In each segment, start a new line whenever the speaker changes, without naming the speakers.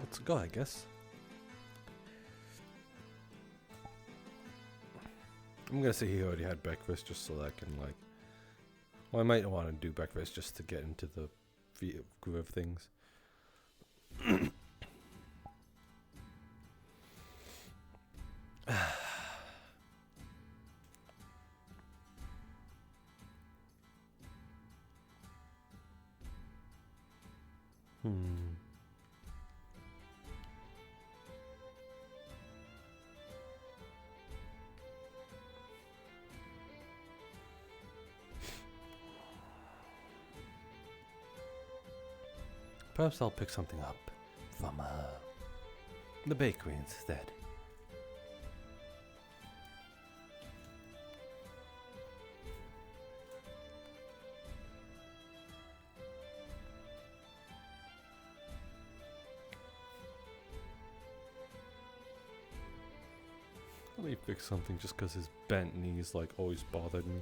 Let's go, I guess. I'm gonna say he already had breakfast just so that I can, like... Well, I might want to do breakfast just to get into the groove of things. Perhaps I'll pick something up from the bakery instead. Let me pick something just because his bent knees like always bothered me.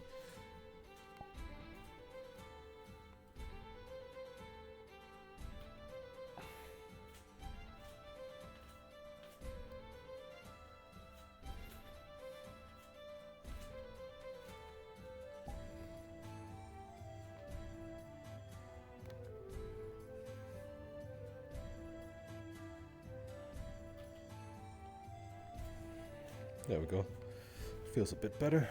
There we go. Feels a bit better.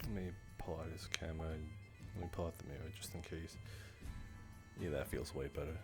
Let me pull out his camera. Let me pull out the mirror just in case. Yeah, that feels way better.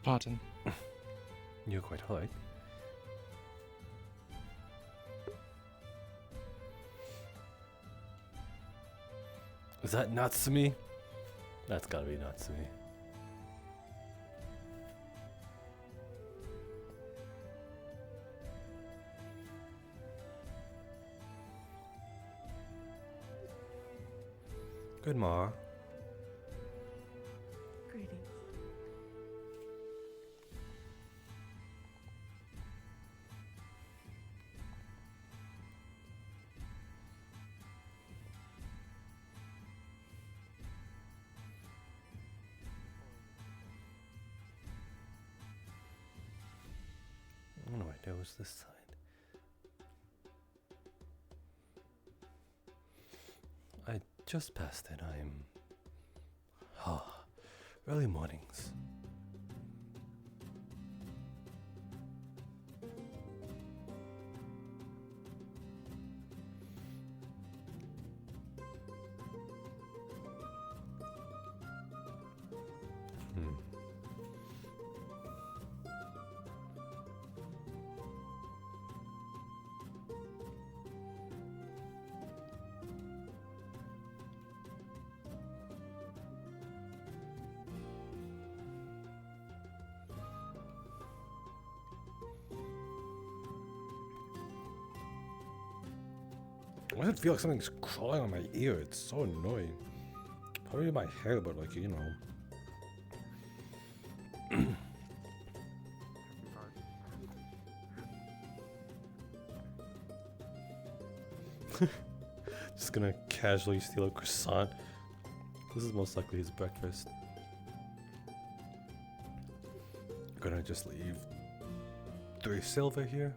Pardon.
You're quite alright. Is that nuts to me? That's gotta be nuts to me. Good Ma.
Greetings.
Oh no, there was this side. I just passed it. Early mornings. Why does it feel like something's crawling on my ear? It's so annoying. Probably my hair, but like, you know. Just gonna casually steal a croissant. This is most likely his breakfast. Gonna just leave 3 silver here.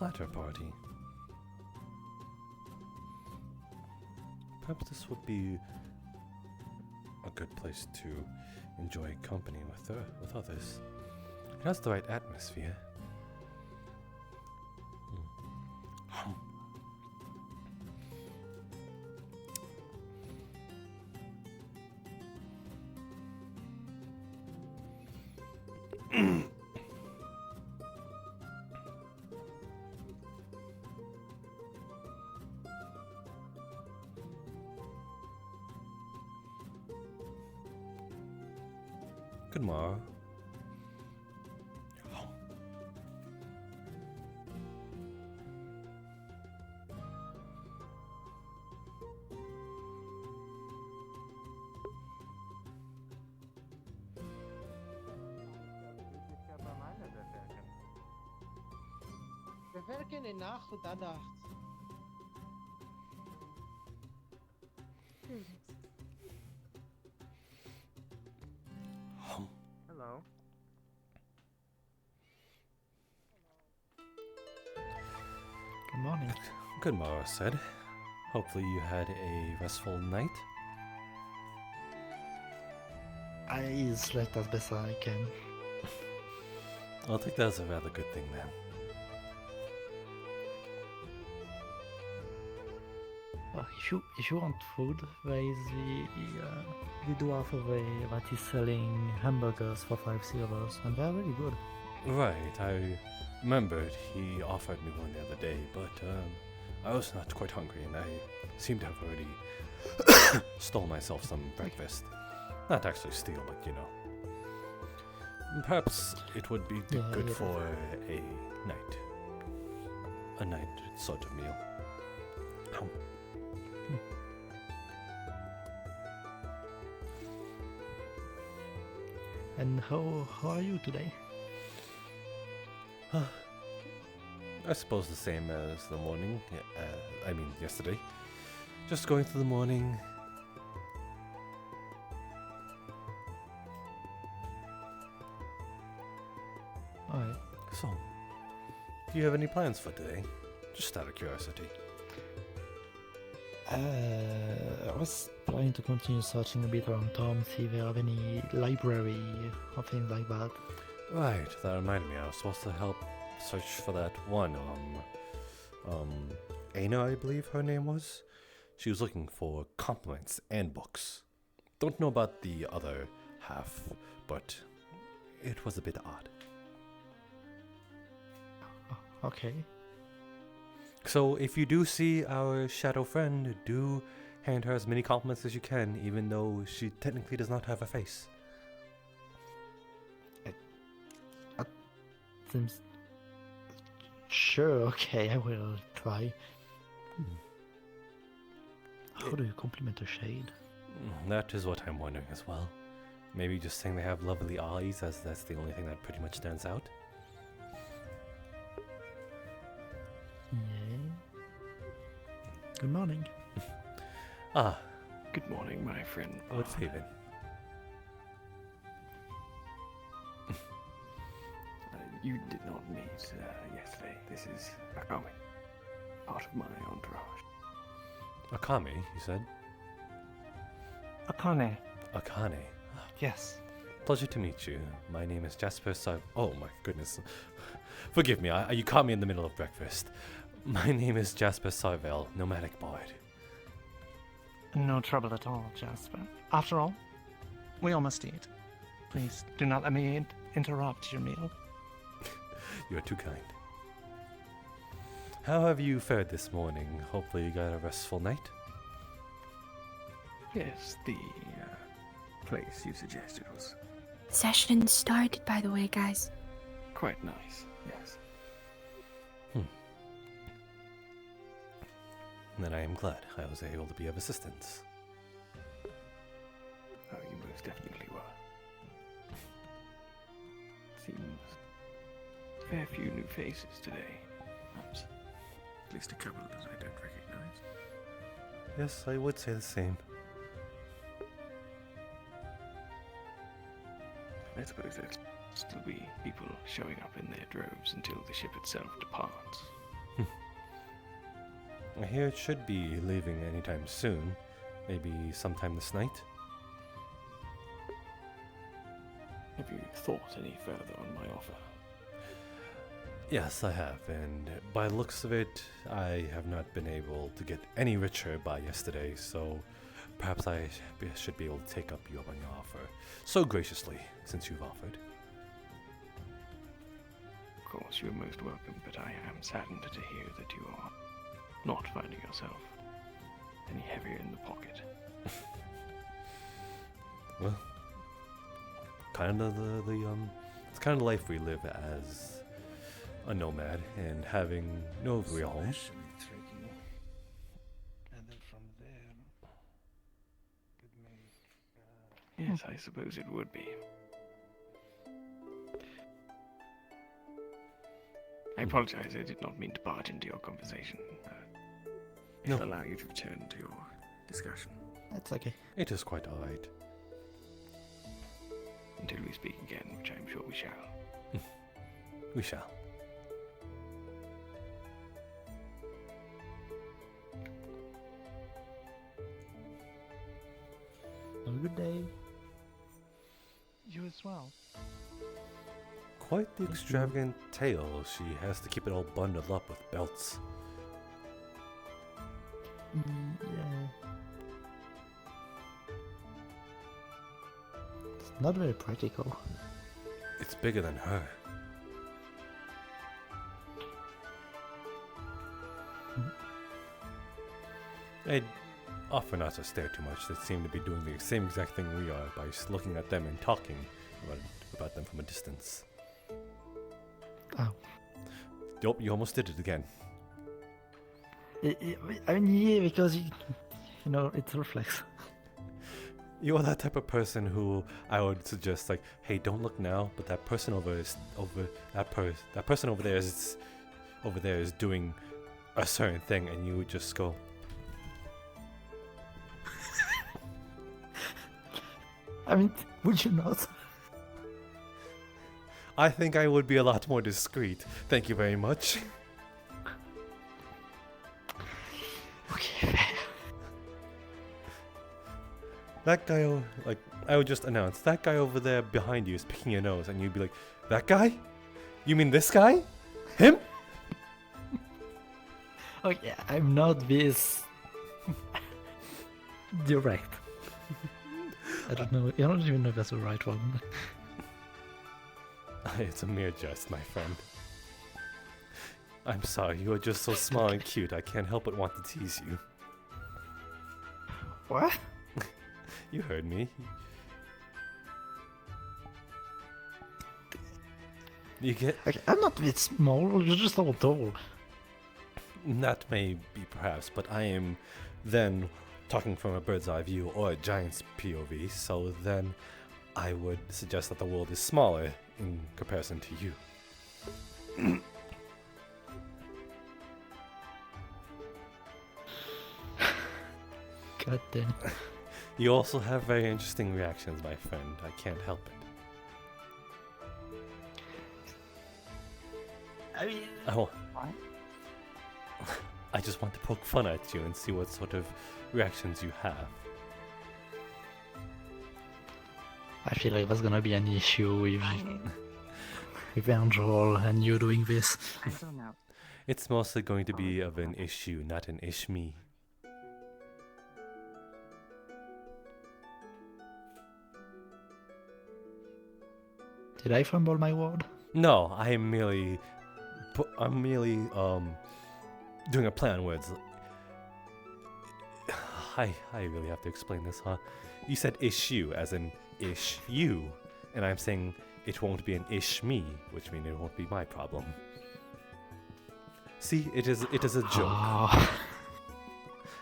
platter party. Perhaps this would be a good place to enjoy company with others. It has the right atmosphere. Good morrow.
We werken in nacht tot aan nacht.
Hello.
Good morning.
Good morrow, said. Hopefully you had a restful night.
I slept as best I can.
I'll take that as a rather good thing then.
If you want food, there is the dwarf over there that is selling hamburgers for 5 silvers, and they're really good.
Right, I remembered he offered me one the other day, but I was not quite hungry and I seem to have already stole myself some breakfast. Not actually steal, but you know. Perhaps it would be good for a night. A night sort of meal.
And how are you today?
I suppose the same as the morning. Yesterday. Just going through the morning.
Alright.
So, do you have any plans for today? Just out of curiosity.
I was planning to continue searching a bit around town, see if there are any library or things like that.
Right, that reminded me, I was supposed to help search for that one, Aina, I believe her name was. She was looking for compliments and books. Don't know about the other half, but it was a bit odd.
Okay.
So if you do see our shadow friend, do hand her as many compliments as you can, even though she technically does not have a face.
Seems... Sure, okay, I will try. How do you compliment a shade?
That is what I'm wondering as well. Maybe just saying they have lovely eyes, as that's the only thing that pretty much stands out.
Yeah. Good morning.
Ah,
Good morning, my friend.
what's Haven?
You did not meet yesterday. This is Akame, part of my entourage.
Akame, you said?
Akane.
Akane.
Yes.
Pleasure to meet you. My name is Jasper Oh my goodness. Forgive me, you caught me in the middle of breakfast. My name is Jasper Sarvel, nomadic bard.
No trouble at all, Jasper. After all, we all must eat. Please do not let me interrupt your meal.
You are too kind. How have you fared this morning? Hopefully you got a restful night?
Yes, the place you suggested was
Session started, by the way, guys.
quite nice, yes.
Then I am glad I was able to be of assistance.
Oh, you most definitely were. Seems a fair few new faces today. Perhaps at least a couple that I don't recognize.
Yes, I would say the same.
I suppose there'll still be people showing up in their droves until the ship itself departs.
I hear it should be leaving anytime soon. Maybe sometime this night.
Have you thought any further on my offer?
Yes, I have, and by the looks of it, I have not been able to get any richer by yesterday, so perhaps I should be able to take up your offer so graciously, since you've offered.
Of course, you're most welcome, but I am saddened to hear that you are not finding yourself any heavier in the pocket.
Well, kind of it's kind of the life we live as a nomad and having no real home.
Especially tricky. And then from there, could make.
Yes, I suppose it would be. I apologize, I did not mean to barge into your conversation.
No.
I'll allow you to return to your discussion
That's okay.
It is quite alright.
until we speak again, which I'm sure we shall.
We shall.
Have a good day.
You as well.
Quite the extravagant tale. She has to keep it all bundled up with belts.
Yeah. It's not very practical.
It's bigger than her. I'd offer not to stare too much. They seem to be doing the same exact thing we are by just looking at them and talking about them from a distance.
Oh.
Yup, you almost did it again.
I mean, yeah, because you know, it's a reflex.
You're that type of person who I would suggest, like, hey, don't look now, but that person that person over there is doing a certain thing, and you would just go.
I mean, would you not?
I think I would be a lot more discreet. Thank you very much.
Okay.
That guy, I would just announce, that guy over there behind you is picking your nose, and you'd be like, that guy? You mean this guy? Him?
Okay, I'm not this direct. I don't know. I don't even know if that's the right one.
It's a mere jest, my friend. I'm sorry, you are just so small and cute. I can't help but want to tease you.
What?
You heard me. You get...
Okay, I'm not this small. You're just all tall.
That may be perhaps, but I am then talking from a bird's eye view or a giant's POV, so then I would suggest that the world is smaller in comparison to you.
God damn.
You also have very interesting reactions, my friend. I can't help it.
I mean,
I just want to poke fun at you and see what sort of reactions you have.
I feel like that's gonna be an issue with Angel and you doing this.
I don't know.
It's mostly going to be of an issue, not an ish-me.
Did I fumble my word?
No, I'm merely doing a play on words. I really have to explain this, huh? You said issue as in ish you, and I'm saying it won't be an ish me, which means it won't be my problem. See, it is a joke.
Oh.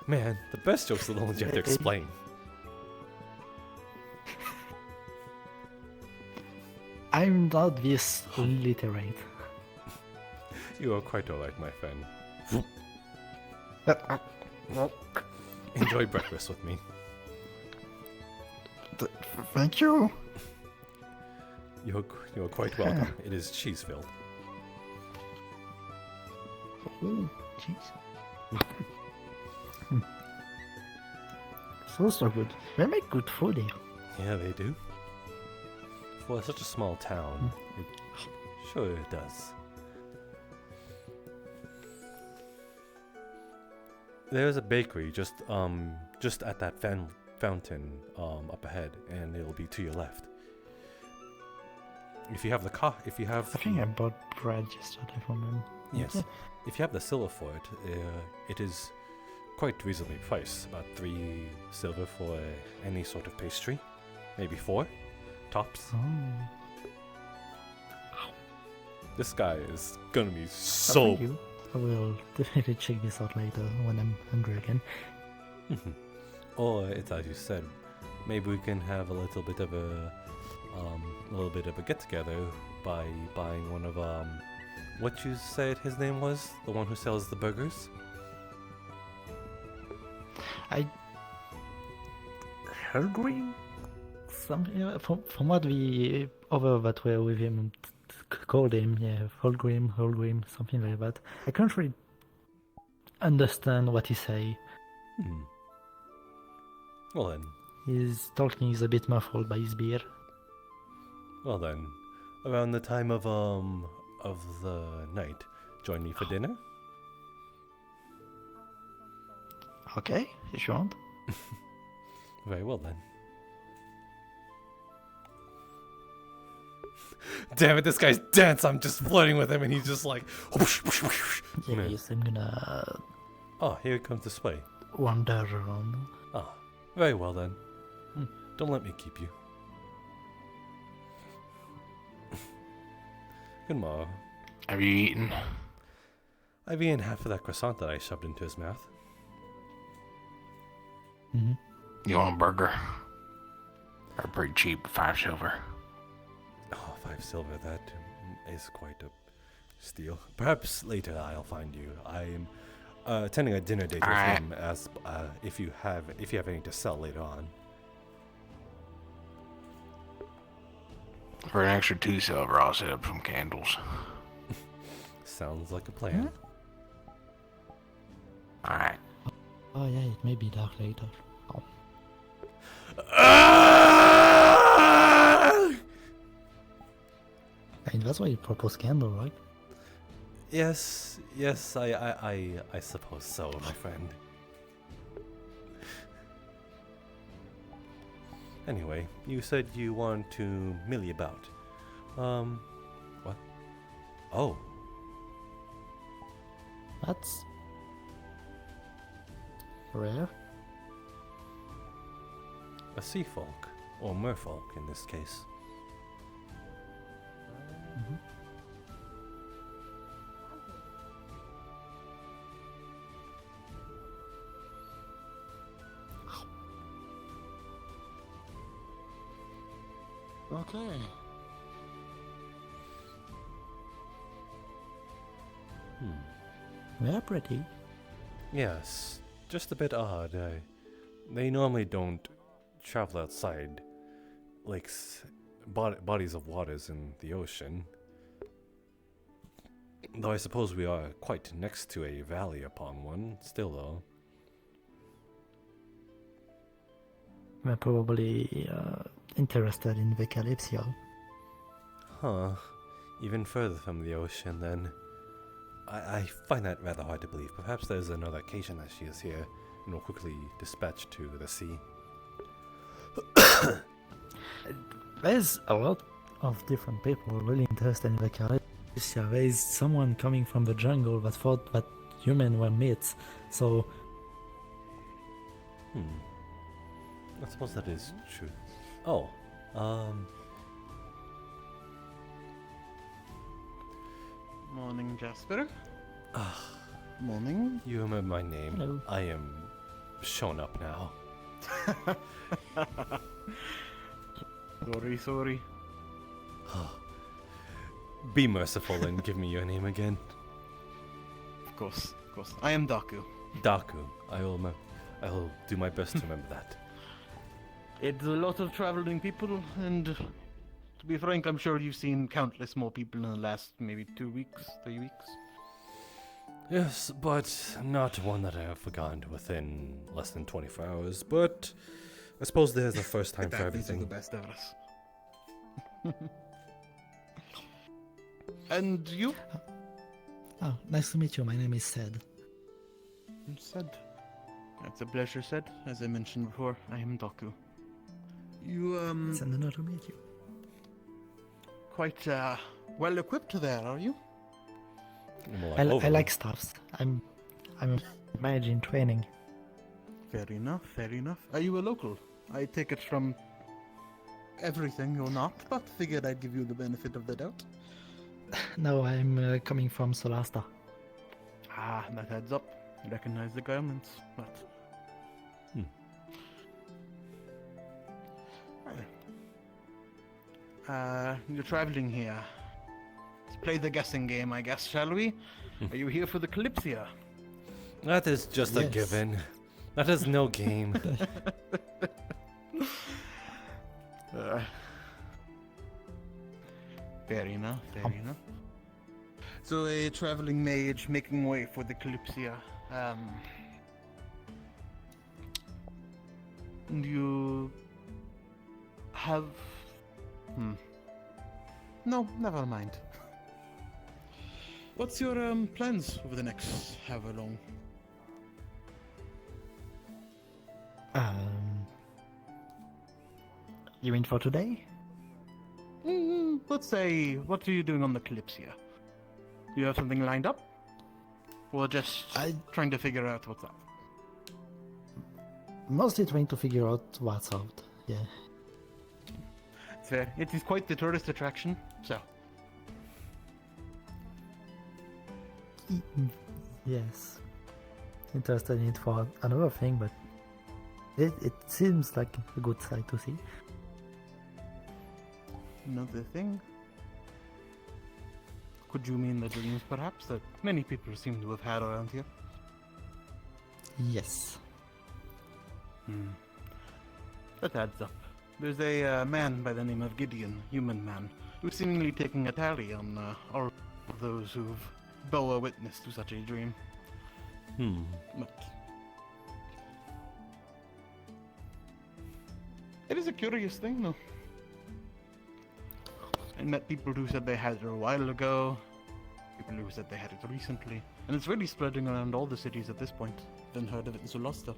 Man, the best jokes are the ones you have to explain.
I'm not this literate.
You are quite alright, my friend. Enjoy breakfast with me.
Thank you.
You're quite welcome. It is cheese filled.
Oh, jeez. So good. They make good food here.
Yeah, they do. For such a small town, it sure does. There's a bakery just at that fountain up ahead, and it'll be to your left. If you have the
I think I bought bread yesterday from them.
yes,
Yeah.
if you have the silver for it, it is quite reasonably priced. About 3 silver for any sort of pastry, maybe 4 tops.
Oh.
This guy is gonna be
Thank
so.
you. I will definitely check this out later when I'm hungry again.
Or it's as you said, maybe we can have a little bit of a get together by buying one of what you said his name was, the one who sells the burgers.
Hellgreen? Something from what we over that were with him called him, yeah, Hellgreen, something like that. I can't really understand what he say.
Well then,
His talking is a bit muffled by his beer.
around the time of the night, join me for dinner.
Okay, if you want.
Very well then. Damn it, this guy's dense. I'm just flirting with him and he's just like whoosh, whoosh, whoosh.
Yes, I'm gonna
Oh, here comes the sway.
wander around.
Ah, very well then. Don't let me keep you. Good morrow.
Have you eaten?
I've eaten half of that croissant that I shoved into his mouth.
Mm-hmm.
You want a burger? They're pretty cheap, 5 silver.
Oh, 5 silver, that is quite a steal. Perhaps later I'll find you. I'm attending a dinner date with
Alright.
him as if you have anything to sell later on.
For an extra 2 silver, I'll set up some candles.
Sounds like a plan.
Alright.
Oh yeah, it may be dark later. Oh. And that's why you propose candle, right?
Yes, I suppose so, my friend. Anyway, you said you want to millie about. What? Oh,
That's rare.
a sea folk, or merfolk in this case.
Mhm.
Okay.
They're pretty.
Yes, just a bit odd. They normally don't travel outside lakes, bodies of waters in the ocean. Though I suppose we are quite next to a valley upon one, still though.
They're probably interested in the Kalypsia.
Huh. Even further from the ocean then. I find that rather hard to believe. Perhaps there's another occasion that she is here and will quickly dispatch to the sea.
There's a lot of different people really interested in the Kalypsia. There is someone coming from the jungle that thought that humans were myths. So
I suppose that is true. Oh,
Morning, Jasper. Morning.
you remember my name.
Hello.
I am shown up now.
Sorry.
Be merciful and give me your name again.
Of course. I am Daku.
Daku. I will do my best to remember that.
It's a lot of traveling people, and to be frank, I'm sure you've seen countless more people in the last maybe 2 weeks, 3 weeks.
Yes, but not one that I have forgotten within less than 24 hours. But I suppose there's a first time for
That makes you the
everything.
best of us. And you?
Oh, nice to meet you. My name is Sed.
Said. That's a pleasure, said. As I mentioned before, I am Doku. You,
It's an honor to meet you.
quite, well equipped there, are you?
More
I
overly.
like stuffs. I'm managing training.
Fair enough, fair enough. Are you a local? I take it from everything you're not, but figured I'd give you the benefit of the doubt.
No, I'm coming from Solasta.
Ah, that adds up. Recognize the garments, but... You're traveling here. Let's play the guessing game, I guess, shall we? Are you here for the Kalypsia?
That is just a
Yes.
given. That is no game.
Fair enough, fair enough. So a traveling mage making way for the Kalypsia. And you have... No, never mind. What's your plans over the next however long?
You mean for today?
Let's say, what are you doing on the Kalypsia? Do you have something lined up? Or just trying to figure out what's up?
Mostly trying to figure out what's out. Yeah.
It's fair. It is quite the tourist attraction, so...
Yes. Interested in it for another thing, but it seems like a good sight to see.
Another thing? Could you mean the dreams, perhaps, that many people seem to have had around here?
Yes.
That adds up. There's a man by the name of Gideon, human man, who's seemingly taking a tally on all of those who've bore witness to such a dream. But it is a curious thing, though. I met people who said they had it a while ago, people who said they had it recently, and it's really spreading around all the cities at this point. Haven't heard of it in Solasta.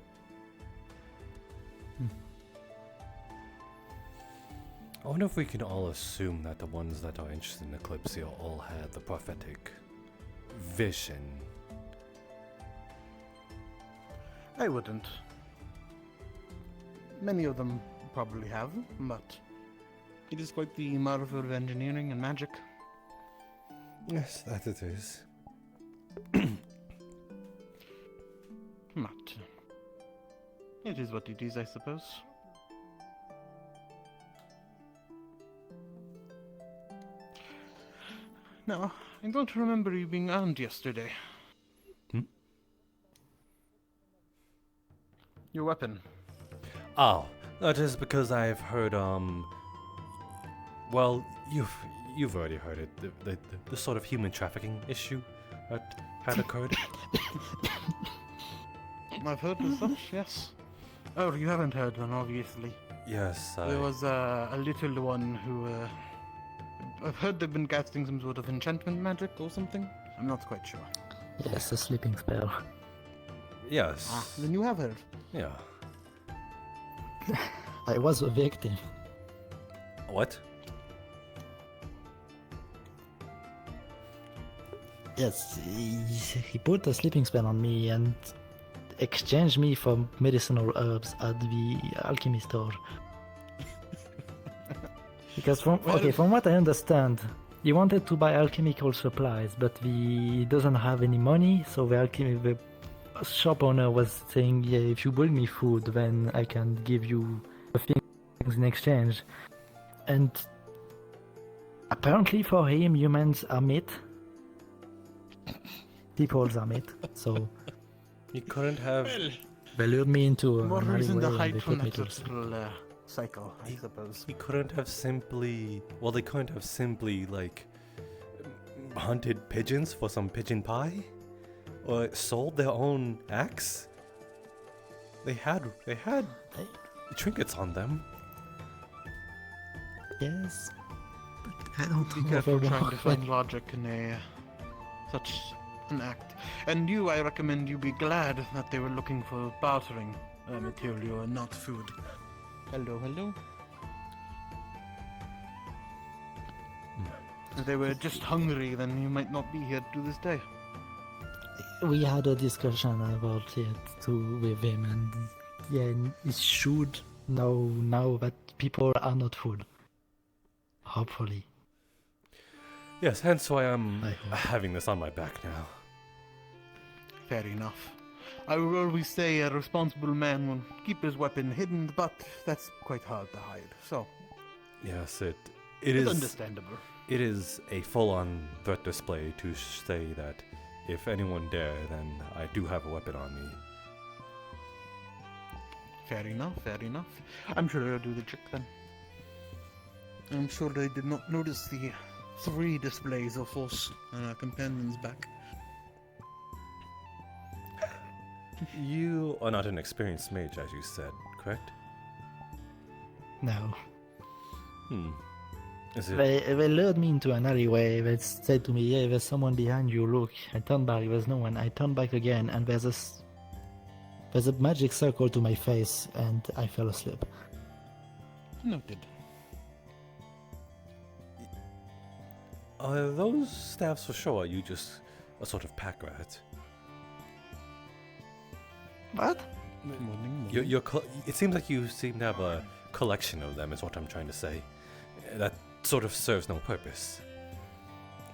I wonder if we can all assume that the ones that are interested in Kalypsia all had the prophetic vision.
I wouldn't. Many of them probably have, but it is quite the marvel of engineering and magic.
Yes, that it is.
But it is what it is, I suppose. No, I don't remember you being armed yesterday. Your weapon.
Oh, that is because I've heard, well, you've already heard it, the sort of human trafficking issue that had occurred.
I've heard of such, yes. Oh, you haven't heard one, obviously.
Yes,
There was a little one who, I've heard they've been casting some sort of enchantment magic or something. I'm not quite sure.
Yes, a sleeping spell.
yes.
Then you have heard.
Yeah.
I was a victim.
What?
Yes, he put a sleeping spell on me and exchanged me for medicinal herbs at the alchemy store. Because from what I understand, he wanted to buy alchemical supplies, but he doesn't have any money, so the shop owner was saying, yeah, if you bring me food, then I can give you things in exchange. And apparently for him, humans are meat. Peoples are meat, so
You couldn't have.
they lured me into a
More reason to
alleyway and
hide
they
from
put me
that
to sleep.
little cycle, I suppose.
He couldn't have simply. Well, they couldn't have simply, like, hunted pigeons for some pigeon pie? sold their own axe? They had trinkets on them.
Yes. But I don't
Be
know
careful
if I
trying
want
to find logic in such an act. And you, I recommend you be glad that they were looking for bartering material and not food. Hello, hello. If they were just hungry, then you might not be here to this day.
We had a discussion about it too with him, and yeah, he should know now that people are not food. Hopefully.
Yes, hence why I'm
I hope.
having this on my back now.
Fair enough. I will always say a responsible man will keep his weapon hidden, but that's quite hard to hide. So,
Yes,
it's
is
understandable.
It is a full-on threat display to say that if anyone dare, then I do have a weapon on me.
Fair enough, fair enough. I'm sure they'll do the trick then. I'm sure they did not notice the 3 displays of force on our companion's back.
You are not an experienced mage, as you said, correct?
No.
Is it?
They lured me into an alleyway. They said to me, "Yeah, there's someone behind you. Look." I turned back. There's no one. I turned back again, and there's a magic circle to my face, and I fell asleep.
Noted.
Are those staffs for sure? Are you just a sort of pack rat?
What?
It seems like you seem to have a collection of them, is what I'm trying to say. That sort of serves no purpose.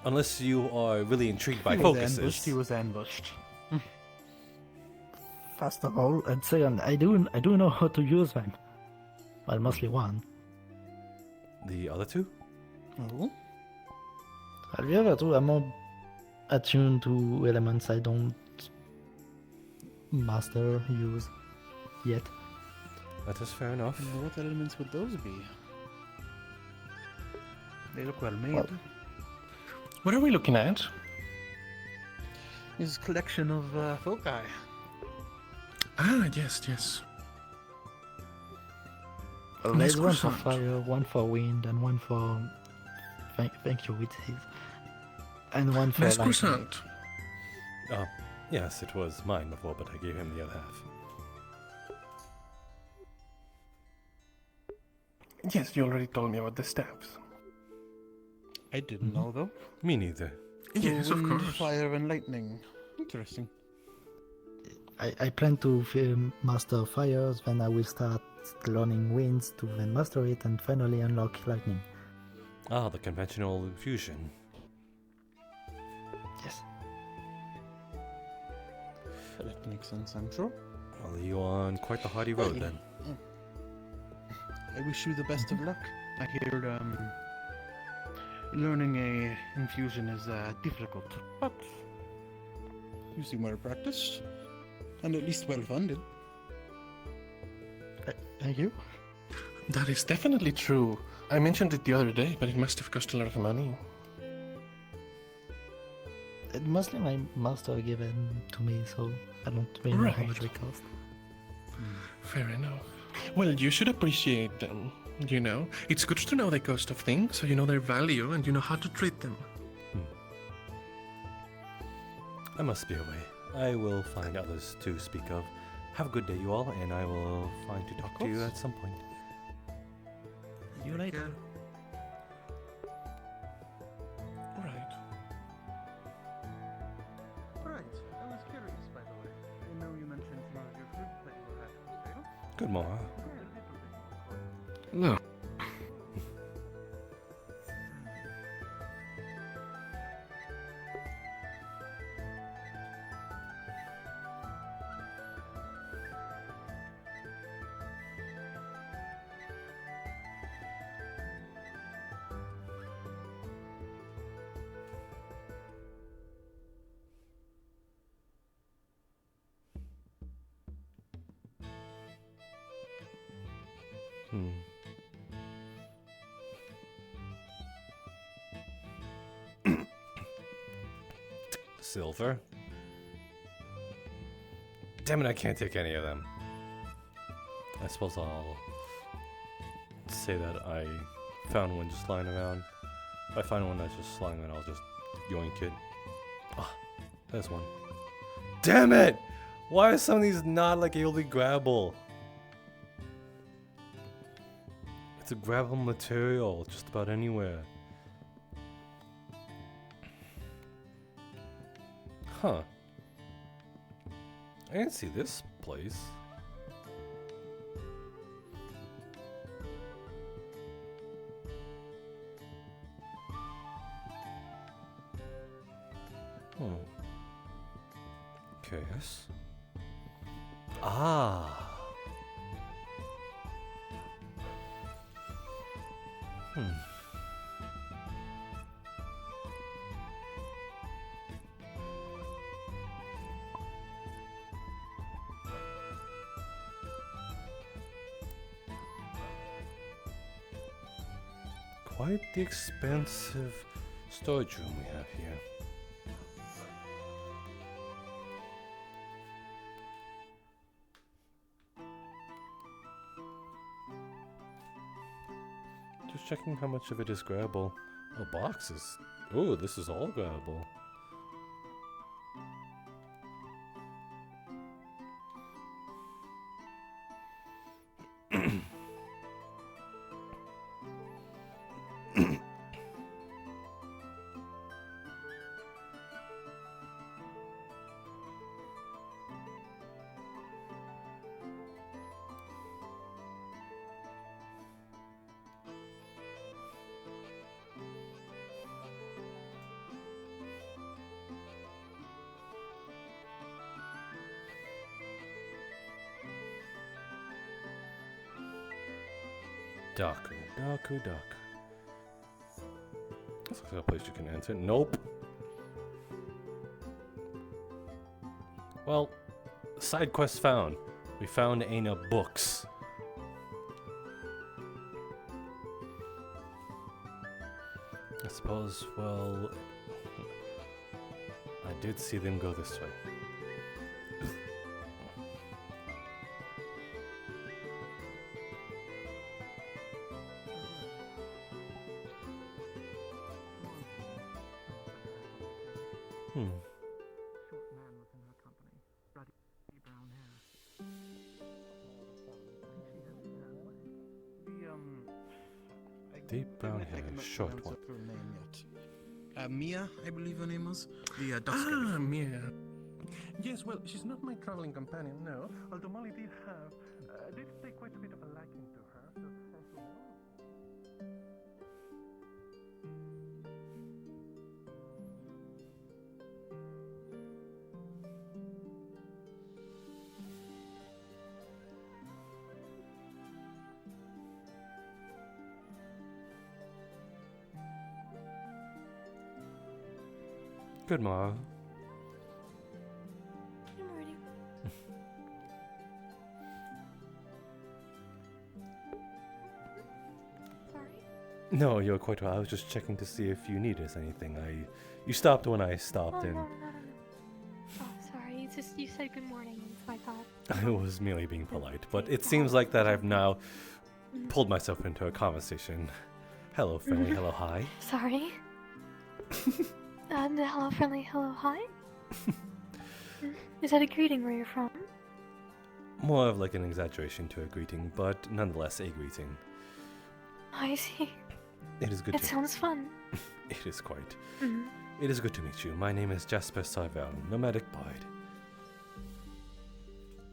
Unless you are really intrigued by focuses.
He was ambushed.
First of all, and second, I do know how to use them. Well, mostly one.
The other two?
Oh?
Well, the other two are more attuned to elements I don't master, use yet.
That is fair enough.
And what elements would those be? They look well made.
Well-
What are we looking at?
His collection of foci.
Ah, yes, yes.
Well,
Nice
there's one for
croissant.
fire, one for wind, and one for thank you, it is, and one for
Nice
lightning.
croissant.
Yes, it was mine before, but I gave him the other half.
Yes, you already told me about the staffs.
I didn't know though.
Me neither.
Yes, of
Wind,
course.
fire, and lightning. Interesting.
I plan to master fires, then I will start learning winds to then master it, and finally unlock lightning.
Ah, the conventional fusion.
Yes.
That makes sense, I'm sure.
Well, you are on quite the hardy road then.
I wish you the best of luck. I hear learning a infusion is difficult, but you seem well practiced and at least well funded.
Thank you.
That is definitely true. I mentioned it the other day, but it must have cost a lot of money.
Mostly my master given to me, so I don't really know how much
Right.
they cost.
Fair enough. Well, you should appreciate them, you know? It's good to know the cost of things, so you know their value and you know how to treat them.
I must be away. I will find others to speak of. Have a good day, you all, and I will find to talk to you
course.
at some point.
See you later.
Right.
Right. I was curious, by the way. I know you mentioned some of your food that you had for sale.
Good morrow.
No.
Hmm. Silver. Damn it, I can't take any of them. I suppose I'll say that I found one just lying around. If I find one that's just lying around, I'll just yoink it. Ah, there's one. Damn it! Why are some of these not like able to be grabbable? It's a grabbable material just about anywhere. Huh. I didn't see this place. Curious. Ah. Quite the expansive storage room we have here. Just checking how much of it is grabbable. Oh, boxes. Oh, this is all grabbable. Daku, Daku, Daku. This looks like a place you can enter. Nope. Well, side quest found. We found Aina books. I suppose, well, I did see them go this way. Deep brown hair, short one.
Her name yet. Mia, I believe her name was. The Dusk.
Ah, Mia. Yes, well, she's not my traveling companion, no. Although Molly did take quite a bit of a liking to her. So, as you know.
Good morrow.
Good morning. Sorry?
No, you're quite right. I was just checking to see if you needed anything. You stopped when I stopped
Oh,
and
no. Oh, sorry. It's just you said good morning, so I thought.
I was merely being polite. But it seems like that I've now pulled myself into a conversation. Hello, friendly. Hello, hi.
Sorry. Hello, friendly. Hello, hi. Is that a greeting where you're from?
More of like an exaggeration to a greeting, but nonetheless a greeting.
I see.
It is good
It
to
sounds fun.
It is quite.
Mhm.
It is good to meet you. My name is Jasper Sarvel, nomadic bard.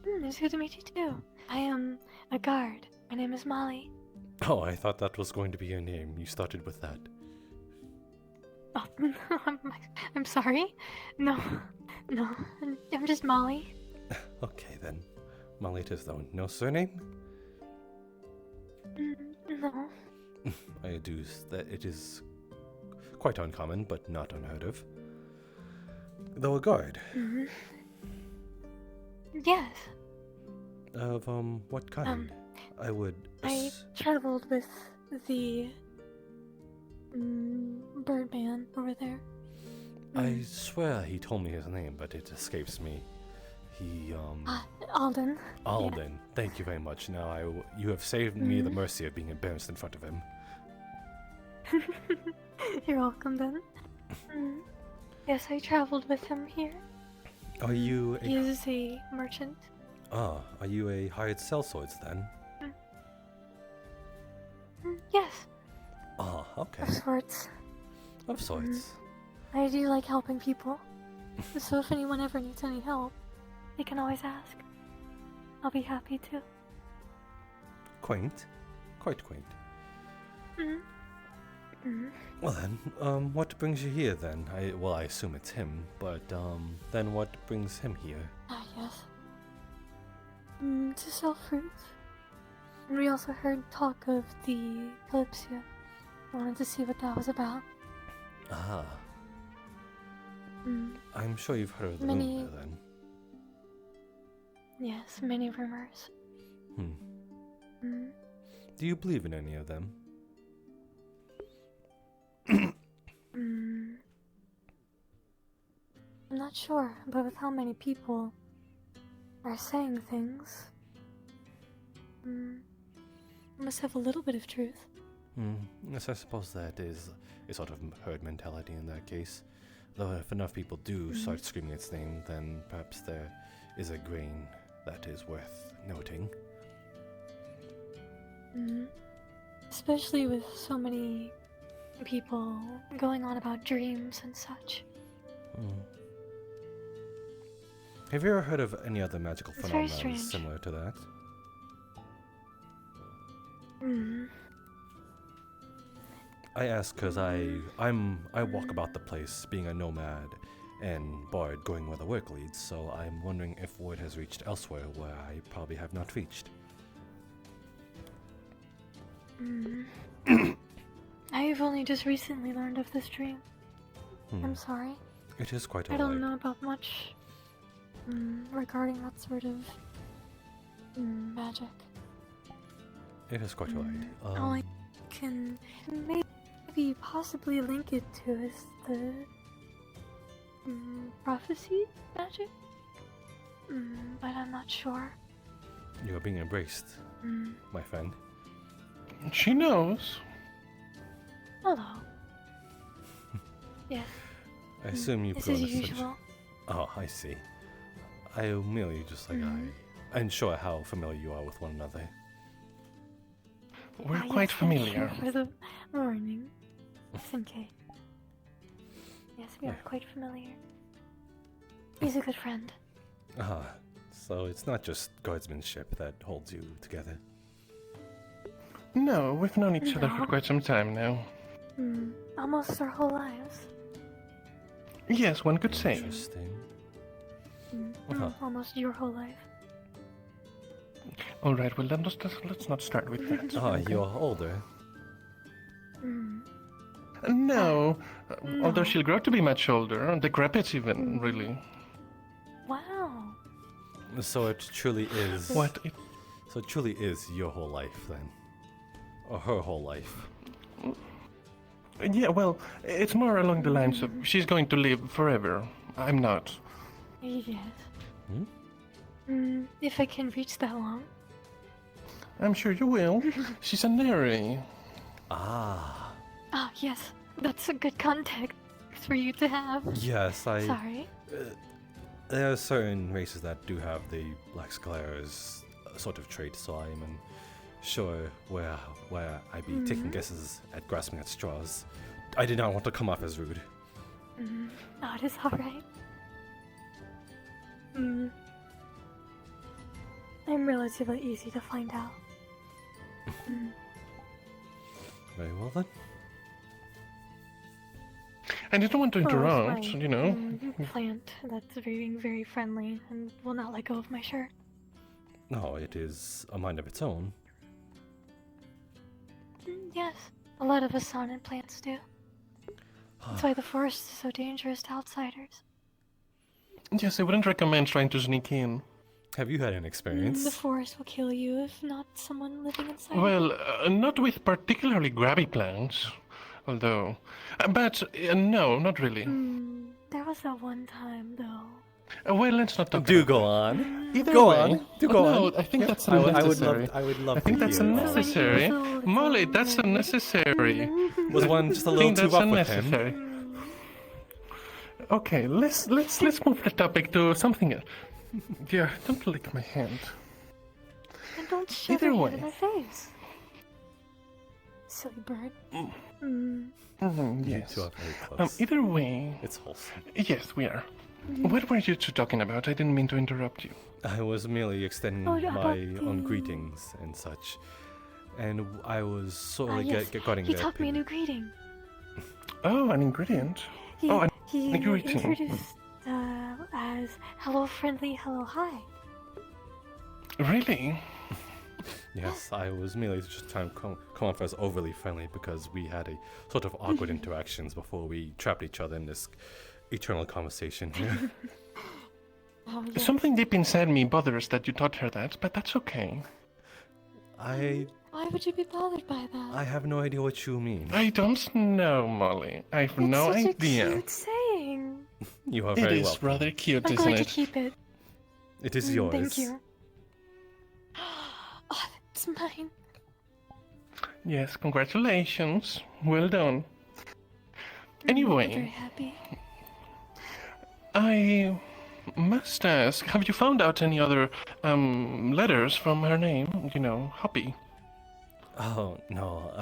It's good to meet you too. I am a guard. My name is Molly.
Oh, I thought that was going to be your name. You started with that.
Oh, I'm sorry. No, I'm just Molly.
Okay then. Molly it is though. No surname?
No.
I deduce that it is quite uncommon, but not unheard of. Though a guard.
Yes.
Of, what kind? I would...
I traveled with the Birdman over there.
I swear he told me his name, but it escapes me. He,
Alden.
Alden, thank you very much. Now you have saved me the mercy of being embarrassed in front of him.
You're welcome then. Yes, I traveled with him here.
Are you
He is a merchant.
are you a hired sellswords then?
Yes,
Okay.
of sorts.
Of sorts.
I do like helping people. So if anyone ever needs any help, they can always ask. I'll be happy to.
Quaint. Quite quaint.
Mm.
Well then, what brings you here then? I assume it's him, but then what brings him here?
Yes. To sell fruits. And we also heard talk of the Kalypsia. I wanted to see what that was about.
Ah.
Mm.
I'm sure you've heard of the
Many-
rumor then.
Yes, many rumors. Mm.
Do you believe in any of them?
Mm. I'm not sure, but with how many people are saying things, it must have a little bit of truth.
Yes, I suppose that is a sort of herd mentality in that case. Though if enough people do start screaming its name, then perhaps there is a grain that is worth noting.
Especially with so many people going on about dreams and such.
Have you ever heard of any other magical
It's very
phenomena
strange.
similar to that? I ask because I walk about the place being a nomad and bard going where the work leads, so I'm wondering if word has reached elsewhere where I probably have not reached.
I've only just recently learned of this dream. I'm sorry.
It is quite
I don't
alright.
know about much regarding that sort of magic.
It is quite alright.
All I can maybe possibly link it to is the prophecy magic, but I'm not sure.
You are being embraced, my friend.
She knows.
Hello. Yes,
I assume you
this
put
is
on a such...
usual.
Oh, I see. I merely just like I ensure how familiar you are with one another.
We're
Ah,
quite
yes, thank you
familiar.
for the warning. Just in case. Yes, we are quite familiar. He's a good friend.
So it's not just guardsmanship that holds you together.
No, we've known each other for
No.
quite some time now.
Almost our whole lives.
Yes, one could say.
Interesting. Uh-huh.
Almost your whole life.
All right, well then let's not start with that.
You're older.
No, although
No.
she'll grow to be much older, decrepit even, really.
Wow.
So it truly is.
What?
So it truly is your whole life then, or her whole life.
Yeah, well, it's more along the lines of she's going to live forever. I'm not.
Yes. If I can reach that long.
I'm sure you will. She's a nary.
Ah.
Ah, yes. That's a good context for you to have.
Yes,
Sorry.
There are certain races that do have the Black Scholars sort of trait, so I'm sure where I'd be taking guesses at grasping at straws. I did not want to come off as rude.
Oh, it is alright. I'm relatively easy to find out.
Very well then.
I didn't want to interrupt,
it's my,
you know.
Plant that's very, very friendly and will not let go of my shirt.
No, it is a mind of its own.
Yes, a lot of us sonnet plants do. That's why the forest is so dangerous to outsiders.
Yes, I wouldn't recommend trying to sneak in.
Have you had an experience?
The forest will kill you if not someone living inside.
Well, not with particularly grabby plants, although. But no, not really.
There was that one time, though.
Well, let's not talk
Do
about
go
that.
on.
Either
Go
way,
on. Do
oh,
go
no,
on.
I think that's
I would
unnecessary.
love. I would love
I think
to
that's
hear.
unnecessary.
Oh, it's
Molly,
all
that's
right.
unnecessary.
Was one just a
I
little
think
too
that's
rough with him?
unnecessary. Okay, let's move the topic to something else. Yeah, don't lick my hand.
And don't shove
Either
your hand
way.
in my face. Silly bird.
Mm-hmm,
You
yes.
two are very close.
Either way,
It's wholesome.
yes, we are. What were you two talking about? I didn't mean to interrupt you.
I was merely extending
Oh, yeah,
my
about
own
the-
greetings and such, and I was sort of
Yes,
getting
he
their
taught me a new
opinion.
greeting.
Oh, an ingredient.
He,
Oh,
he
a greeting.
introduced as hello friendly, hello hi.
Really?
Yes, I was merely just trying to come off as overly friendly because we had a sort of awkward interactions before we trapped each other in this eternal conversation here.
Oh, yes.
Something deep inside me bothers that you taught her that, but that's okay.
I
Why would you be bothered by that?
I have no idea what you mean.
I don't know, Molly. I've
it's
no
such
idea.
a cute saying.
You are
It
very
is
welcome.
rather cute,
I'm
isn't
going to
it?
keep it.
It is yours.
Thank you. Oh, it's mine.
Yes, congratulations. Well done.
I'm very
Anyway,
happy.
I must ask, have you found out any other letters from her name? You know, Hoppy.
Oh no,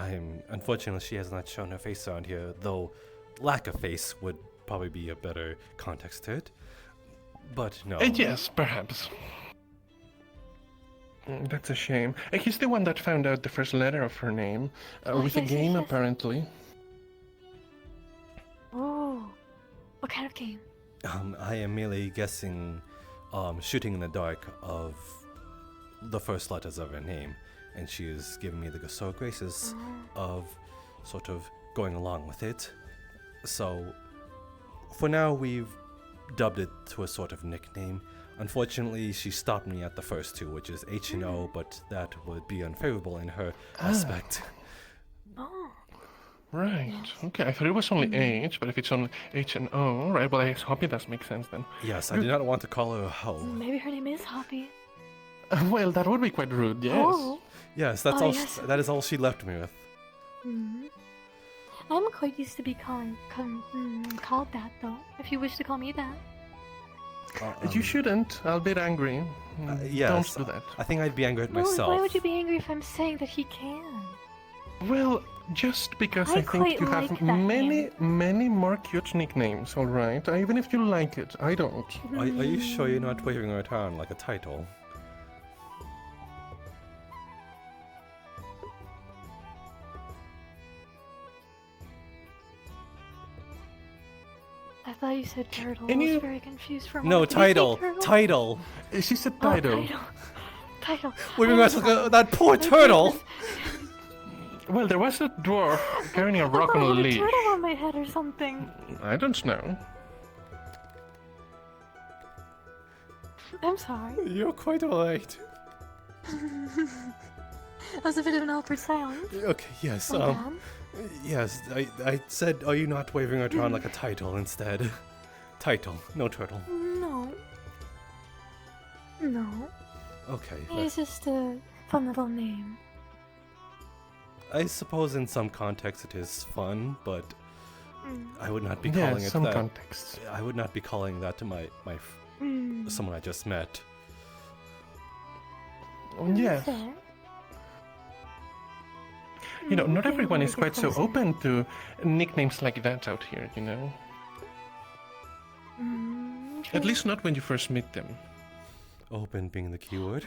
unfortunately she has not shown her face around here, though lack of face would probably be a better context to it. But no.
Yes, perhaps. That's a shame. He's the one that found out the first letter of her name, with a
yes,
game
yes.
apparently.
Oh, what kind of game?
I am merely guessing, shooting in the dark of the first letters of her name, and she is giving me the so graces of sort of going along with it. So, for now, we've dubbed it to a sort of nickname. Unfortunately, she stopped me at the first two, which is H and O, but that would be unfavorable in her aspect.
Oh,
Right. Okay, I thought it was only H, but if it's only H and O, right, well, I guess Hoppy does make sense then.
Yes, I do not want to call her a hoe.
maybe her name is Hoppy.
Well, that would be quite rude, yes.
Oh.
Yes, that's
Oh,
all.
yes.
That is all she left me with.
Hmm. I'm quite used to be called that, though. If you wish to call me that.
You shouldn't. I'll be angry.
Yes,
Don't do that.
I think I'd be angry at
Well,
myself.
why would you be angry if I'm saying that he can?
Well, just because
I
I think
quite
you
like
have
that
many,
name.
many more cute nicknames, alright? Even if you like it, I don't.
Are you sure you're not waving her around like a title?
I thought you said turtle.
And
I was
you-
very confused for a
No,
moment. Did you say
title.
turtle?
Title.
She said
Oh,
title.
Title.
Waving
I'm
around like
sorry.
that poor turtle.
Well, there was a dwarf carrying a
I
rock
thought
on
I
a
had a
leash.
turtle on my head or something.
I don't know.
I'm sorry.
You're quite alright.
That was a bit of an awkward silence.
Okay, yes,
My bad.
yes, I said, are you not waving her around like a title instead? Title, no turtle.
No. No.
Okay,
It's just a fun little name.
I suppose in some contexts it is fun, but I would not be
Yeah,
calling it
some
that.
contexts.
I would not be calling that to my someone I just met.
Yes.
Fair.
You know, not
Okay,
everyone
we'll
is
get
quite so
closer.
open to nicknames like that out here, you know? At
True.
least not when you first meet them.
Open being the keyword.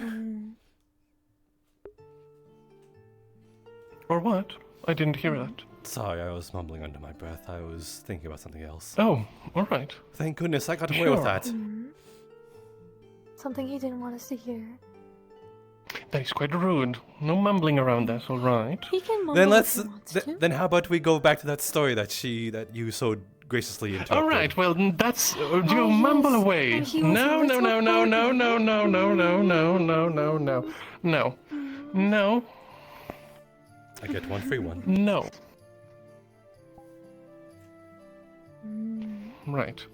Or what? I didn't hear that.
Sorry, I was mumbling under my breath. I was thinking about something else.
Oh, alright.
Thank goodness I got away with
Sure.
that.
Something he didn't want us to hear.
That is quite rude. No mumbling around us, alright?
He can mumble
Then
if
let's.
he wants to.
Then how about we go back to that story that you so graciously interrupted.
Alright, well, that's. You
Oh,
mumble
yes.
away.
And he was
No,
a
no, no,
little
no, no,
partner.
no, no, no, no, no, no, no, no. No. No.
I get one free one.
No. Right.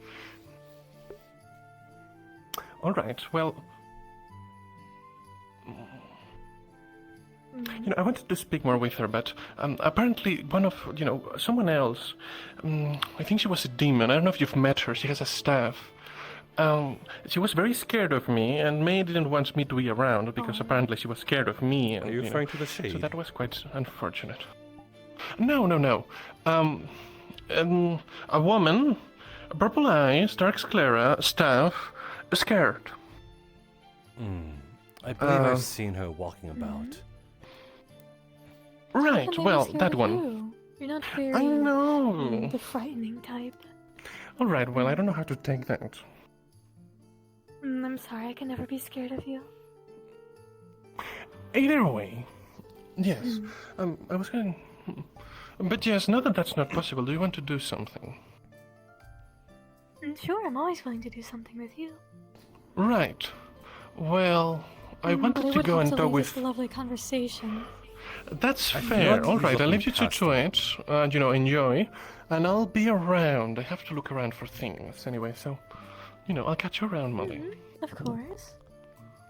All right. Well, I wanted to speak more with her, but apparently someone else. I think she was a demon. I don't know if you've met her. She has a staff. She was very scared of me, and May didn't want me to be around because apparently she was scared of me. And,
Are you referring to the shade?
So that was quite unfortunate. No. A woman, purple eyes, dark sclera, staff, scared.
I believe I've seen her walking about.
Right,
How can they be
well,
scared
that
of
one.
you? You're not very
I know.
the frightening type.
All right, well, I don't know how to take that.
I'm sorry, I can never be scared of you.
Either way, yes. I was going. But yes, now that that's not possible, do you want to do something?
Sure, I'm always willing to do something with you.
Right. Well, I
but
wanted
I
to
would
go
have
and
to
talk
leave
with.
this lovely conversation.
That's
I'm
fair.
not
All right, I'll
looking
leave you to
past
it and enjoy. And I'll be around. I have to look around for things anyway, so I'll catch you around, Molly.
Of course.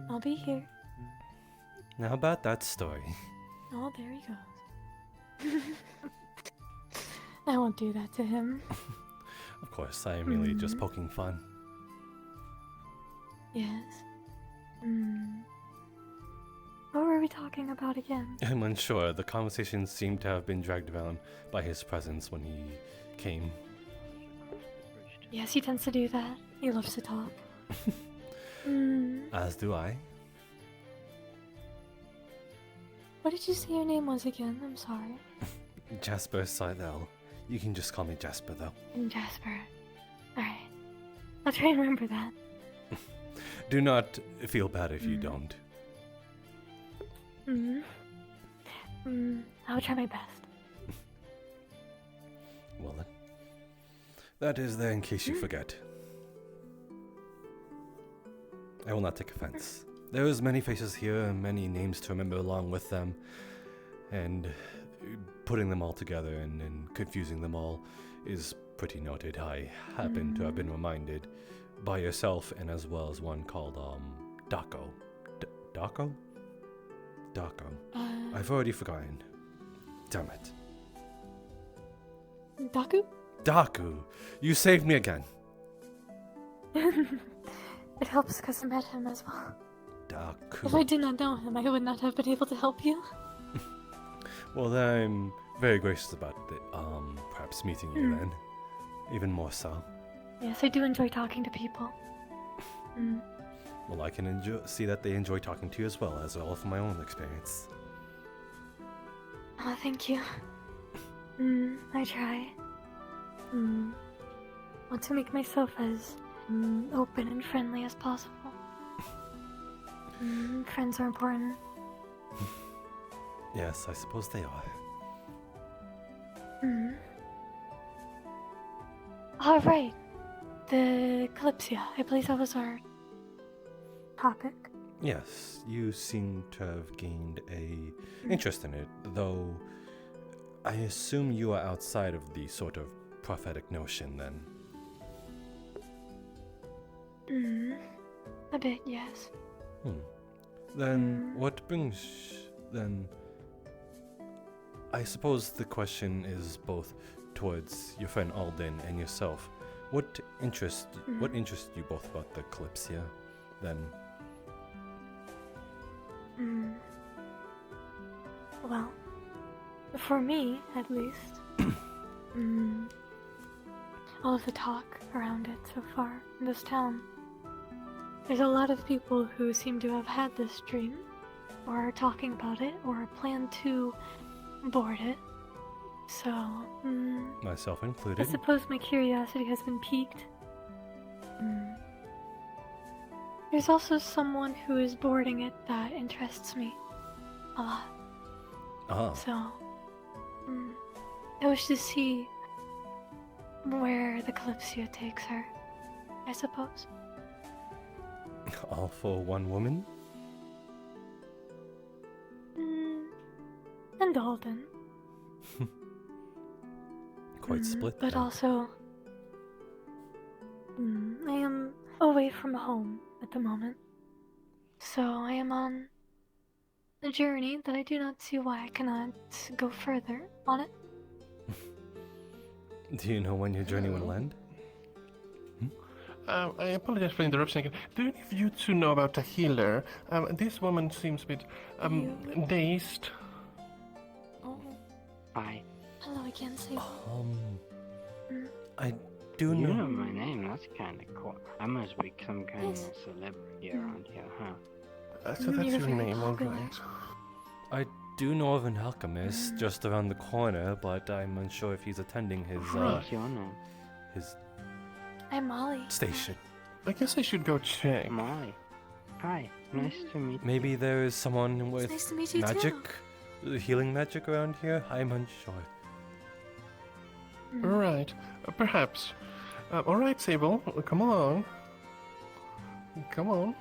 I'll be here.
Now about that story.
Oh, there he goes. I won't do that to him.
Of course, I am merely just poking fun.
Yes. What were we talking about again?
I'm unsure. The conversation seemed to have been dragged around by his presence when he came.
Yes, he tends to do that. He loves to talk.
As do I.
What did you say your name was again? I'm sorry.
Jasper Sarvel. You can just call me Jasper, though.
Jasper. Alright. I'll try and remember that.
Do not feel bad if you don't.
I'll try my best.
Well then. That is there in case you forget. I will not take offense. There is many faces here and many names to remember along with them. And putting them all together and confusing them all is pretty noted. I happen to have been reminded by yourself and as well as one called Daco. Daco? Daco. I've already forgotten. Damn it.
Daku?
Daku! You saved me again.
It helps because I met him as well.
Daku.
If I did not know him, I would not have been able to help you.
Well, then I'm very gracious about perhaps meeting you then. Even more so.
Yes, I do enjoy talking to people.
Well, I can see that they enjoy talking to you as well from my own experience.
Oh, thank you. I try. Want to make myself as open and friendly as possible. Friends are important.
Yes, I suppose they are.
Alright. The Kalypsia. I believe that was our topic.
Yes, you seem to have gained a interest in it, though I assume you are outside of the sort of prophetic notion then.
A bit, yes.
Then what brings then I suppose the question is both towards your friend Alden and yourself. What interests you both about the Kalypsia then?
Well, for me, at least, all of the talk around it so far in this town, there's a lot of people who seem to have had this dream, or are talking about it, or plan to board it. So,
Myself
I
included.
suppose my curiosity has been piqued. There's also someone who is boarding it that interests me a lot. So, I wish to see where the Kalypsia takes her, I suppose.
All for one woman?
And Alden.
Quite split
But
then.
also, I am always away from home at the moment. So I am on a journey that I do not see why I cannot go further on it.
Do you know when your journey will end?
I apologize for the interruption again. Do any of you two know about a healer? This woman seems a bit dazed.
Oh,
Hi.
hello again, Sarvel.
I do
You
know.
know my name, that's kinda cool. I must be some kind of celebrity around here, huh?
So that's
You're
your
very
name,
popular.
alright.
I do know of an alchemist just around the corner, but I'm unsure if he's attending
What's your name?
his
I'm Molly.
station.
I guess I should go check.
Molly. Hi, nice to meet you.
Maybe there is someone
It's
with
nice to meet you
magic,
too.
healing magic around here. I'm unsure.
Right, perhaps. Alright, Sable, come along. Come on.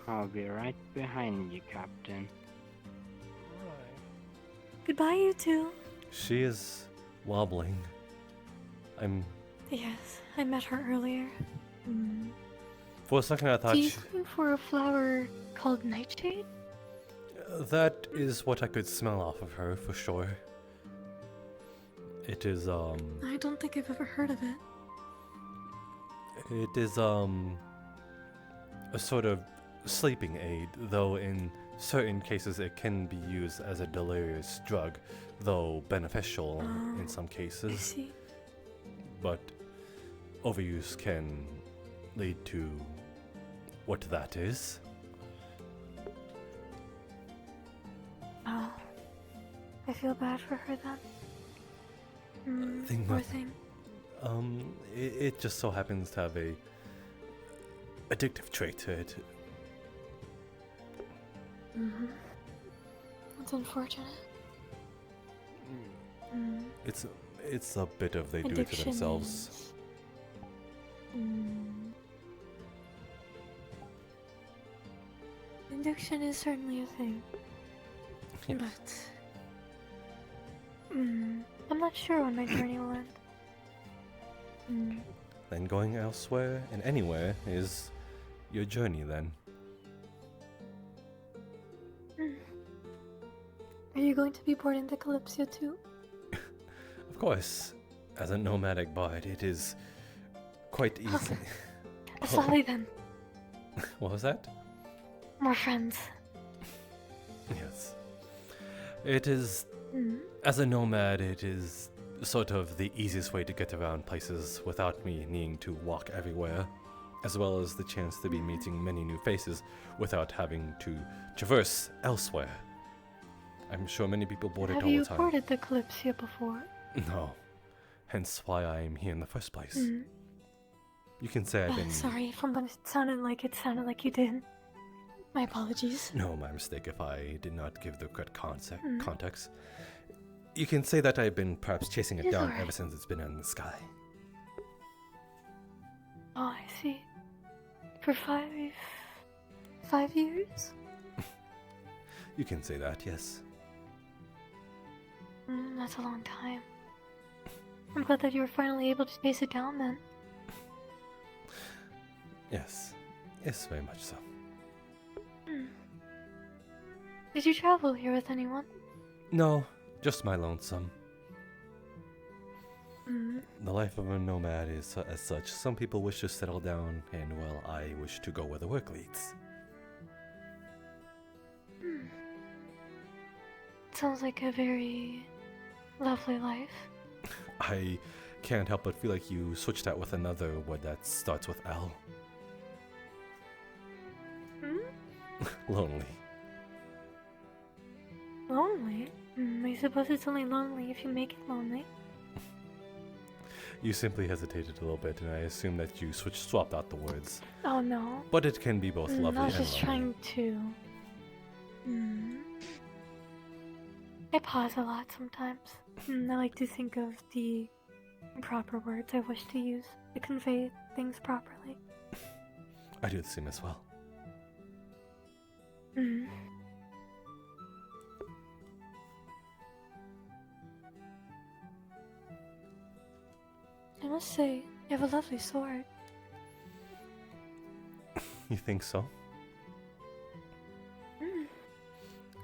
I'll be right behind you, Captain.
Goodbye, you two.
She is wobbling.
Yes, I met her earlier.
For a second I thought
Do you looking for a flower called nightshade?
that is what I could smell off of her for sure. It is
I don't think I've ever heard of it.
It is a sort of sleeping aid, though in certain cases it can be used as a delirious drug, though beneficial in some
I
cases.
see.
But overuse can lead to what that is.
Oh, I feel bad for her then.
Think
Poor
nothing.
thing.
It just so happens to have a addictive trait to it.
That's unfortunate.
It's a bit of they do it to
Addiction
themselves.
is- Addiction is certainly a thing.
Yes.
But I'm not sure when my journey will end.
Then going elsewhere and anywhere is your journey then.
Are you going to be boarding the Kalypsia too?
Of course, as a nomadic bard, it is quite easy.
Slowly then.
What was that?
More friends.
Yes. It is, as a nomad, it is sort of the easiest way to get around places without me needing to walk everywhere, as well as the chance to be meeting many new faces without having to traverse elsewhere. I'm sure many people board it
Have
all
you
the time.
boarded the Kalypsia before?
No. Hence why I am here in the first place. You can say I've been...
Sorry, from what it sounded like you did. My apologies.
No, my mistake if I did not give the correct context. You can say that I've been perhaps chasing it
It's
down
alright.
ever since it's been in the sky.
Oh, I see. For 5 years?
You can say that, yes.
That's a long time. I'm glad that you were finally able to chase it down then.
Yes. Yes, very much so.
Did you travel here with anyone?
No, just my lonesome.
Mm.
The life of a nomad is as such. Some people wish to settle down, and well, I wish to go where the work leads.
Sounds like a very lovely life.
I can't help but feel like you switched that with another word that starts with L. Lonely.
Lonely? I suppose it's only lonely if you make it lonely.
You simply hesitated a little bit, and I assume that you swapped out the words.
Oh no.
But it can be both lovely
I was
and
just
lonely.
trying to. I pause a lot sometimes. I like to think of the proper words I wish to use to convey things properly.
I do the same as well.
I must say, you have a lovely sword.
You think so?
Mm.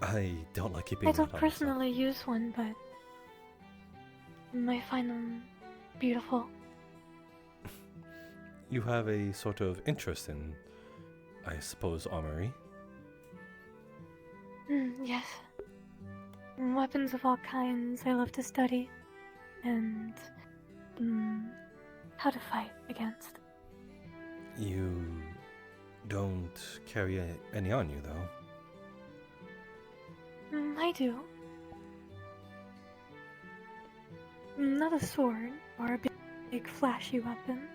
I don't like keeping
I
that
don't
on myself.
personally use one, but I find them beautiful.
You have a sort of interest in, I suppose, armory.
Yes. Weapons of all kinds I love to study, and how to fight against.
You don't carry any on you, though.
I do. Not a sword or a big flashy weapon,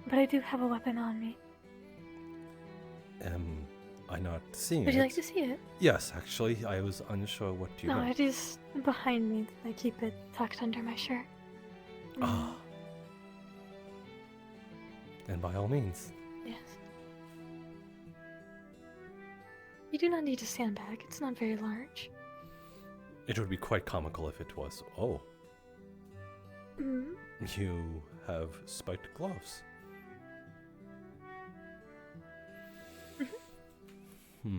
but I do have a weapon on me.
I'm not seeing
Would
it.
you like to see it?
Yes, actually, I was unsure what you
No,
meant.
it is behind me. I keep it tucked under my shirt.
Ah. Then by all means.
Yes. You do not need a sandbag. It's not very large.
It would be quite comical if it was. Oh, you have spiked gloves.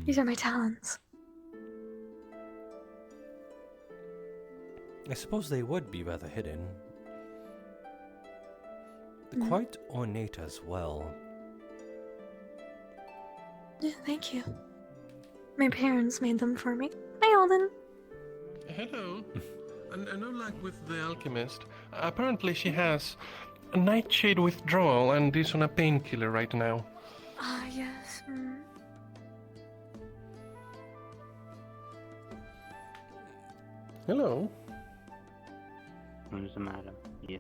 These are my talons.
I suppose they would be rather hidden. Quite ornate as well.
Yeah, thank you. My parents made them for me. Hi, Alden.
Hello. I know, like with the alchemist, apparently she has a nightshade withdrawal and is on a painkiller right now.
Ah, yes.
Hello.
What's the matter? You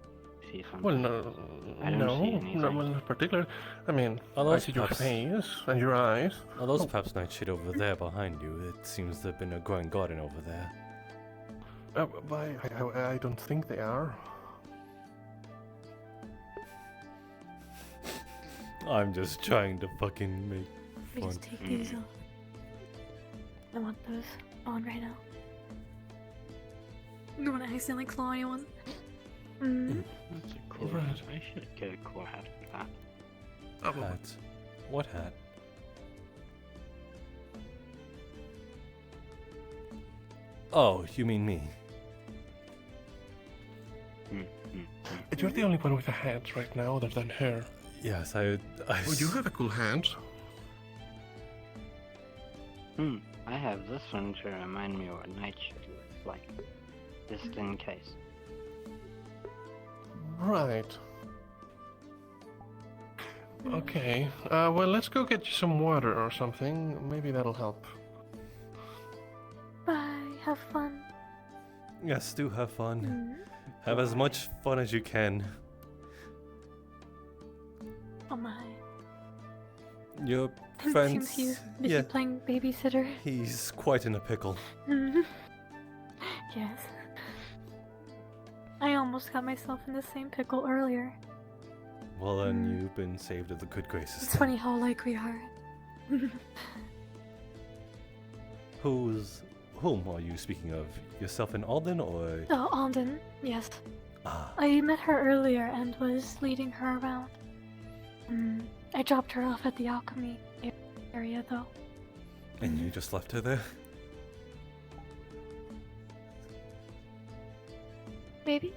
see something?
Well, no,
I don't see anything.
well, not particular. I mean,
Are
I
those
see your
perhaps-
face and your eyes.
Are those perhaps nightshade over there behind you? It seems to have been a growing garden over there.
I don't think they are.
I'm just trying to fucking make
Let me
fun.
just take these off. I want those on right now. You don't want to accidentally claw anyone.
That's a cool
Right.
hat. I should get a cool hat for that.
Oh, well,
Hat. What hat? Oh, you mean me?
you're the only one with a hat right now other than her.
Yes, I
Oh, you have a cool hat.
I have this one to remind me what a nightshade looks like. Just in case.
Right. Okay. Well, let's go get you some water or something. Maybe that'll help.
Bye. Have fun.
Yes, do have fun. Have as much fun as you can.
Oh my.
Your
Seems
friends.
he's busy
Yeah,
playing babysitter.
he's quite in a pickle.
Yes. I almost got myself in the same pickle earlier.
Well, then you've been saved of the good graces.
It's funny how alike we are.
Whom are you speaking of? Yourself and Alden, or?
Oh, Alden, yes.
Ah,
I met her earlier and was leading her around. I dropped her off at the alchemy area, though.
and you just left her there?
Maybe?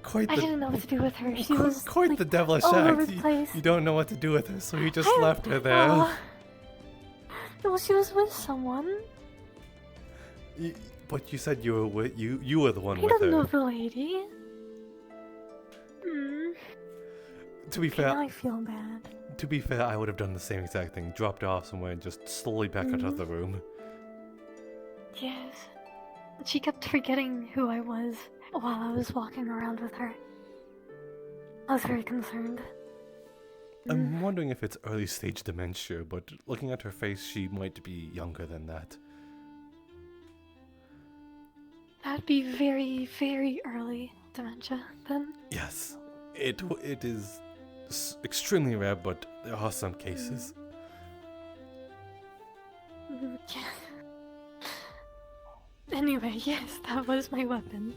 Quite
I
the,
didn't know what to do with her. She
quite,
was
quite
like,
the devilish
all over
act.
the
You,
place.
you don't know what to do with her, so you just
I-
left her there.
Aw. Well, she was with someone.
But you said you were you were the one
I
with
don't
her.
know the lady.
To be
Okay,
fair,
now I feel bad.
I would have done the same exact thing. Dropped her off somewhere and just slowly back out of the room.
Yes. She kept forgetting who I was while I was walking around with her. I was very concerned.
I'm wondering if it's early stage dementia, but looking at her face, she might be younger than that.
That'd be very, very early dementia, then.
Yes, it is extremely rare, but there are some cases.
Yeah. Anyway, yes, that was my weapon.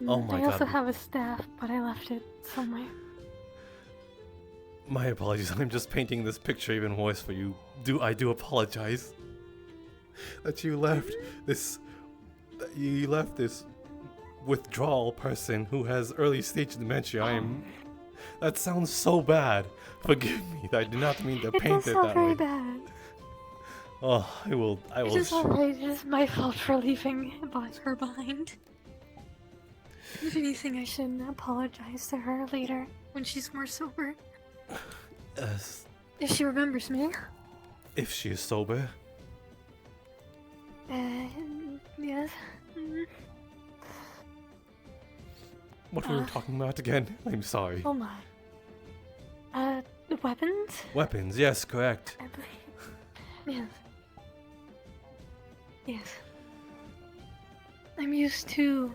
Oh my
I also
God.
have a staff, but I left it somewhere.
My apologies. I'm just painting this picture even worse for you. I do apologize that you left this withdrawal person who has early stage dementia. That sounds so bad. Forgive me. I did not mean to
It
paint
does
it
sound
that
very
way.
bad.
Oh, I will.
It is alright. It is my fault for leaving her behind. If anything, I should apologize to her later when she's more sober. If she remembers me.
If she is sober.
Yes.
What were we talking about again? I'm sorry.
Oh my. The weapons?
Weapons, yes, correct.
I believe. Yes. Yes. I'm used to,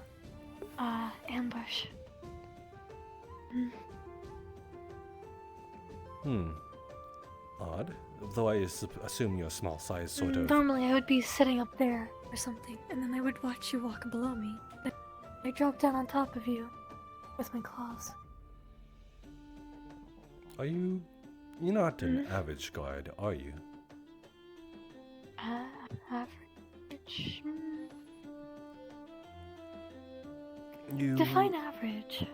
ambush.
Odd. Though I assume you're a small size, sort of.
Normally I would be sitting up there or something, and then I would watch you walk below me. Then I drop down on top of you with my claws.
Are you... You're not an average guard, are you?
Average?
You...
Define average.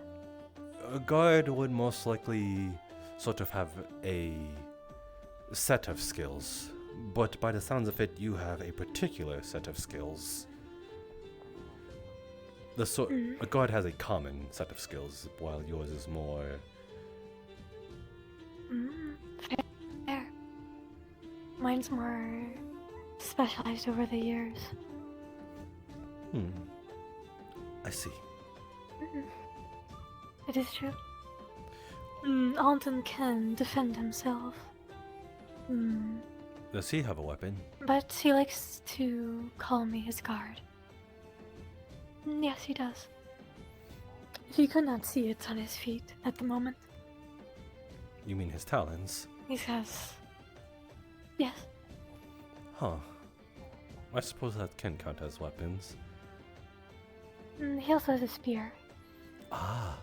A guard would most likely sort of have a set of skills, but by the sounds of it, you have a particular set of skills. A guard has a common set of skills, while yours is more...
Fair. Mine's more specialized over the years.
I see.
It is true. Alden can defend himself.
Does he have a weapon?
But he likes to call me his guard. Yes, he does. He could not see it on his feet at the moment.
You mean his talons?
He says... Yes.
Huh. I suppose that can count as weapons.
He also has a spear.
Ah.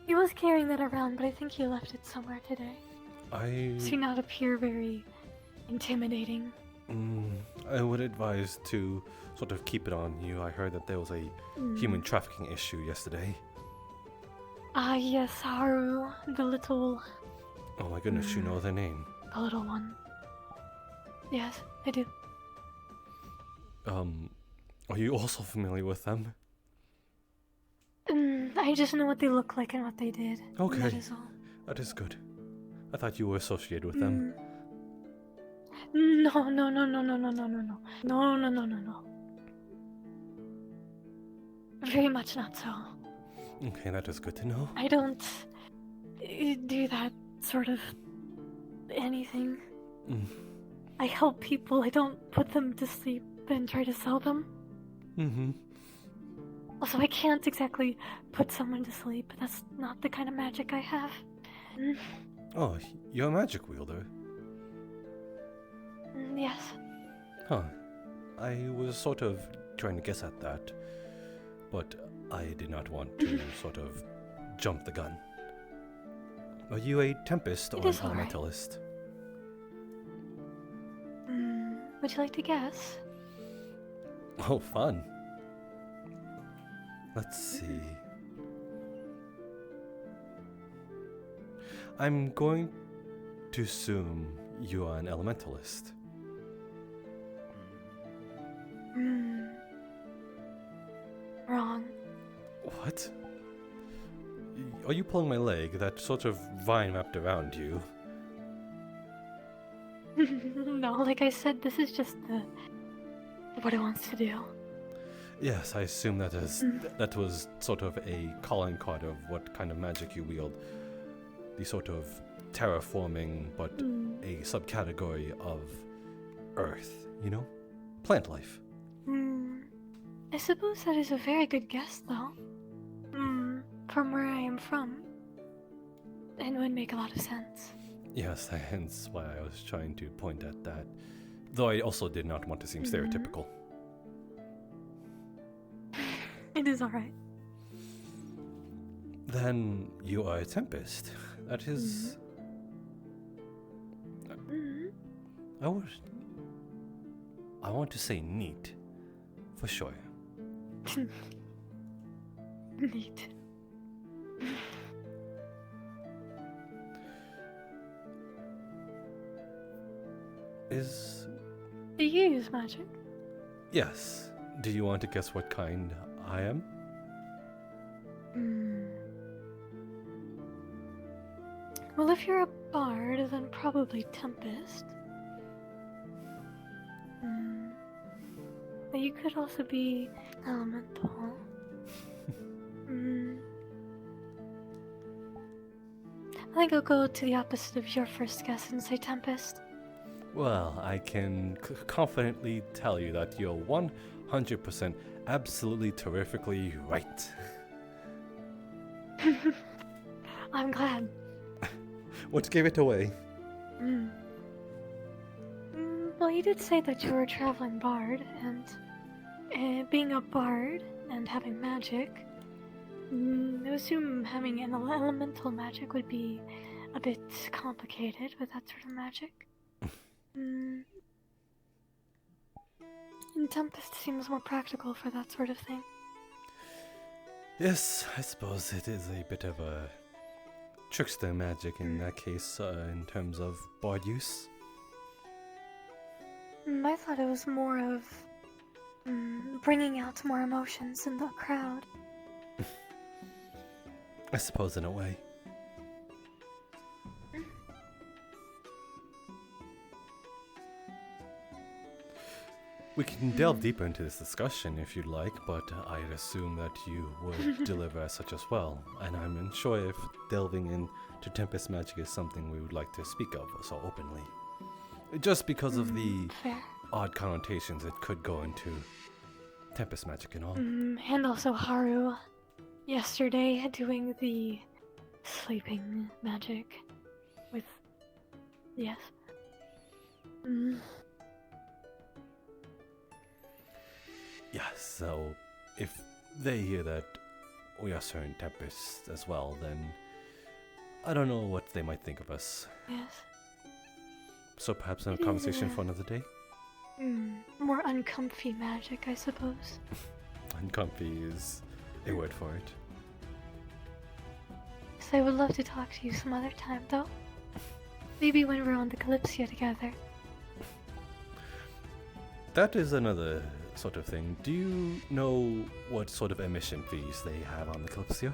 He was carrying that around, but I think he left it somewhere today. Does he not appear very intimidating?
I would advise to sort of keep it on you. I heard that there was a human trafficking issue yesterday.
Ah, yes, Haru, the little...
Oh my goodness, you know their name.
The little one. Yes, I do.
Are you also familiar with them?
I just know what they look like and what they did.
Okay.
That is all.
That is good. I thought you were associated with them.
No. Very much not so.
Okay, that is good to know.
I don't do that sort of anything. I help people. I don't put them to sleep and try to sell them. Also, I can't exactly put someone to sleep. That's not the kind of magic I have.
Oh, you're a magic wielder.
Yes.
Huh. I was sort of trying to guess at that, but I did not want to sort of jump the gun. Are you a Tempest or an Elementalist?
Would you like to guess?
Oh, fun. Let's see. I'm going to assume you are an Elementalist.
Wrong.
What? Are you pulling my leg? That sort of vine wrapped around you.
No, like I said, this is just what it wants to do.
Yes, I assume that was sort of a calling card of what kind of magic you wield. The sort of terraforming, but a subcategory of Earth, you know? Plant life.
I suppose that is a very good guess, though. From where I am from. It would make a lot of sense.
Yes, hence why I was trying to point at that. Though I also did not want to seem stereotypical.
It is alright.
Then you are a Tempest. That is. I want to say neat. For sure.
Neat. Do you use magic?
Yes. Do you want to guess what kind I am?
Well, if you're a bard, then probably Tempest. But you could also be elemental. I think I'll go to the opposite of your first guess and say Tempest.
Well, I can confidently tell you that you're 100% absolutely terrifically right.
I'm glad.
What gave it away?
Well, you did say that you were a traveling bard, and being a bard and having magic, I assume having an elemental magic would be a bit complicated with that sort of magic. And Tempest seems more practical for that sort of thing.
Yes, I suppose it is a bit of a trickster magic in that case, in terms of bard use.
I thought it was more of bringing out more emotions in the crowd.
I suppose in a way. We can delve deeper into this discussion if you'd like, but I'd assume that you would deliver as such as well, and I'm unsure if delving into Tempest magic is something we would like to speak of so openly. Just because of the
Fair.
odd connotations it could go into Tempest magic and all.
And also Haru, yesterday doing the sleeping magic with... Yes.
Yeah, so if they hear that we are certain Tempest as well, then I don't know what they might think of us.
Yes.
So perhaps a conversation for another day?
More uncomfy magic, I suppose.
Uncomfy is a word for it.
So I would love to talk to you some other time, though. Maybe when we're on the Kalypsia together.
That is another sort of thing. Do you know what sort of emission fees they have on the Kalypsia?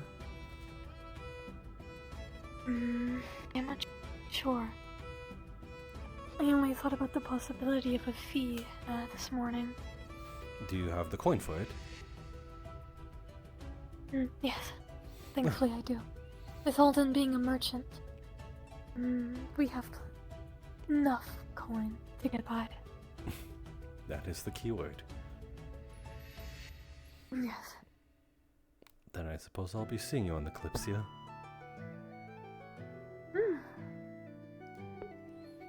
I'm not sure. I only thought about the possibility of a fee this morning.
Do you have the coin for it?
Yes, thankfully I do. With Alden being a merchant, we have enough coin to get by.
That is the key word.
Yes.
Then I suppose I'll be seeing you on the Kalypsia.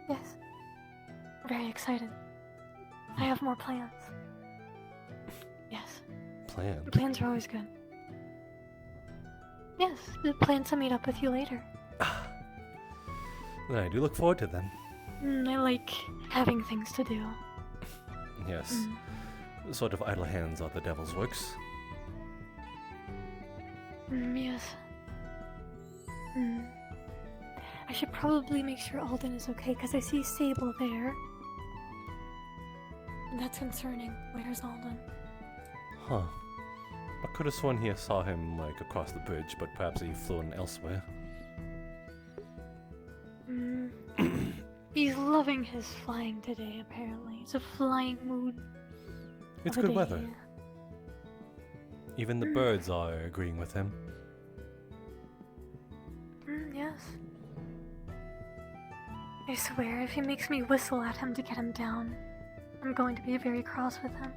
Yes. Very excited. I have more plans. Yes.
Plans?
Plans are always good. Yes, the plan to meet up with you later.
Then I do look forward to them.
I like having things to do.
Yes. Sort of idle hands are the devil's works.
Yes. I should probably make sure Alden is okay, because I see Sable there. And that's concerning. Where's Alden?
Huh. I could have sworn he saw him, like, across the bridge, but perhaps he flew in elsewhere.
He's loving his flying today, apparently. It's a flying mood.
It's
of a
good
day.
weather. Even the birds are agreeing with him.
Yes. I swear, if he makes me whistle at him to get him down, I'm going to be very cross with him.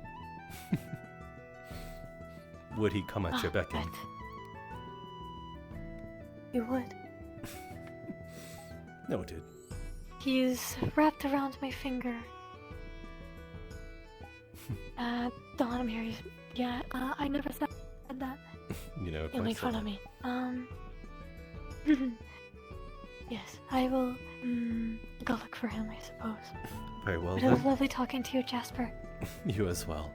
Would he come at your beck and?
He would.
Noted.
He's wrapped around my finger. Dawn Mary's. Yeah, I never said that.
You know,
He'll make fun of me. Yes, I will go look for him, I suppose.
Very well
But it was
then.
lovely talking to you, Jasper.
You as well.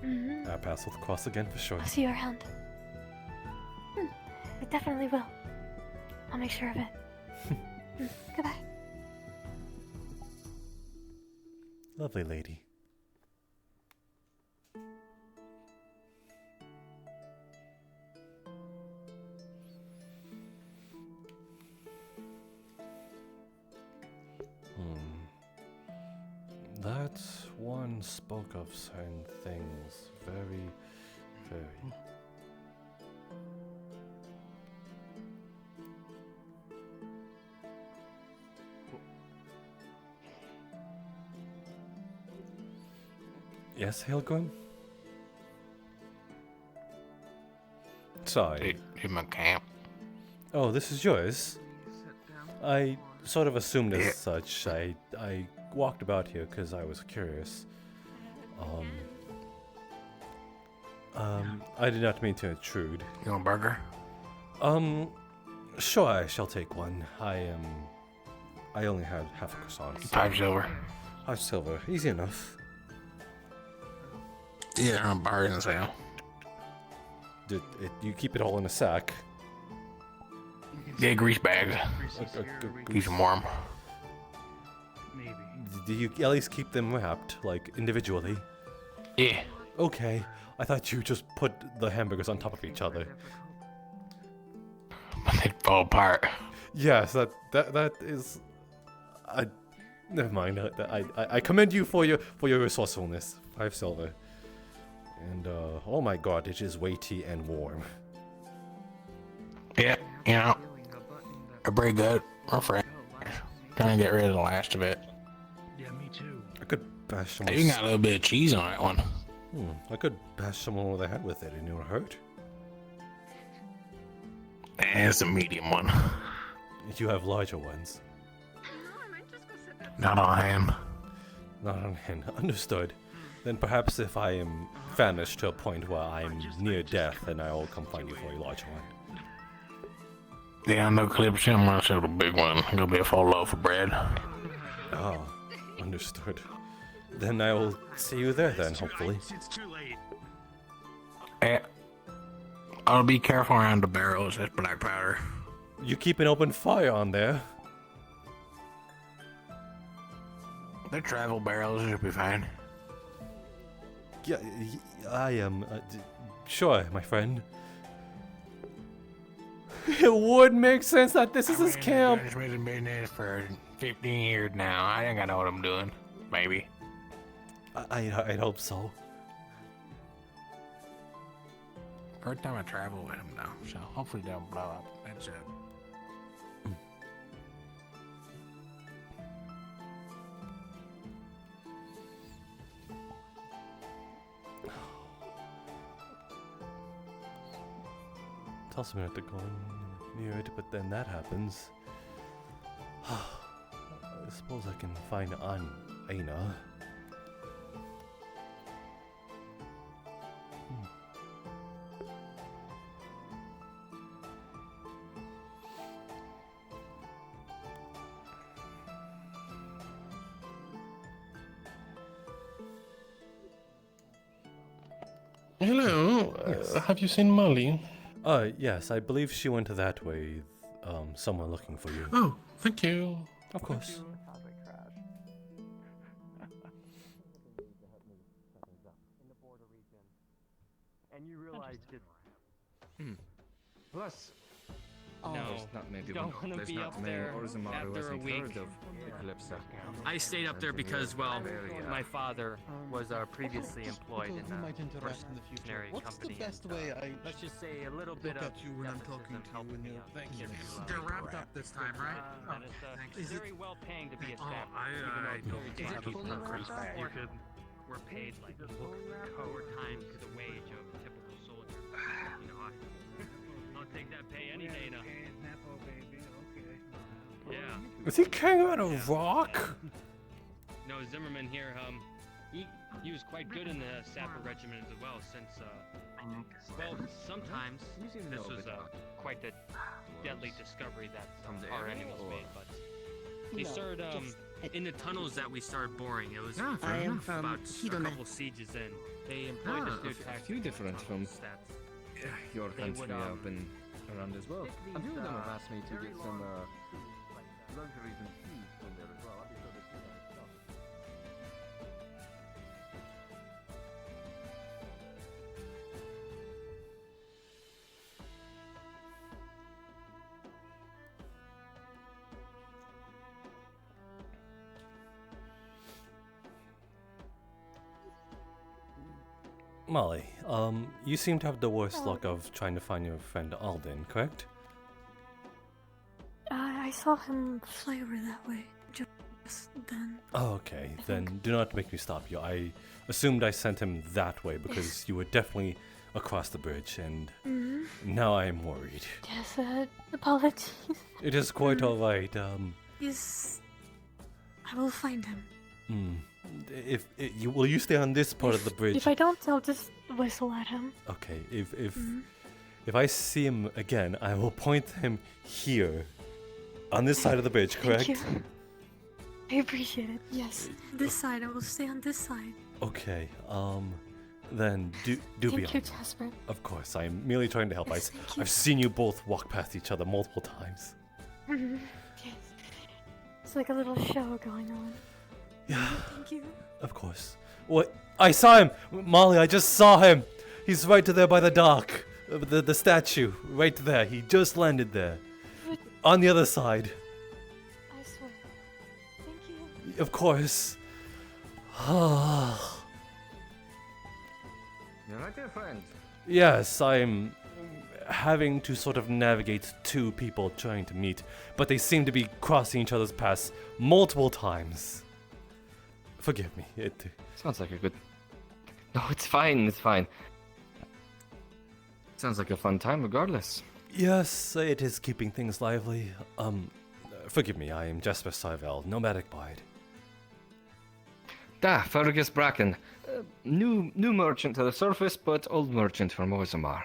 Mm-hmm.
Our paths will cross again for sure.
I'll see you around. I definitely will. I'll make sure of it. Goodbye.
Lovely lady. That one spoke of certain things very. Yes, Hilgrim? Sorry.
In my camp.
Oh, this is yours? I sort of assumed as such. I walked about here because I was curious. I did not mean to intrude.
You want a burger?
Sure, I shall take one. I only had half a croissant.
5 silver.
5 silver, easy enough.
Yeah, I'm bargain sale.
You keep it all in a sack.
Yeah, grease bags. Keep them warm.
Do you at least keep them wrapped, like, individually?
Yeah.
Okay, I thought you just put the hamburgers on top of each other.
They'd fall apart.
Yes, that is... never mind. I commend you for your resourcefulness. 5 silver. And, oh my god, it is weighty and warm.
Yeah, you know, they're pretty good. We're fresh. Trying to get rid of the last of it.
Yeah, me too.
I could bash someone...
You got a little bit of cheese on that one.
I could bash someone over the head with it and it would hurt.
It's a medium one.
You have larger ones.
Not on hand.
Not on hand. Understood. Then perhaps if I am famished to a point where I'm near death, then I will come find you for a larger one.
Yeah, no Kalypsia. I'm gonna sell the big one. It'll be a full loaf of bread.
Oh, understood. Then I will see you there then, hopefully.
Yeah. I'll be careful around the barrels. That's black powder.
You keep an open fire on there.
They're travel barrels. It should be fine.
Yeah, I am. Sure, my friend. It would make sense that this is his camp.
I've been doing this for 15 years now. I think I know what I'm doing. Maybe.
I hope so.
First time I travel with him though, so hopefully they'll blow up. That's it.
Tells me not to go near it, but then that happens. I suppose I can find Aina.
Hello. Have you seen Molly?
Yes, I believe she went that way. Someone looking for you.
Oh, thank you.
Of course.
And you realized it.
Plus,
No,
there's not many people.
don't want to
There's
be
not
up
many
there
Orzammar who
after a
hasn't
week.
heard of Kalypsia.
I stayed up there because, well,
Very,
my father was previously
Of course,
employed
people
in
who might
a
interact in the future.
mercenary
What's
company.
the best
and,
way I
let's just say a little bit
look
of
at you when I'm talking
nepotism
to you
helped
and
me
you're
out.
thank you.
They're wrapped up this time, right?
And it's
Is it-
very well paying to be a
Oh,
staff.
I
even though
don't
it's
think
very
it's
cheap
fully
for
wrapped up.
you could. We're paid like 4 times the wage of a typical soldier. You know, I'll take that pay any day now. Yeah.
Is he carrying around a rock?
No, Zimmerman here, he was quite good in the sapper regiment as well, since Well, sometimes this was quite a deadly discovery that our enemies made, but they started in the tunnels that we started boring. It was about a couple sieges in. They employed this new tactic.
A few different from
that
your
they
country
would,
have been around as well. A few of them have asked me to get some luxuries and food from there as well. I'll be sure to see that stuff.
Molly, you seem to have the worst luck of trying to find your friend Alden, correct?
I saw him fly over that way just then.
Oh, okay. Then do not make me stop you. I assumed I sent him that way because you were definitely across the bridge, and now I am worried.
Yes, apologies.
It is quite alright.
Yes, I will find him.
Will you stay on this part of the bridge?
If I don't, I'll just whistle at him.
Okay. If I see him again, I will point him here, on this side of the bridge. Correct?
Thank you. I appreciate it. Yes, this side. I will stay on this side.
Okay. Then do be
Thank you, Jasper.
Of course, I am merely trying to help.
Yes,
I've seen you both walk past each other multiple times.
Yes. It's like a little show going on.
Yeah.
Thank you.
Of course. What? I saw him! Molly, I just saw him! He's right there by the dock. The statue. Right there. He just landed there.
But
On the other side.
I swear. Thank you.
Of course.
You're right there, friend.
Yes, I'm having to sort of navigate two people trying to meet, but they seem to be crossing each other's paths multiple times. Forgive me.
Sounds like a good... No, it's fine, it's fine. Sounds like a fun time regardless.
Yes, it is keeping things lively. Forgive me, I am Jasper Sarvel, nomadic bard.
Fergus Bracken. New merchant to the surface, but old merchant from Orzammar.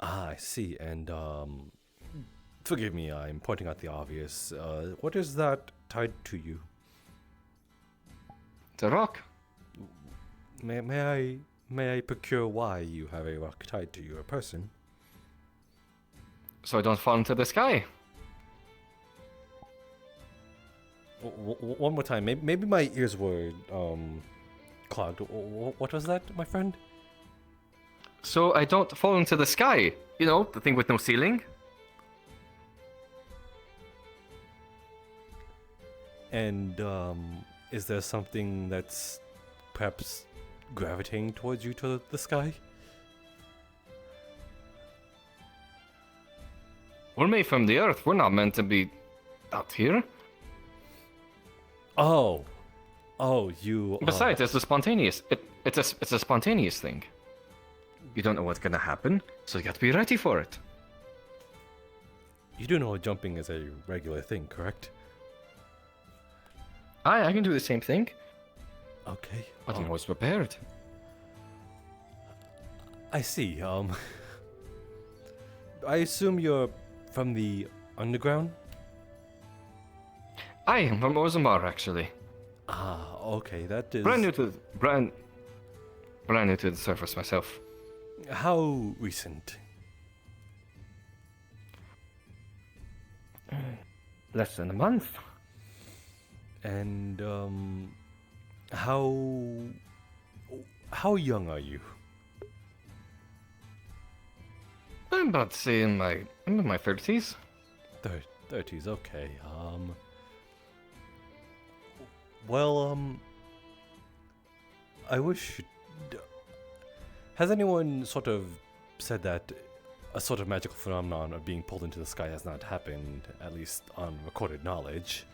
Ah, I see, and forgive me, I'm pointing out the obvious. What is that tied to you?
It's a rock.
May I procure why you have a rock tied to your person?
So I don't fall into the sky.
One more time. Maybe my ears were clogged. What was that, my friend?
So I don't fall into the sky. You know, the thing with no ceiling.
And is there something that's perhaps gravitating towards you to the sky?
We're made from the earth. We're not meant to be out here.
Oh, you.
Besides, it's a spontaneous. It's a spontaneous thing. You don't know what's gonna happen, so you got to be ready for it.
You do know jumping is a regular thing, correct?
I can do the same thing.
Okay.
But I'm always prepared.
I see. I assume you're from the underground?
I am from Orzammar, actually.
Ah, okay, that is...
Brand new to the surface myself.
How recent?
Less than a month.
And, how young are you?
I'm about to say I'm in my 30s.
30s, okay. Well, I wish... Has anyone sort of said that a sort of magical phenomenon of being pulled into the sky has not happened, at least on recorded knowledge?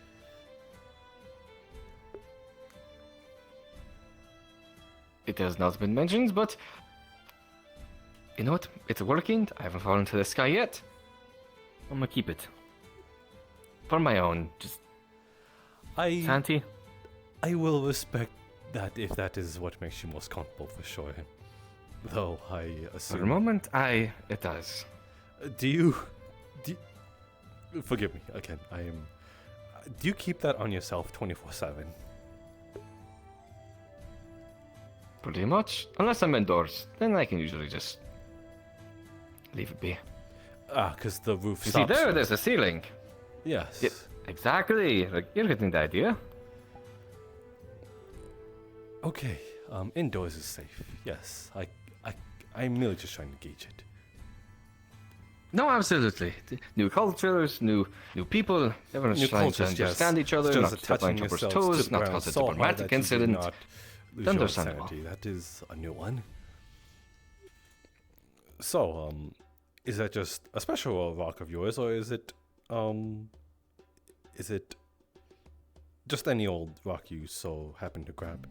It has not been mentioned, but... You know what? It's working. I haven't fallen to the sky yet. I'm gonna keep it. For my own, just... sanity.
I will respect that if that is what makes you most comfortable, for sure. Though I
For
assume.
the moment, it does.
Do you? Forgive me again. I am. Do you keep that on yourself 24/7?
Pretty much. Unless I'm indoors, then I can usually just leave it be.
Because the roof
You see,
stops.
there's a ceiling.
Yes.
Yeah, exactly. Like, you're getting the idea.
Okay. Indoors is safe. Yes. I'm merely just trying to gauge it.
No, absolutely. New cultures, new people. Everyone's
New
trying
cultures,
to understand
yes.
each other,
Just
not step on
attaching
each other's
yourselves to
toes,
the
not
ground
cause a
so hard
diplomatic
that you do
incident.
not lose
It's
your
understandable.
sanity. That is a new one. So, is that just a special rock of yours, or is it just any old rock you so happen to grab?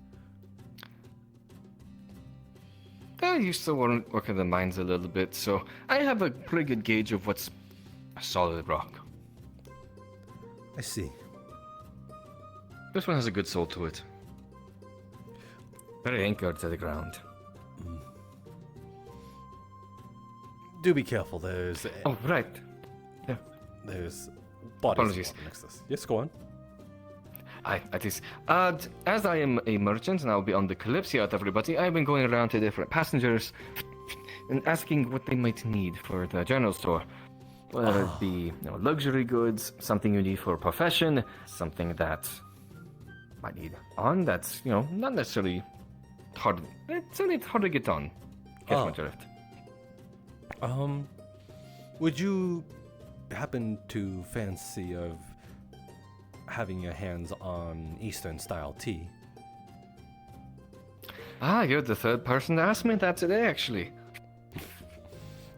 I used to work in the mines a little bit, so I have a pretty good gauge of what's a solid rock.
I see.
This one has a good soul to it. Very anchored to the ground.
Do be careful. There's
Oh, right. Yeah.
there's bodies
Apologies.
next to us. Yes, go on.
It is. As I am a merchant and I'll be on the Kalypsia with everybody, I've been going around to different passengers and asking what they might need for the general store. Whether it be luxury goods, something you need for a profession, something that might need on that's, not necessarily hard. It's only hard to get on. Catch my drift.
Would you happen to fancy of having your hands on Eastern style tea?
You're the third person to ask me that today, actually.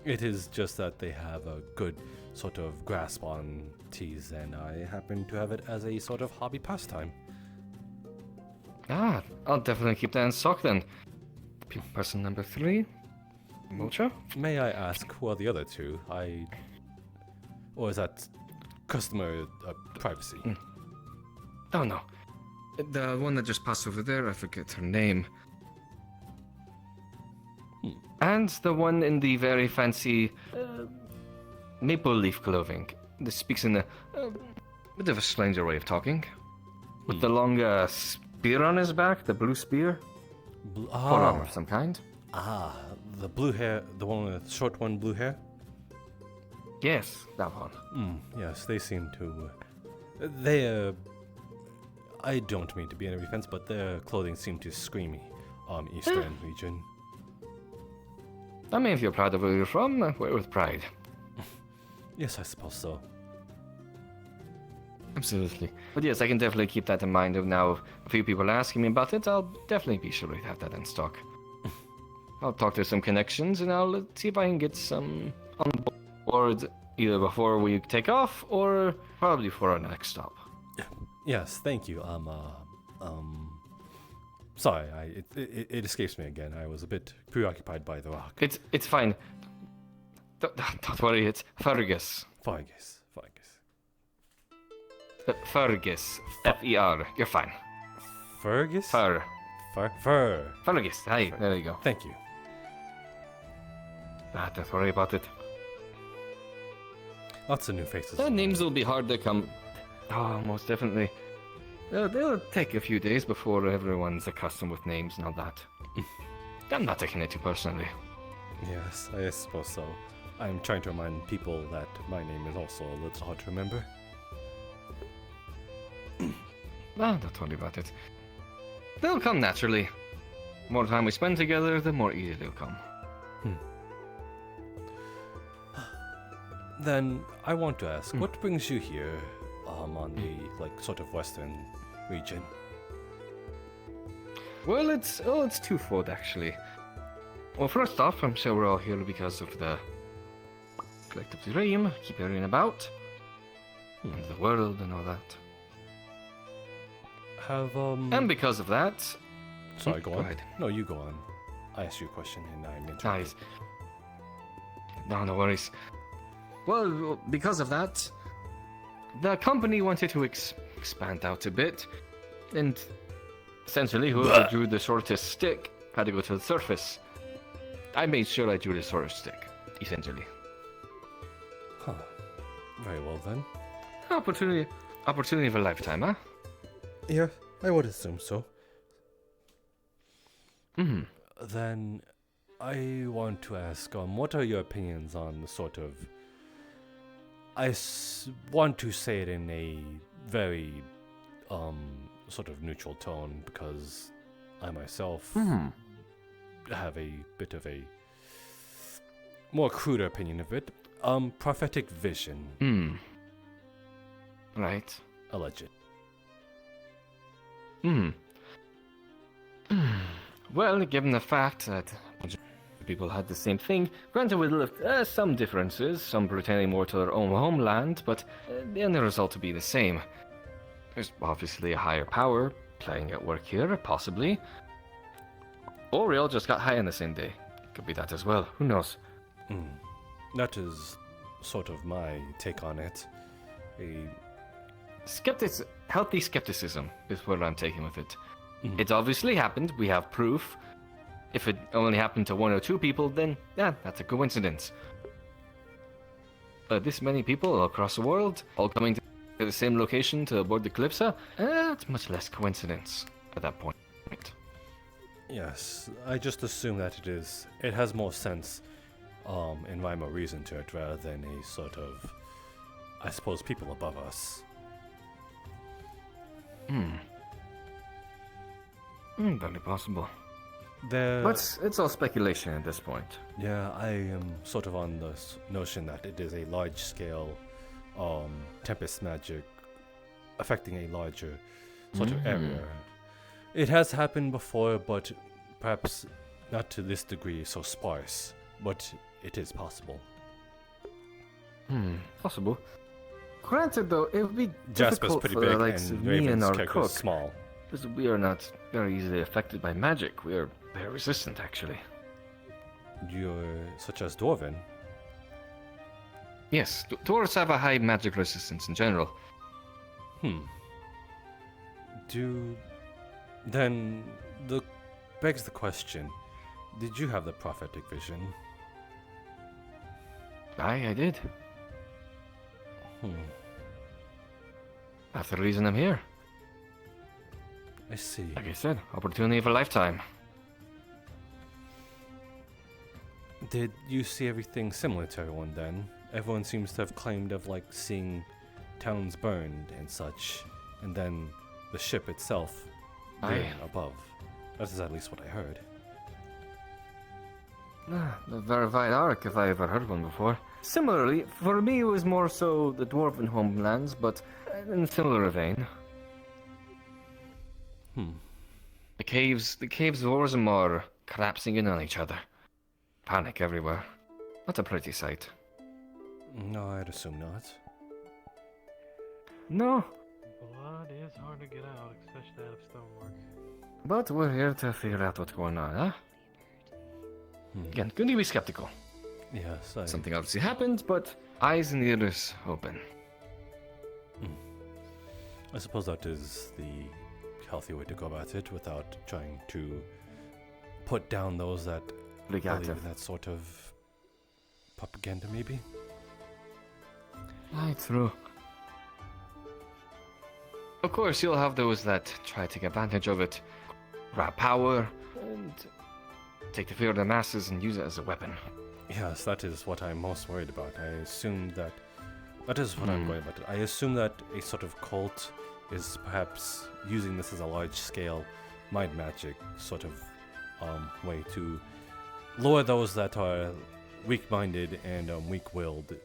It is just that they have a good sort of grasp on teas, and I happen to have it as a sort of hobby pastime.
I'll definitely keep that in stock then. Person number 3, Mocha?
May I ask who are the other two? Or is that customer privacy?
Oh no. The one that just passed over there, I forget her name. And the one in the very fancy maple leaf clothing. This speaks in a bit of a stranger way of talking. With the long spear on his back, the blue spear. Full armor of some kind.
The blue hair, the one with the short one, blue hair?
Yes, that one.
Yes, they seem to. I don't mean to be in any offense, but their clothing seemed to scream Eastern region.
I mean, if you're proud of where you're from, wear with pride.
Yes, I suppose so.
Absolutely. But yes, I can definitely keep that in mind. Of now, a few people are asking me about it, I'll definitely be sure to have that in stock. I'll talk to some connections and I'll see if I can get some on board either before we take off or probably for our next stop.
Yes, thank you. Sorry, it escapes me again. I was a bit preoccupied by the rock.
It's fine. Don't worry, it's Fergus.
Fergus.
Fergus. F-E-R. You're fine.
Fergus?
Fer. Fergus. Hi, there you go.
Thank you.
Don't worry about it.
Lots of new faces.
The names will be hard to come. Oh, most definitely. They'll take a few days before everyone's accustomed with names and all that. I'm not taking it too personally.
Yes, I suppose so. I'm trying to remind people that my name is also a little hard to remember.
Don't worry about it. They'll come naturally. The more time we spend together, the more easy they'll come.
Then I want to ask, what brings you here, on the sort of western region?
Well, it's twofold actually. Well, first off, I'm sure we're all here because of the collective dream, keep hearing about, and the world and all that. And because of that.
Sorry, go on.
ahead.
No, you go on. I asked you a question and I'm interrupted.
Nice. No worries. Well, because of that, the company wanted to expand out a bit, and essentially whoever drew the shortest stick had to go to the surface. I made sure I drew the sort of stick, essentially.
Huh. Very well then.
Opportunity of a lifetime, huh?
Yeah, I would assume so.
Hmm.
Then I want to ask, what are your opinions on the sort of... want to say it in a very, sort of neutral tone, because I myself have a bit of a more cruder opinion of it. Prophetic vision.
Right.
Alleged.
Well, given the fact that people had the same thing, granted with some differences, some pertaining more to their own homeland, but the end result would be the same. There's obviously a higher power playing at work here, possibly. Or we all just got high on the same day. Could be that as well, who knows?
That is sort of my take on it.
Healthy skepticism is what I'm taking with it. It's obviously happened, we have proof. If it only happened to one or two people, then yeah, that's a coincidence. But this many people across the world, all coming to the same location to board the Kalypsia, it's much less coincidence at that point.
Yes, I just assume that it has more sense, and rhyme or reason to it, rather than a sort of, I suppose, people above us.
Very possible.
But
it's all speculation at this point.
Yeah, I am sort of on the notion that it is a large-scale tempest magic affecting a larger sort of area. It has happened before, but perhaps not to this degree, so sparse. But it is possible.
Possible. Granted, though, it would be
Jasper's
difficult
pretty
for
big,
the likes
and
of me and
Raven's
our
character is
cook,
small.
because we are not very easily affected by magic. We are very resistant, actually.
You're such as Dwarven.
Yes, dwarves have a high magic resistance in general.
Then begs the question: did you have the prophetic vision?
I did. That's the reason I'm here.
I see.
Like I said, opportunity of a lifetime.
Did you see everything similar to everyone then? Everyone seems to have claimed of like seeing towns burned and such, and then the ship itself being above. That is at least what I heard.
The verified arc, if I ever heard one before. Similarly, for me it was more so the dwarven homelands, but in a similar vein. The caves of Orzammar collapsing in on each other. Panic everywhere. Not a pretty sight.
No, I'd assume not.
No,
Blood is hard to get out, especially out of stonework.
but we're here to figure out what's going on, huh? Again, good to be skeptical.
Yes,
Something obviously happened, but eyes and ears open.
I suppose that is the healthy way to go about it, without trying to put down those that believe in that sort of propaganda, maybe?
Aye, true. Of course, you'll have those that try to take advantage of it, grab power, and take the fear of the masses and use it as a weapon.
Yes, that is what I'm most worried about. I assume that is what I'm worried about. I assume that a sort of cult is perhaps using this as a large-scale mind magic sort of way to lure those that are weak-minded and weak-willed,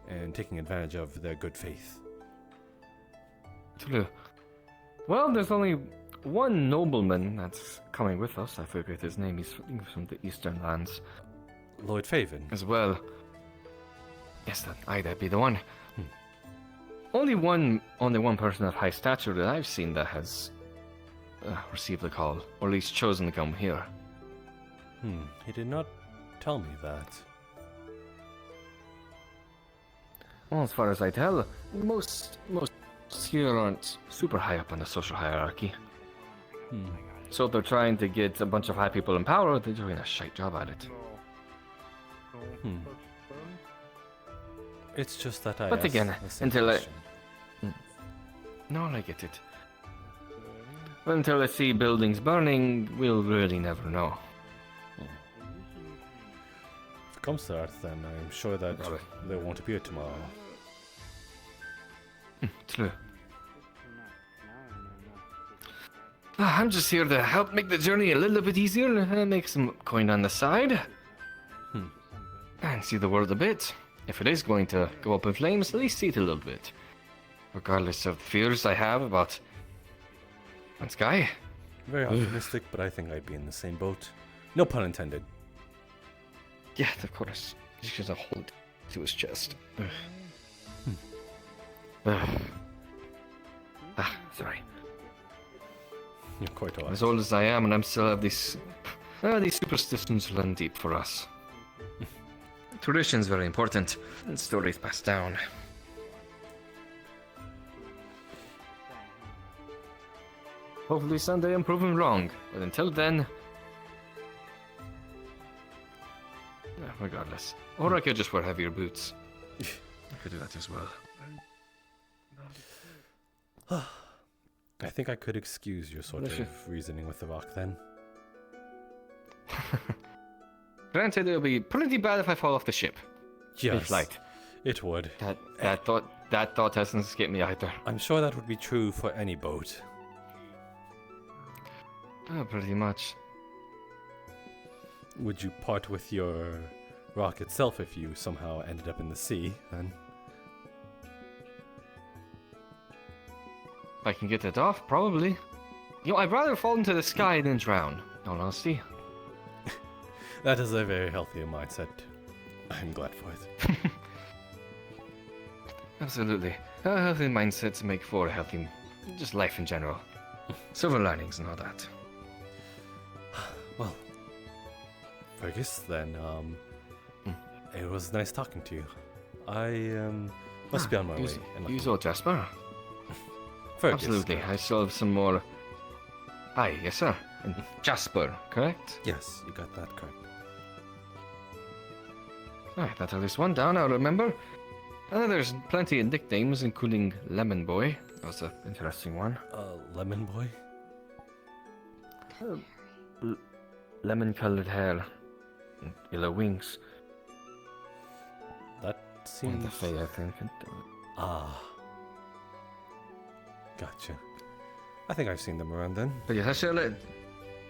and taking advantage of their good faith.
True. Well, there's only one nobleman that's coming with us. I forget his name. He's from the Eastern Lands.
Lord Faven.
As well. Yes, that'd be the one. Only one person of high stature that I've seen that has received the call, or at least chosen to come here.
He did not tell me that.
Well, as far as I tell, most here aren't super high up on the social hierarchy. So they're trying to get a bunch of high people in power. They're doing a shite job at it.
It's just that I
But
asked
again,
the same
until I...
question.
No, I get it. But until I see buildings burning, we'll really never know.
If it comes to that, then I'm sure that they won't appear tomorrow.
True. I'm just here to help make the journey a little bit easier and make some coin on the side. And see the world a bit. If it is going to go up in flames, at least see it a little bit. Regardless of the fears I have about Sky.
Very optimistic, but I think I'd be in the same boat. No pun intended.
Yeah, of course. He's gonna hold it to his chest. Sorry.
You're quite alright.
As old as I am, and I'm still have these superstitions run deep for us. Tradition's very important, and stories passed down. Hopefully someday I'm proven wrong, but until then... regardless. Or I could just wear heavier boots. I could do that as well.
I think I could excuse your sort of reasoning with the rock then.
Granted, it'll be pretty bad if I fall off the ship.
Yes,
mid-flight.
it would.
That thought hasn't escaped me either.
I'm sure that would be true for any boat.
Oh, pretty much.
Would you part with your rock itself if you somehow ended up in the sea, then?
If I can get it off, probably. You know, I'd rather fall into the sky than drown, in all honesty.
That is a very healthy mindset. I'm glad for it.
Absolutely. A healthy mindset to make for a healthy... just life in general. Silver linings and all that.
Well, Fergus, then, it was nice talking to you. I, must be on my way.
You saw Jasper?
Fergus.
Absolutely. I still have some more... Hi, yes sir. And Jasper, correct?
Yes, you got that correct.
Alright, that's at least one down, I'll remember. There's plenty of nicknames, including Lemon Boy. That was an interesting one.
Lemon Boy?
Lemon-colored hair. And yellow wings.
That seems...
And the Fae, I think.
Ah. Gotcha. I think I've seen them around then.
But yes, I shall let...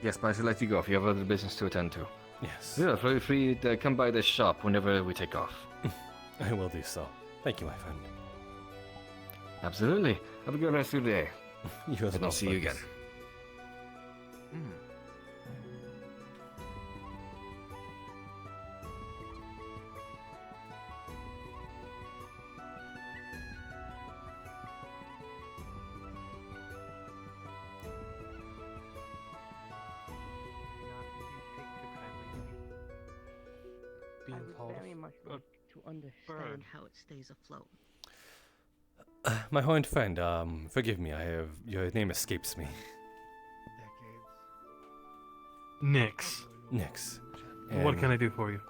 Yes, but I shall let you go if you have other business to attend to.
Yes.
Yeah, feel free to come by this shop whenever we take off.
I will do so. Thank you, my friend.
Absolutely. Have a good rest of your day.
You as well,
I'll see you again.
I would very much like to understand how it stays afloat.
My horned friend, forgive me, your name escapes me.
Nix.
Nix.
What can I do for you?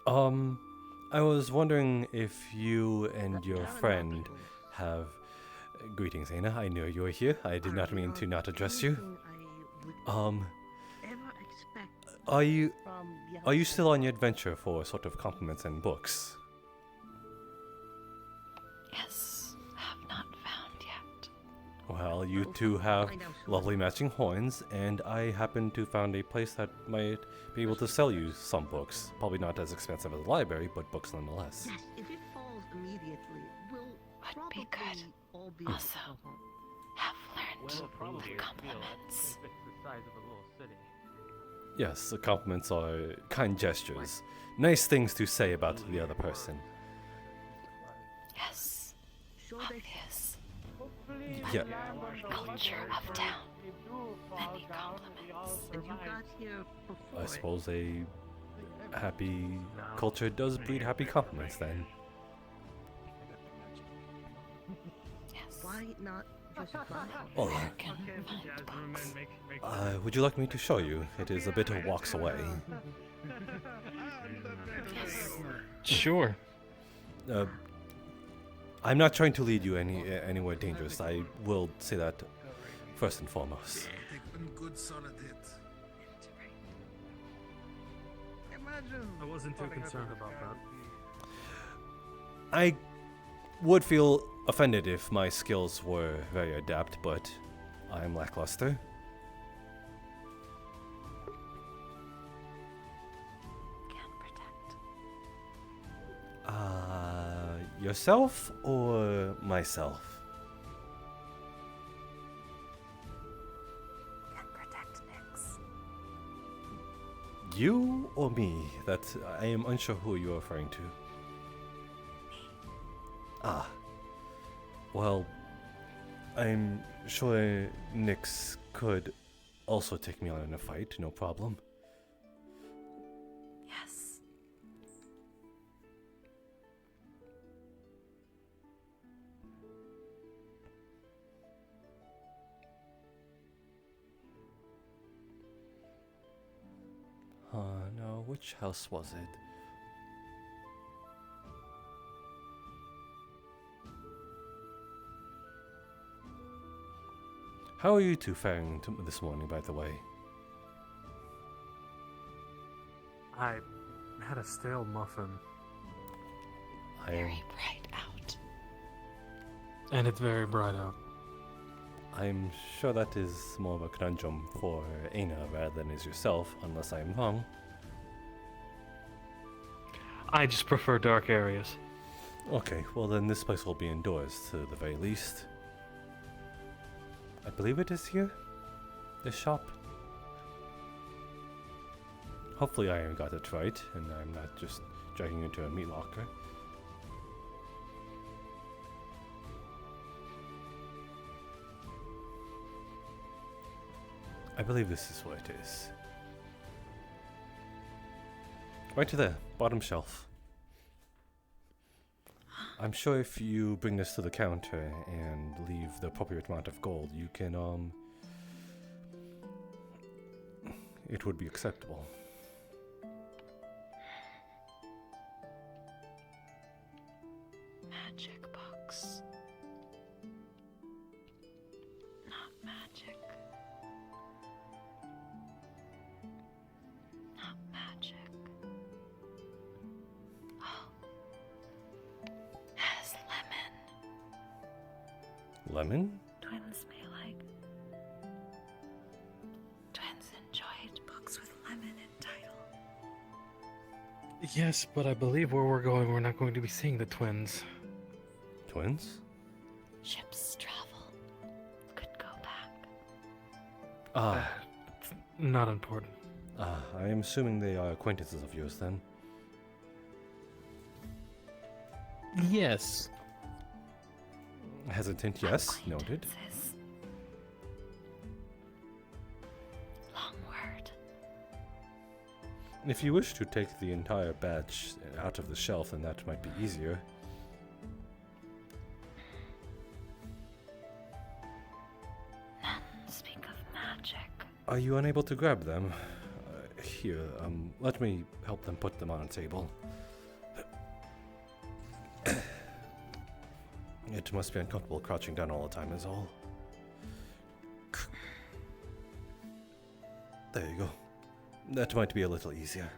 I was wondering if you and your friend have... Greetings, Aina. I knew you were here. I did not mean to not address you. Are you still on your adventure for sort of compliments and books?
Yes, I have not found yet.
Well, you two have lovely matching horns, and I happen to found a place that might be able to sell you some books. Probably not as expensive as a library, but books nonetheless.
Yes, if it falls immediately, we'll
Would be good.
all be
Also, have learned the compliments.
Yes, the compliments are kind gestures. Nice things to say about the other person.
Yes, obvious.
Yeah.
Culture of town. Many compliments.
I suppose a happy culture does breed happy compliments then.
Why not
Well, would you like me to show you? It is a bit of walks away.
Sure.
I'm not trying to lead you anywhere dangerous. I will say that first and foremost.
I wasn't too concerned about that.
I would feel offended if my skills were very adept, but I'm lackluster. Yourself or myself?
Can protect Nyx.
You or me? That I am unsure who you're referring to. Ah. Well, I'm sure Nyx could also take me on in a fight, no problem.
Yes.
No, which house was it? How are you two faring this morning, by the way?
I had a stale muffin.
Very bright out.
And it's very bright out.
I'm sure that is more of a conundrum for Aina rather than is yourself, unless I'm wrong.
I just prefer dark areas.
Okay, well then this place will be indoors to the very least. I believe it is here? This shop? Hopefully I got it right, and I'm not just dragging you into a meat locker. I believe this is what it is. Right to the bottom shelf. I'm sure if you bring this to the counter and leave the appropriate amount of gold, you can, it would be acceptable.
Magic box. Not magic. Not magic. Oh. Has lemon.
Lemon?
Twins may like. Twins enjoyed books with lemon in title.
Yes, but I believe where we're going, we're not going to be seeing the twins.
Twins?
Ships travel. Could go back.
It's not important.
I am assuming they are acquaintances of yours then.
Yes.
Hesitant, yes, noted.
Long word.
If you wish to take the entire batch out of the shelf, then that might be easier.
None speak of magic.
Are you unable to grab them? Here, let me help them put them on a table. It must be uncomfortable crouching down all the time is all. There you go. That might be a little easier.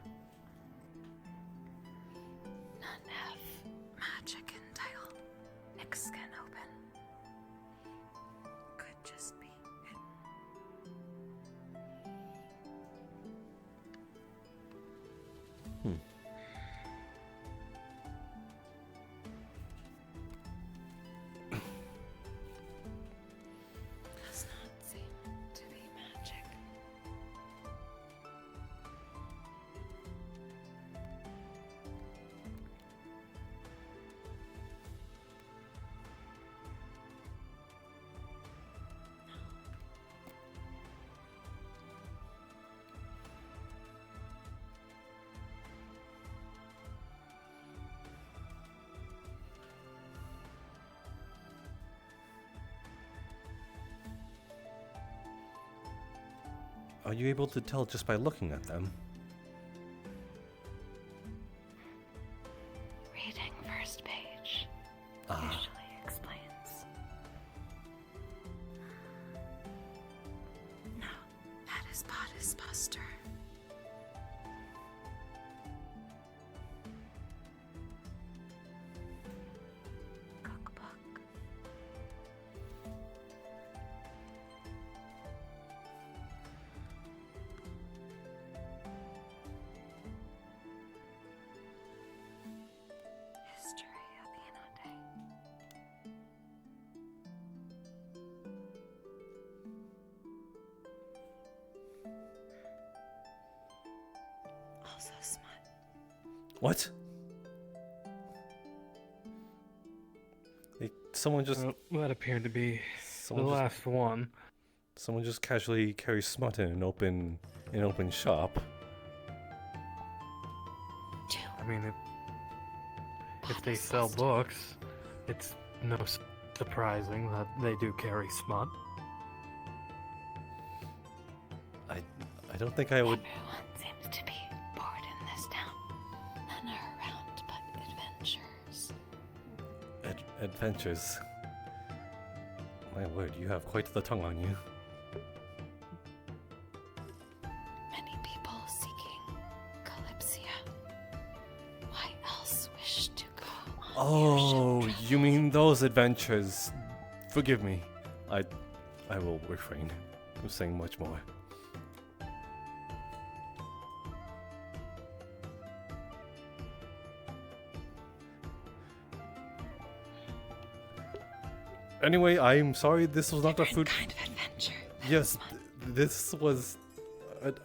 None have magic in title. Nyx can open. Could just be it. Does not seem to be magic.
Are you able to tell just by looking at them?
Reading first page
Ah.
usually explains. No, that is Bodice Buster. Cookbook. History of Inode. Also smut.
What? Someone just...
that appeared to be
someone
the
just-
last one.
Someone just casually carries smut in an open shop.
I mean, if they sell books, it's no surprising that they do carry smut.
I don't think I would...
Everyone seems to be bored in this town. None are around but adventurers.
Adventures. My word, you have quite the tongue on you.
Many people seeking Kalypsia. Why else wish to go on?
Oh, you mean those adventures? Forgive me. I will refrain from saying much more. Anyway, I'm sorry this was not a fruit...
kind of adventure.
Yes, this was...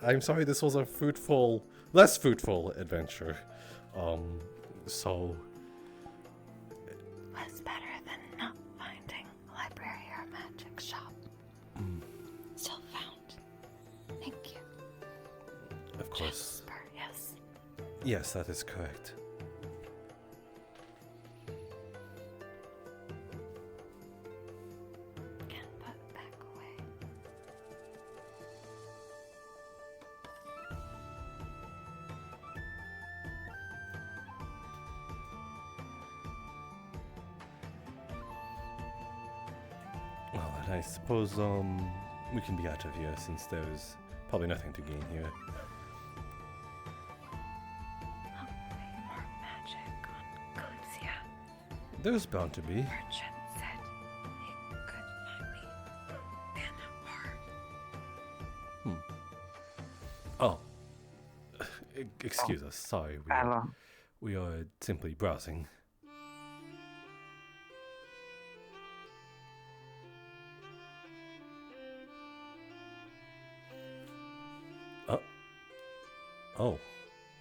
I'm sorry this was a fruitful... less fruitful adventure. So...
Was better than not finding a library or a magic shop. Still found. Thank you.
Of course.
Jasper, yes.
Yes, that is correct.
Can put back away.
Well, and I suppose, we can be out of here since there's probably nothing to gain here.
More magic on Kalypsia.
There's bound to be.
Merchant said he could find me an award.
Oh. Excuse us, sorry.
Hello.
We are simply browsing. Oh,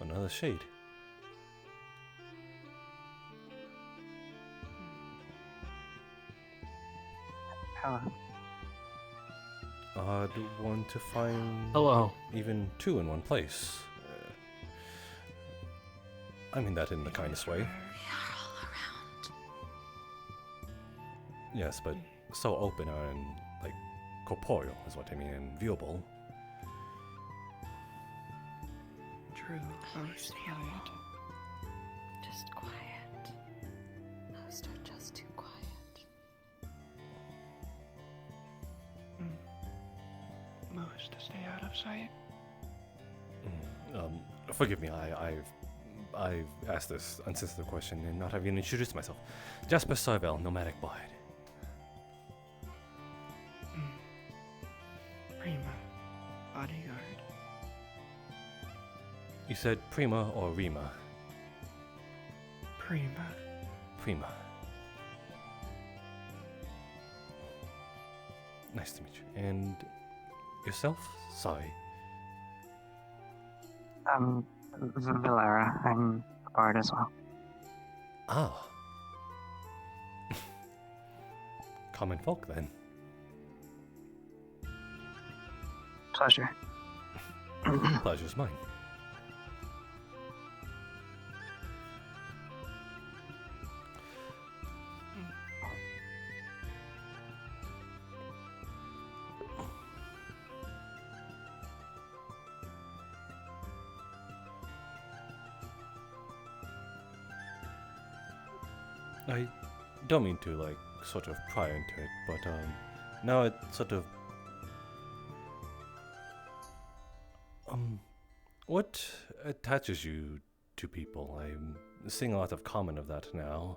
another shade.
Hello.
Odd one to find.
Hello.
Even two in one place. I mean that in the kindest way.
We are all around.
Yes, but so open and like corporeal is what I mean, and viewable.
True.
Most quiet. Just quiet. Most are just too quiet.
Most to stay out of sight.
Forgive me, I've asked this unsensitive question and not have even introduced myself. Jasper Sarvel, nomadic bard.
Prima. Bodyguard.
You said Prima or Rima?
Prima.
Prima. Nice to meet you. And yourself? Sorry.
Valera. I'm a bard as well.
Ah. Common folk then.
Pleasure.
Pleasure's mine. I don't mean to, like, sort of pry into it, but, now it sort of... What attaches you to people? I'm seeing a lot of comment of that now.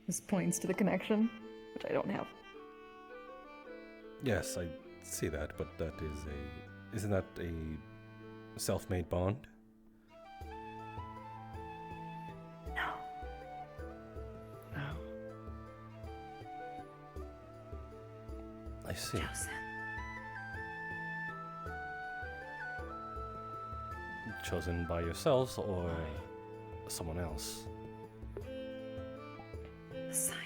This points to the connection, which I don't have.
Yes, I see that, but that is a... Isn't that a self-made bond?
No.
No.
I see.
Chosen.
Chosen by yourselves or someone else?
Assignment.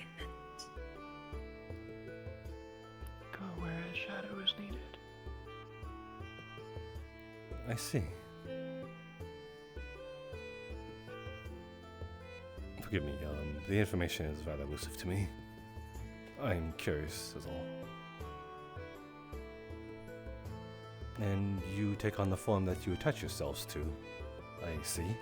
Go where a shadow is needed.
I see. Forgive me, the information is rather elusive to me. I'm curious, is all. And you take on the form that you attach yourselves to. I see.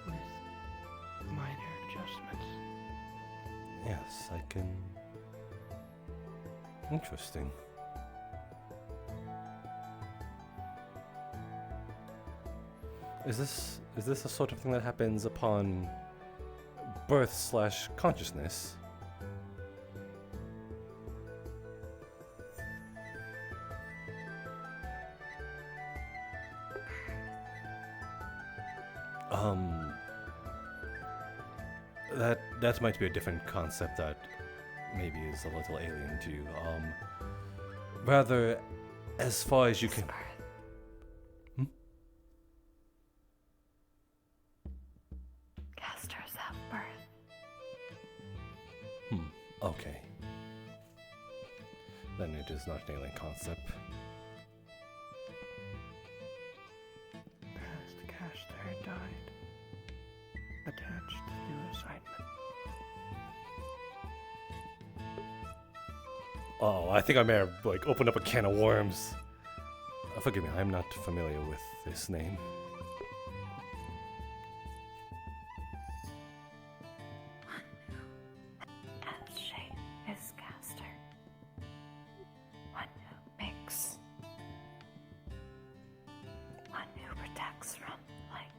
With minor adjustments.
Yes, I can... Interesting. Is this the sort of thing that happens upon birth / consciousness? That might be a different concept that maybe is a little alien to you. Rather, as far as you can...
Casters have birth.
Okay. Then it is not an alien concept.
As the caster died, attached to new assignment.
Oh, I think I may have, like, opened up a can of worms. Forgive me, I'm not familiar with this name.
And shape is caster. One who makes. One who protects from light.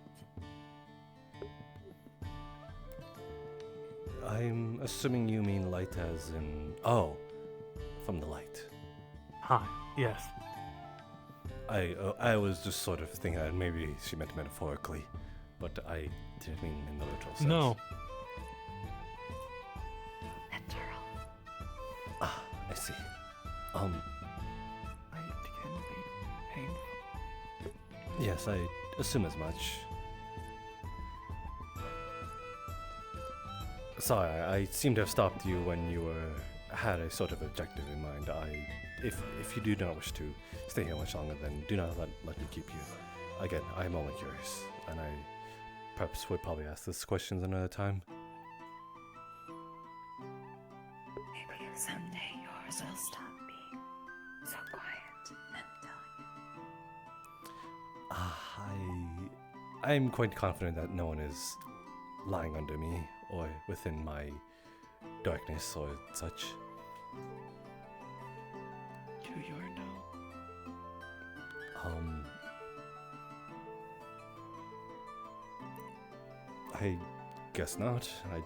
I'm assuming you mean light as in... Oh, from the light.
Hi, yes.
I was just sort of thinking that maybe she meant metaphorically, but I didn't mean in the literal sense.
No.
Literal.
Ah, I see.
Light can be painful.
Yes, I assume as much. Sorry, I seem to have stopped you when you had a sort of objective in mind. If you do not wish to stay here much longer, then do not let me keep you. Again, I'm only curious, and I perhaps would probably ask this questions another time.
Maybe someday yours will stop being so quiet and delicate.
I'm quite confident that no one is lying under me or within my darkness or such.
To your know.
I guess not. I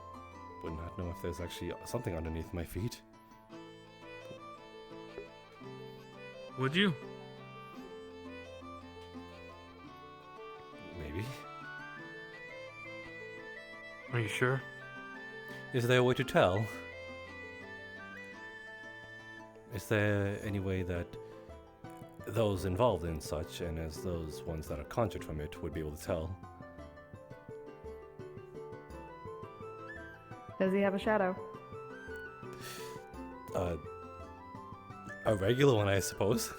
would not know if there's actually something underneath my feet.
Would you?
Maybe.
Are you sure?
Is there a way to tell? Is there any way that those involved in such, and as those ones that are conjured from it, would be able to tell?
Does he have a shadow?
A regular one, I suppose.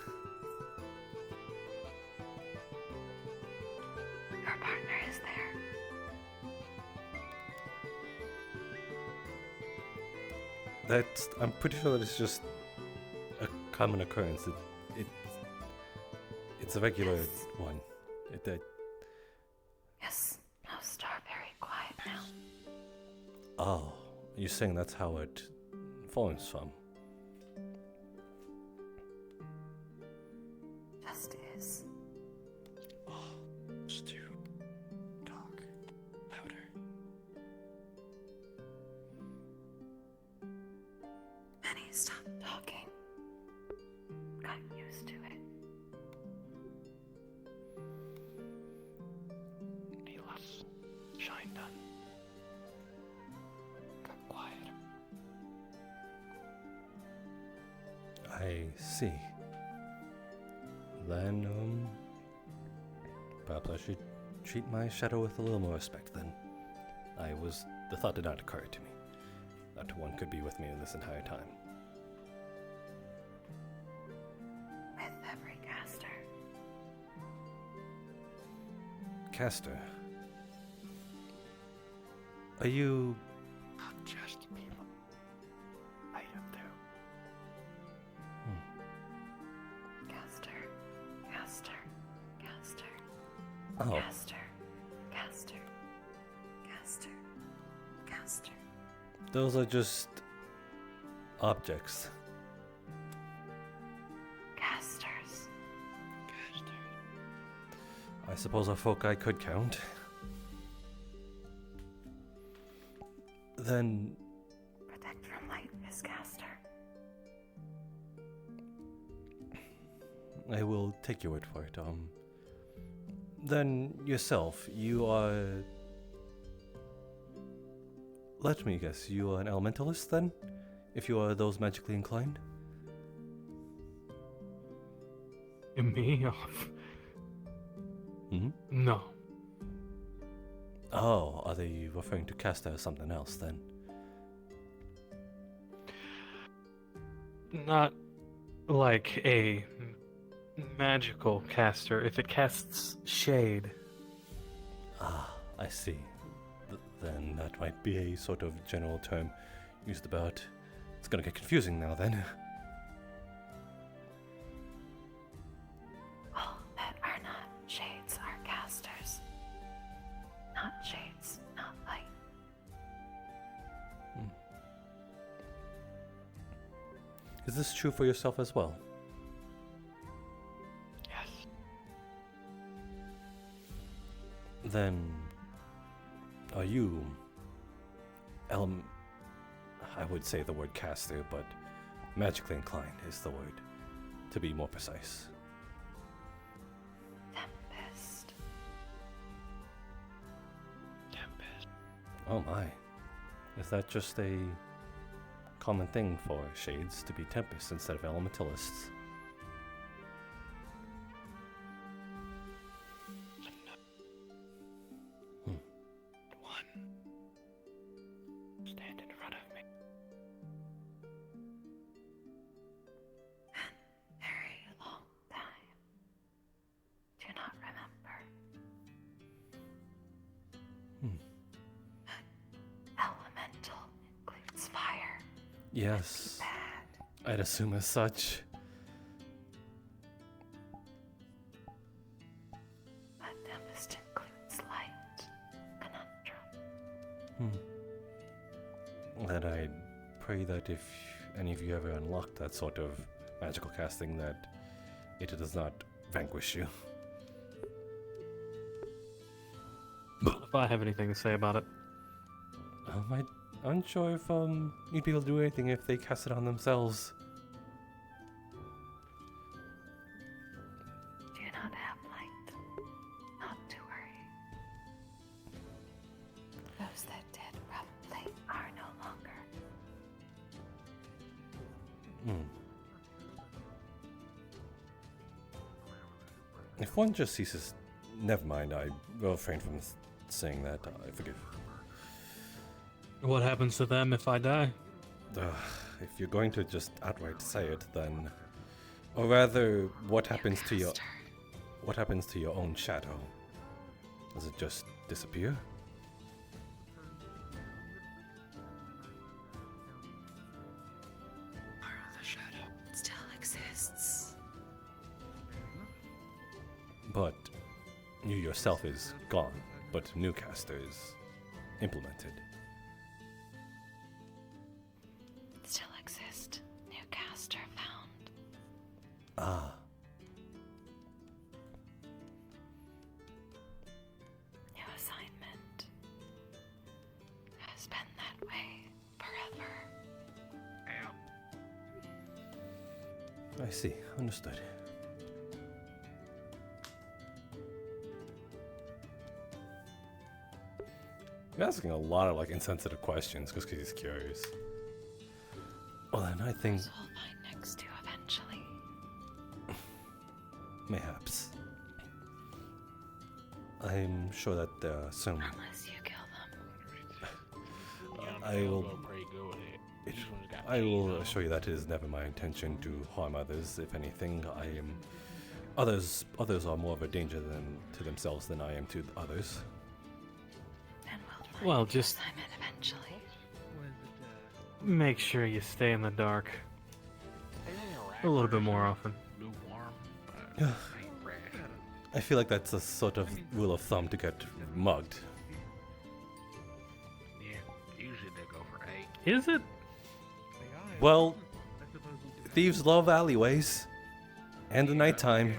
Your partner is there.
I'm pretty sure that it's just a common occurrence. it's a regular one.
Yes. Now, Star, very quiet now.
Oh, you're saying that's how it forms from?
Just is.
Just to talk louder.
Penny, stop talking. Got used to it.
Need less shine done. Got quiet.
I see. Then, perhaps I should treat my shadow with a little more respect then. The thought did not occur to me that one could be with me this entire time.
With every caster.
Caster, are you...
Not just people. I am too.
Caster. Caster. Caster.
Oh.
Caster. Caster. Caster. Caster.
Those are just objects.
Casters.
I suppose our folk I could count. Then
Protect from light is caster.
I will take your word for it. Then yourself, you are... Let me guess, you are an elementalist then? If you are those magically inclined?
Me?
Hmm?
No.
Oh, are they referring to caster as something else then?
Not like a magical caster. If it casts shade.
Ah, I see. Then that might be a sort of general term used about... It's gonna get confusing now then.
All that are not shades are casters. Not shades, not light.
Is this true for yourself as well?
Yes.
Then... Are you... I would say the word caster, but magically inclined is the word, to be more precise.
Tempest.
Tempest.
Oh my. Is that just a common thing for shades to be tempests instead of elementalists?
Stand in front of me.
Very long time. Do not remember. Elemental includes fire.
Yes. I'd assume as such.
But tempest includes light. Conundrum.
Then I'd pray that if any of you ever unlock that sort of magical casting, that it does not vanquish you.
If I have anything to say about it.
I'm unsure if you'd be able to do anything if they cast it on themselves.
Do not have light. Not to worry. Those that did probably are no longer.
If one just ceases... Never mind, I will refrain from saying that. I forgive.
What happens to them if I die?
If you're going to just outright say it, then... Or rather, what happens to your... What happens to your own shadow? Does it just disappear?
Part of the shadow still exists.
yourself is gone, but Newcaster is implemented.
Still exist. Newcaster found.
Ah.
New assignment. Has been that way forever.
I see. Understood. You're asking a lot of insensitive questions just because he's curious. Well, then I think
We'll find next to eventually.
mayhaps. I'm sure that there are some.
Unless you kill them.
I will assure you that it is never my intention to harm others. If anything, others are more of a danger to themselves than I am to others.
And we'll find
Well,
your
just
assignment eventually.
make sure you stay in the dark a little bit more often.
I feel like that's a sort of rule of thumb to get mugged.
Usually they go for 8.
Is it?
Well, thieves love alleyways. And the nighttime.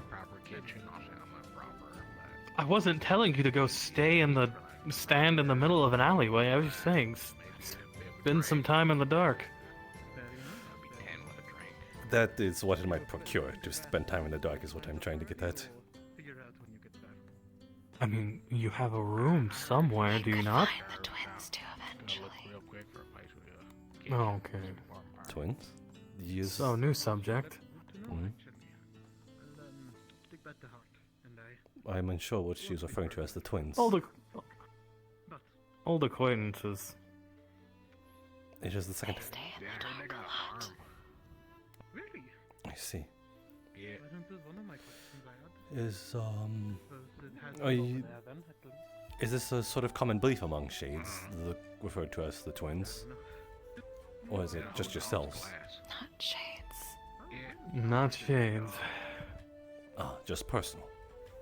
I wasn't telling you to go stand in the middle of an alleyway. I was just saying, spend some time in the dark.
That is what it might procure. To spend time in the dark is what I'm trying to get at.
I mean, you have a room somewhere, do you not?
Find the twins too eventually.
Oh, okay.
Twins? Yes.
So, new subject.
Mhm. I'm unsure what she's referring to as the twins.
Old acquaintances.
It is the second.
Stay in the dark a lot.
I see.
Yeah.
Is this a sort of common belief among shades, referred to as the twins? Or is it just yourselves?
Not shades.
Not shades.
Ah, just personal.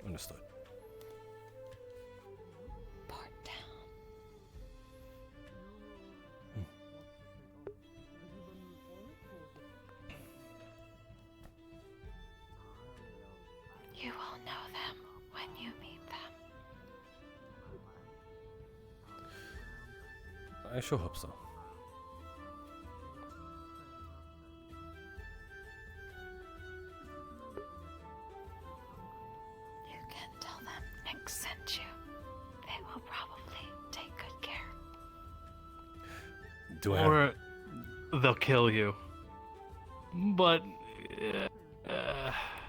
Understood.
Port down. You will know them when you meet them.
I sure hope so.
You can tell them Nick sent you. They will probably take good care.
Do I
Or they'll kill you. But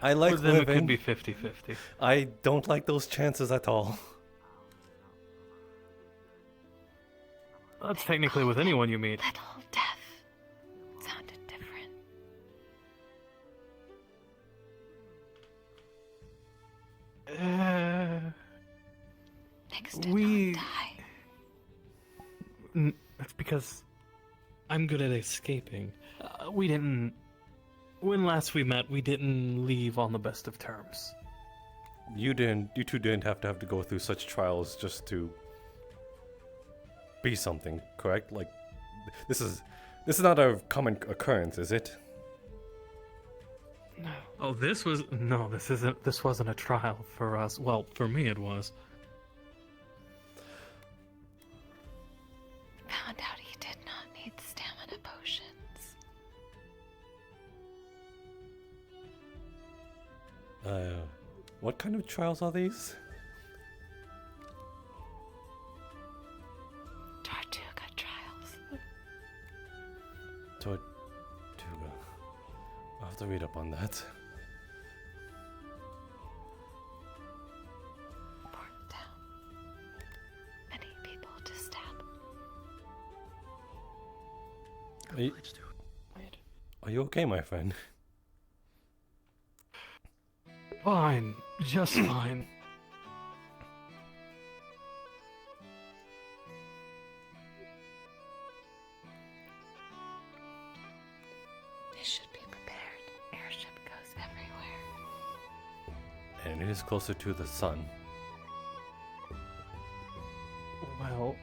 I like
with them, it
living.
could be 50-50.
I don't like those chances at all.
That's technically with anyone you meet.
Little death. Sounded different. Nix did not die.
That's because I'm good at escaping. We didn't. When last we met, we didn't leave on the best of terms.
You two didn't have to go through such trials just to be something, correct? Like, this is not a common occurrence, is it?
Oh, this wasn't a trial for us. Well, for me it was.
Found out he did not need stamina potions.
What kind of trials are these?
Tortuga trials.
Tortuga. I'll have to read up on that.
Port down. Many people to stab.
Are you okay, my friend?
Fine, just fine.
They should be prepared. Airship goes everywhere.
And it is closer to the sun.
Well,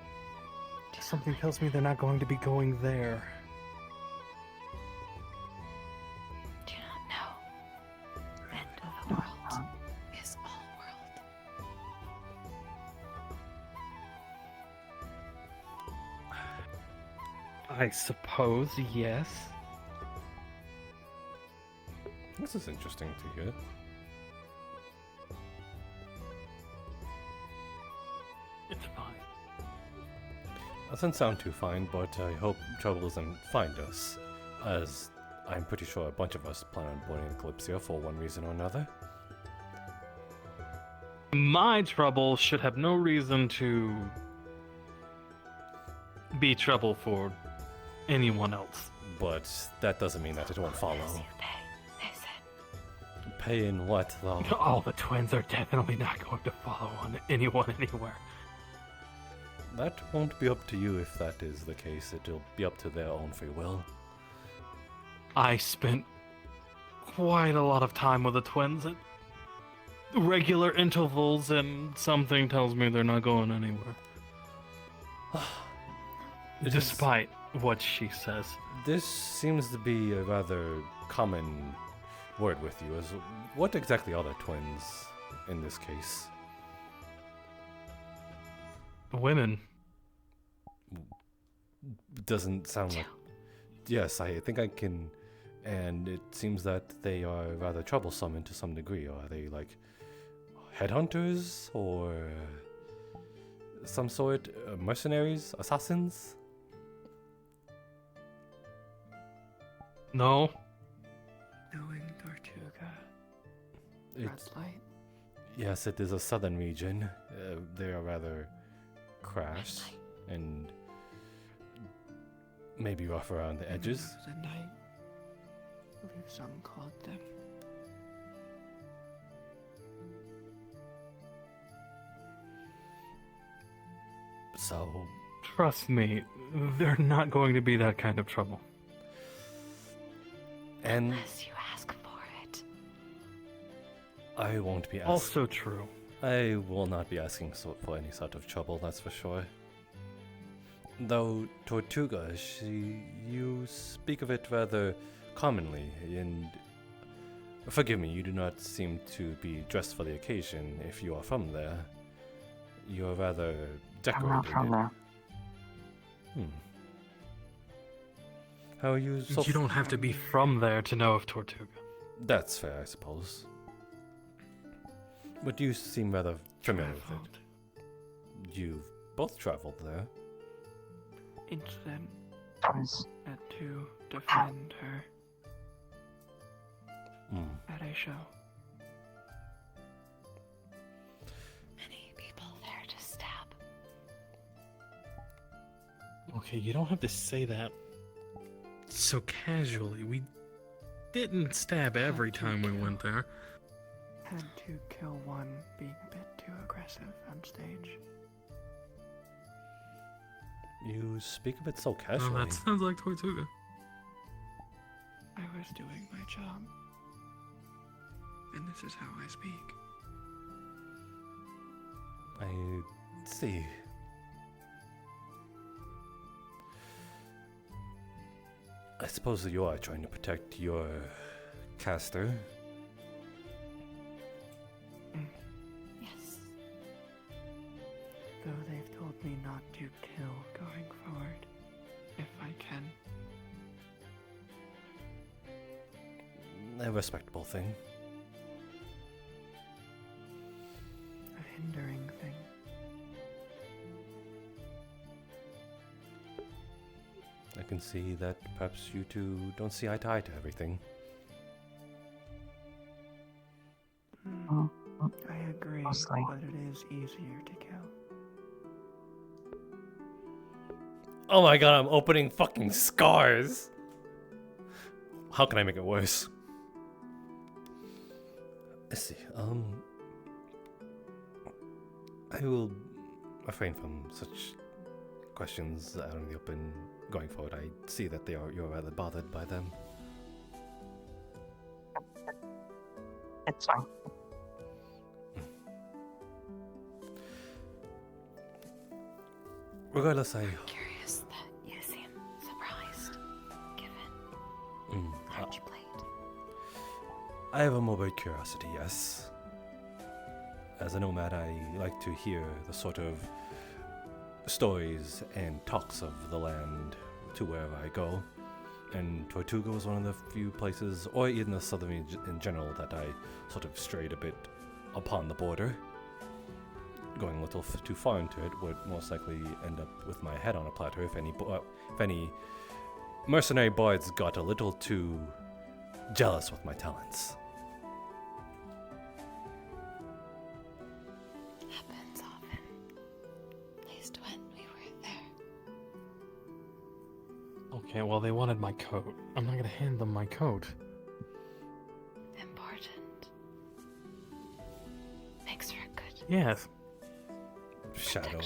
something tells me they're not going to be going there.
Do not know. End of the world is all world.
I suppose, yes.
This is interesting to hear.
It's fine.
Doesn't sound too fine, but I hope trouble doesn't find us, as I'm pretty sure a bunch of us plan on boarding the Kalypsia for one reason or another.
My trouble should have no reason to be trouble for anyone else.
But that doesn't mean that it won't follow. Pay in what, though?
All the twins are definitely not going to follow on anyone anywhere.
That won't be up to you if that is the case. It'll be up to their own free will.
I spent quite a lot of time with the twins at regular intervals, and something tells me they're not going anywhere. Despite what she says.
This seems to be a rather common word with you. What exactly are the twins in this case?
Women.
Doesn't sound like... Yes, I think I can... And it seems that they are rather troublesome to some degree. Are they like headhunters or some sort? Mercenaries? Assassins?
No.
Knowing Tortuga.
It's,
Red light.
yes, it is a southern region. They are rather crass and maybe rough around the edges.
The night. I believe some called them.
So...
Trust me, they're not going to be that kind of trouble.
And
Unless you ask for it.
I won't be asking.
Also true.
I will not be asking for any sort of trouble, that's for sure. Though Tortuga, you speak of it rather commonly, and forgive me, you do not seem to be dressed for the occasion if you are from there. You are rather decorated.
I'm not from there.
How are you so...
You don't have to be from there to know of Tortuga.
That's fair, I suppose. But you seem rather familiar with it. You've both traveled there.
Incident
Twice.
had to defend her
Hmm.
at a show.
Many people there to stab.
Okay, you don't have to say that so casually. We didn't stab every time we went there.
Had to kill one being a bit too aggressive on stage.
You speak of it so
Oh,
casually.
that sounds like Tortuga.
I was doing my job. And this is how I speak.
I see. I suppose that you are trying to protect your caster.
Yes.
Though they've told me not to kill going forward, if I can.
A respectable thing.
A hindering thing.
I can see that perhaps you two don't see eye to eye to everything.
I agree,
Mostly.
but it is easier to kill.
Oh my god, I'm opening fucking scars! How can I make it worse? Let's see, I will refrain from such questions out in the open going forward. I see that you're rather bothered by them.
It's fine.
regardless, I
Curious that you seem surprised, given that you played.
I have a morbid curiosity, yes. As a nomad, I like to hear the sort of stories and talks of the land to wherever I go. And Tortuga was one of the few places, or even the southern region in general, that I sort of strayed a bit upon the border. Going a little too far into it would most likely end up with my head on a platter if any mercenary bards got a little too jealous with my talents.
Happens often. At least when we were there.
Okay, well, they wanted my coat. I'm not gonna hand them my coat.
Important. Makes for good.
Yes.
Shadow.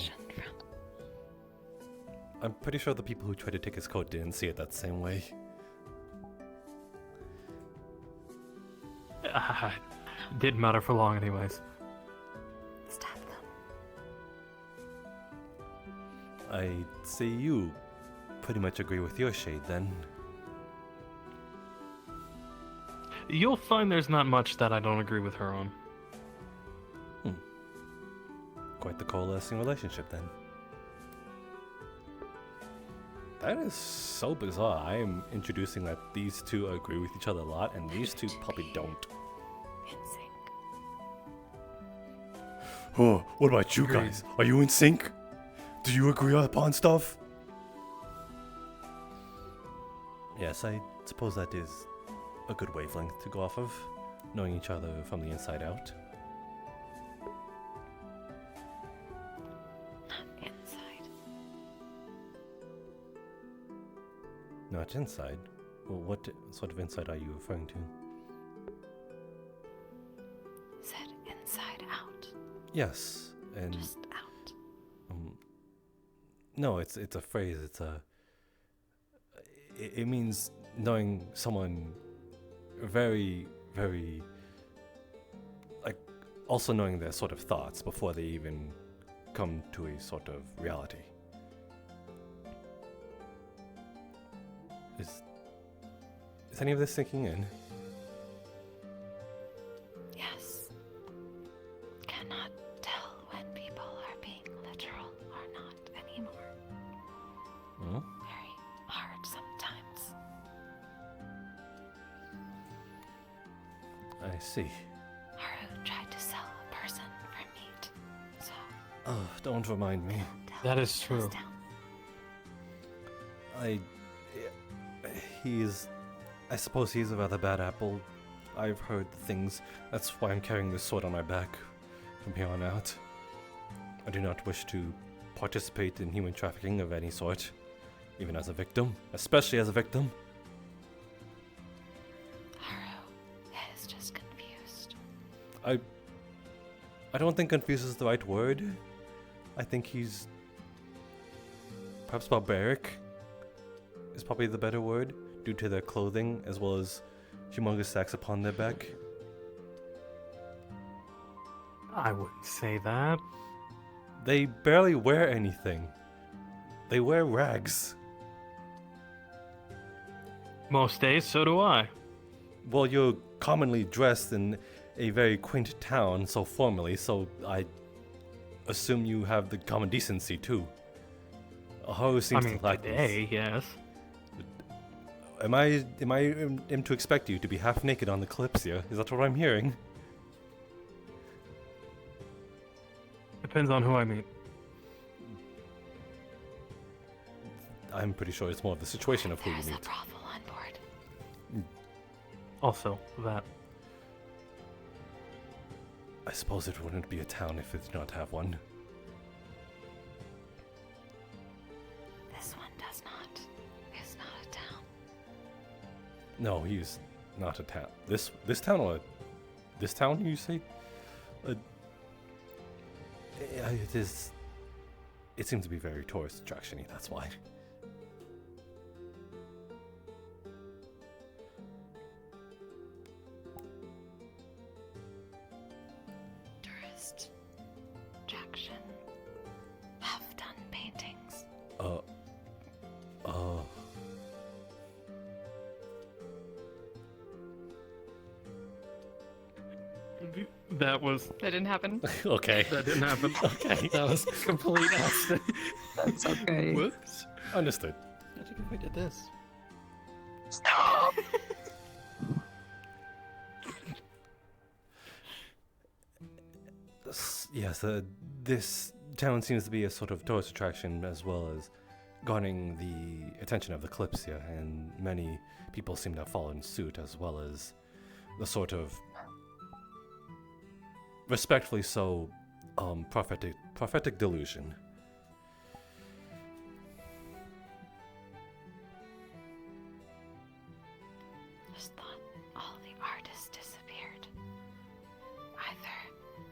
I'm pretty sure the people who tried to take his coat didn't see it that same way.
Didn't matter for long, anyways.
Stab them.
I see you pretty much agree with your shade then.
You'll find there's not much that I don't agree with her on.
Quite the coalescing relationship then. That is so bizarre. I am introducing that these two agree with each other a lot, and these two probably don't.
In sync.
Oh, what about you guys? Are you in sync? Do you agree upon stuff? Yes, I suppose that is a good wavelength to go off of, knowing each other from the inside out. Not inside? Well, what sort of inside are you referring to?
Said inside out.
Yes, and
Just out.
No, it's a phrase. It means knowing someone very, very, like, also knowing their sort of thoughts before they even come to a sort of reality. Is any of this sinking in?
Yes. Cannot tell when people are being literal or not anymore.
Hmm?
Very hard sometimes.
I see.
Haru tried to sell a person for meat, so
Oh, don't remind me.
That is true.
I suppose he's a rather bad apple. I've heard things. That's why I'm carrying this sword on my back from here on out. I do not wish to participate in human trafficking of any sort, even as a victim, especially as a victim.
Haru is just confused.
I don't think confused is the right word. I think he's perhaps barbaric is probably the better word, due to their clothing as well as humongous sacks upon their back.
I wouldn't say that.
They barely wear anything. They wear rags.
Most days, so do I.
Well, you're commonly dressed in a very quaint town so formally, so I assume you have the common decency too. Haru seems to lack
today, yes.
Am I to expect you to be half naked on the Kalypsia? Is that what I'm hearing?
Depends on who I meet.
I'm pretty sure it's more of the situation of who you
There's a
meet.
brothel on board.
Also, that.
I suppose it wouldn't be a town if it did not have one.
This one does not. It's not a town.
No, he's not a town. This town or this town? You say? It is. It seems to be very tourist attraction-y. That's why.
Tourist attraction. Half done paintings.
Uh.
That was.
That didn't happen.
Okay.
That didn't happen.
Okay.
That was complete accident.
That's okay.
Whoops. Understood.
Imagine if I did this.
Stop.
Yes, this town seems to be a sort of tourist attraction as well as garnering the attention of the Kalypsia, and many people seem to have followed suit as well as the sort of respectfully so prophetic delusion.
Just thought all the artists disappeared. Either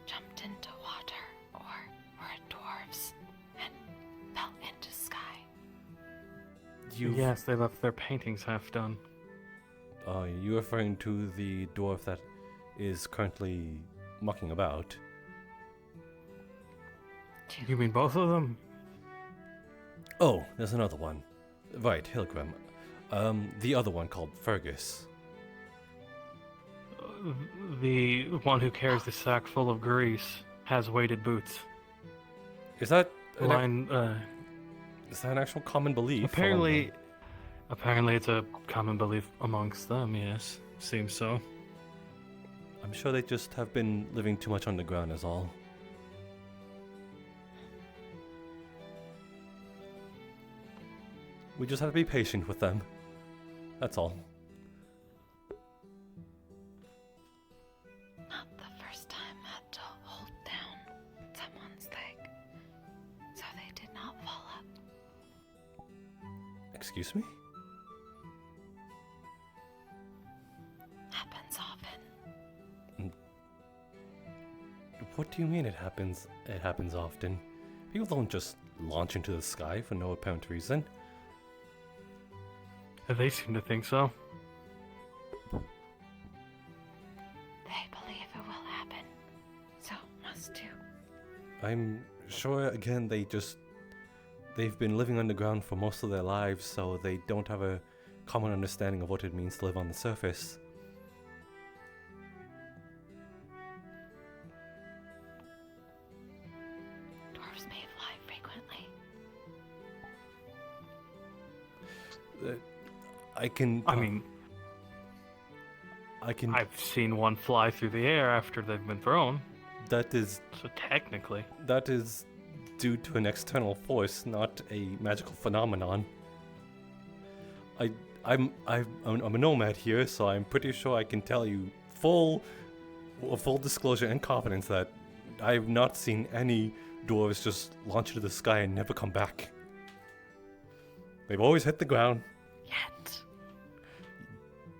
jumped into water or were dwarves and fell into sky.
Yes, they left their paintings half done.
Are you referring to the dwarf that is currently mucking about?
You mean both of them?
Oh, there's another one. Right, Hilgrim. The other one called Fergus.
The one who carries the sack full of grease has weighted boots.
Is that
is
that an actual common belief?
Apparently it's a common belief amongst them, yes. Seems so.
I'm sure they just have been living too much underground is all. We just have to be patient with them. That's all.
Not the first time I had to hold down someone's leg, so they did not fall up.
Excuse me?
Happens often.
What do you mean it happens often? People don't just launch into the sky for no apparent reason.
They seem to think so.
They believe it will happen, so must do.
I'm sure, again, they've been living underground for most of their lives, so they don't have a common understanding of what it means to live on the surface.
Dwarves may fly frequently.
I've seen one fly through the air after they've been thrown.
That is...
So technically...
That is due to an external force, not a magical phenomenon. I'm a nomad here, so I'm pretty sure I can tell you full disclosure and confidence that I've not seen any dwarves just launch into the sky and never come back. They've always hit the ground.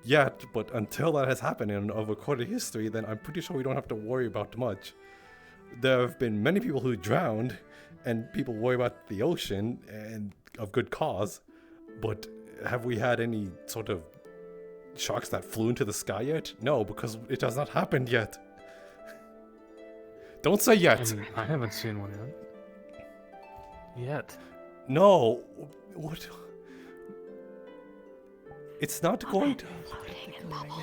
Yet, but until that has happened in a recorded history, then I'm pretty sure we don't have to worry about much. There have been many people who drowned, and people worry about the ocean, and of good cause. But have we had any sort of sharks that flew into the sky yet? No, because it has not happened yet. Don't say yet.
I haven't seen one yet.
No. What? It's not going to...
Floating in bubble.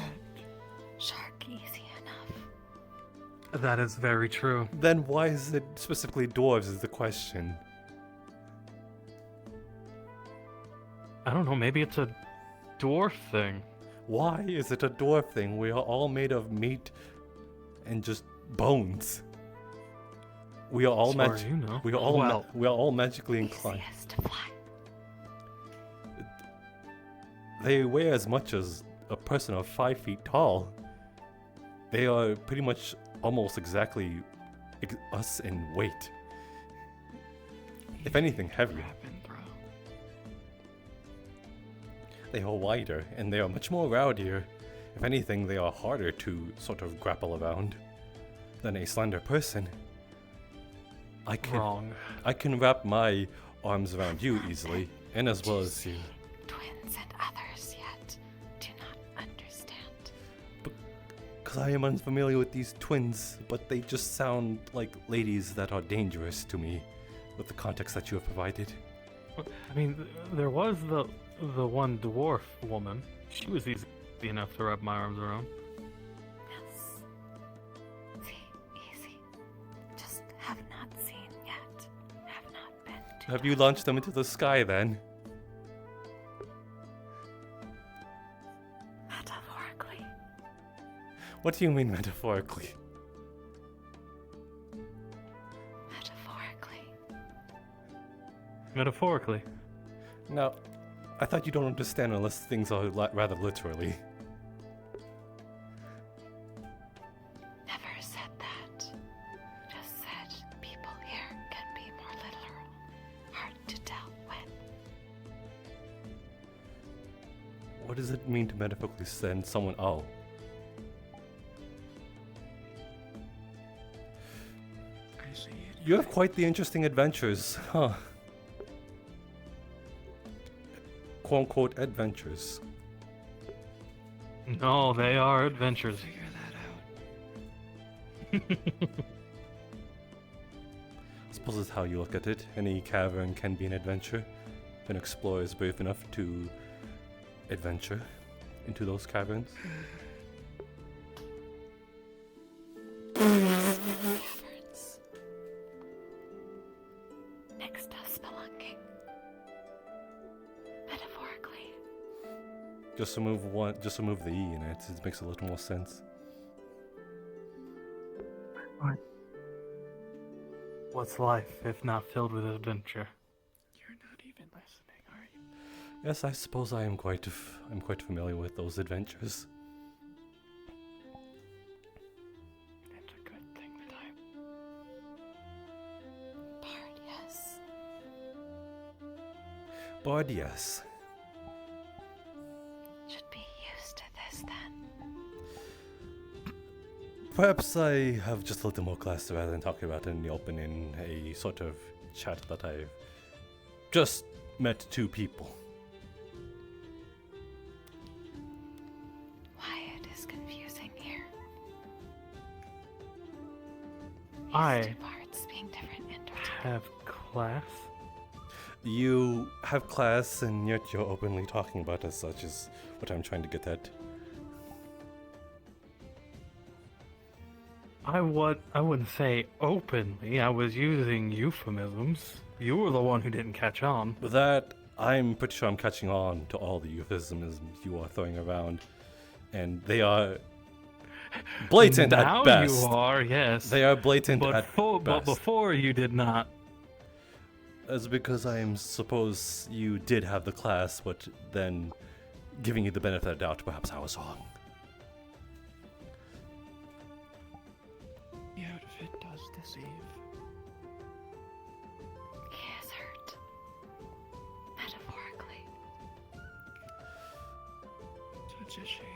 Shark easy enough.
That is very true.
Then why is it specifically dwarves is the question?
I don't know, maybe it's a dwarf thing.
Why is it a dwarf thing? We are all made of meat and just bones. We are all we are all magically inclined. They weigh as much as a person of 5 feet tall. They are pretty much almost exactly us in weight. If anything, heavier. They are wider, and they are much more rowdier. If anything, they are harder to sort of grapple around than a slender person. I can wrap my arms around you easily, and as well as you.
Twins and others yet do not understand.
Because I am unfamiliar with these twins, but they just sound like ladies that are dangerous to me, with the context that you have provided.
I mean, there was the one dwarf woman. She was easy enough to wrap my arms around.
Yes. See, easy. Just have not seen yet. Have not been to.
Have you launched them into the sky then?
Metaphorically.
What do you mean metaphorically?
Metaphorically.
No, I thought you don't understand unless things are rather literally.
Never said that. Just said people here can be more literal. Hard to tell when.
What does it mean to metaphorically send someone? Oh.
I see it.
You have quite the interesting adventures, huh? Quote-unquote adventures.
No, they are adventures.
Figure that out.
I suppose that's how you look at it. Any cavern can be an adventure. An explorer is brave enough to adventure into those caverns.
Caverns. Next to spelunking. Metaphorically.
Just remove the E in it. It makes a little more sense.
What's life if not filled with adventure?
You're not even listening, are you?
Yes, I suppose I'm quite familiar with those adventures.
It's a good thing that
Bard, yes.
Bard, yes.
Should be used to this then.
Perhaps I have just a little more class rather than talking about it in the open in a sort of chat that I've just met two people.
Wyatt is confusing here.
I
Two parts being different entities.
have class.
You have class, and yet you're openly talking about as such is what I'm trying to get at.
I wouldn't say openly. I was using euphemisms. You were the one who didn't catch on.
With that, I'm pretty sure I'm catching on to all the euphemisms you are throwing around, and they are blatant
now
at best.
You are, yes.
They are blatant
but
at
But
best.
before you did not.
That's because I suppose you did have the class, but then giving you the benefit of the doubt, perhaps I was wrong.
The outfit does deceive.
He is hurt. Metaphorically.
Such a shame.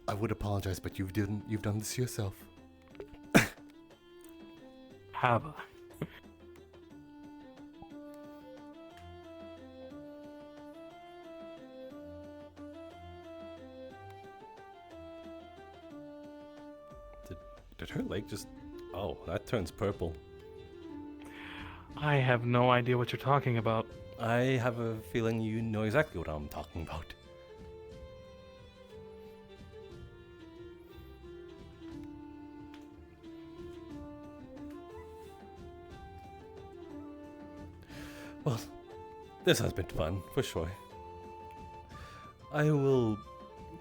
I would apologize, but you've done this yourself.
Have I?
Did her leg just... Oh, that turns purple.
I have no idea what you're talking about.
I have a feeling you know exactly what I'm talking about. Well, this has been fun, for sure. I will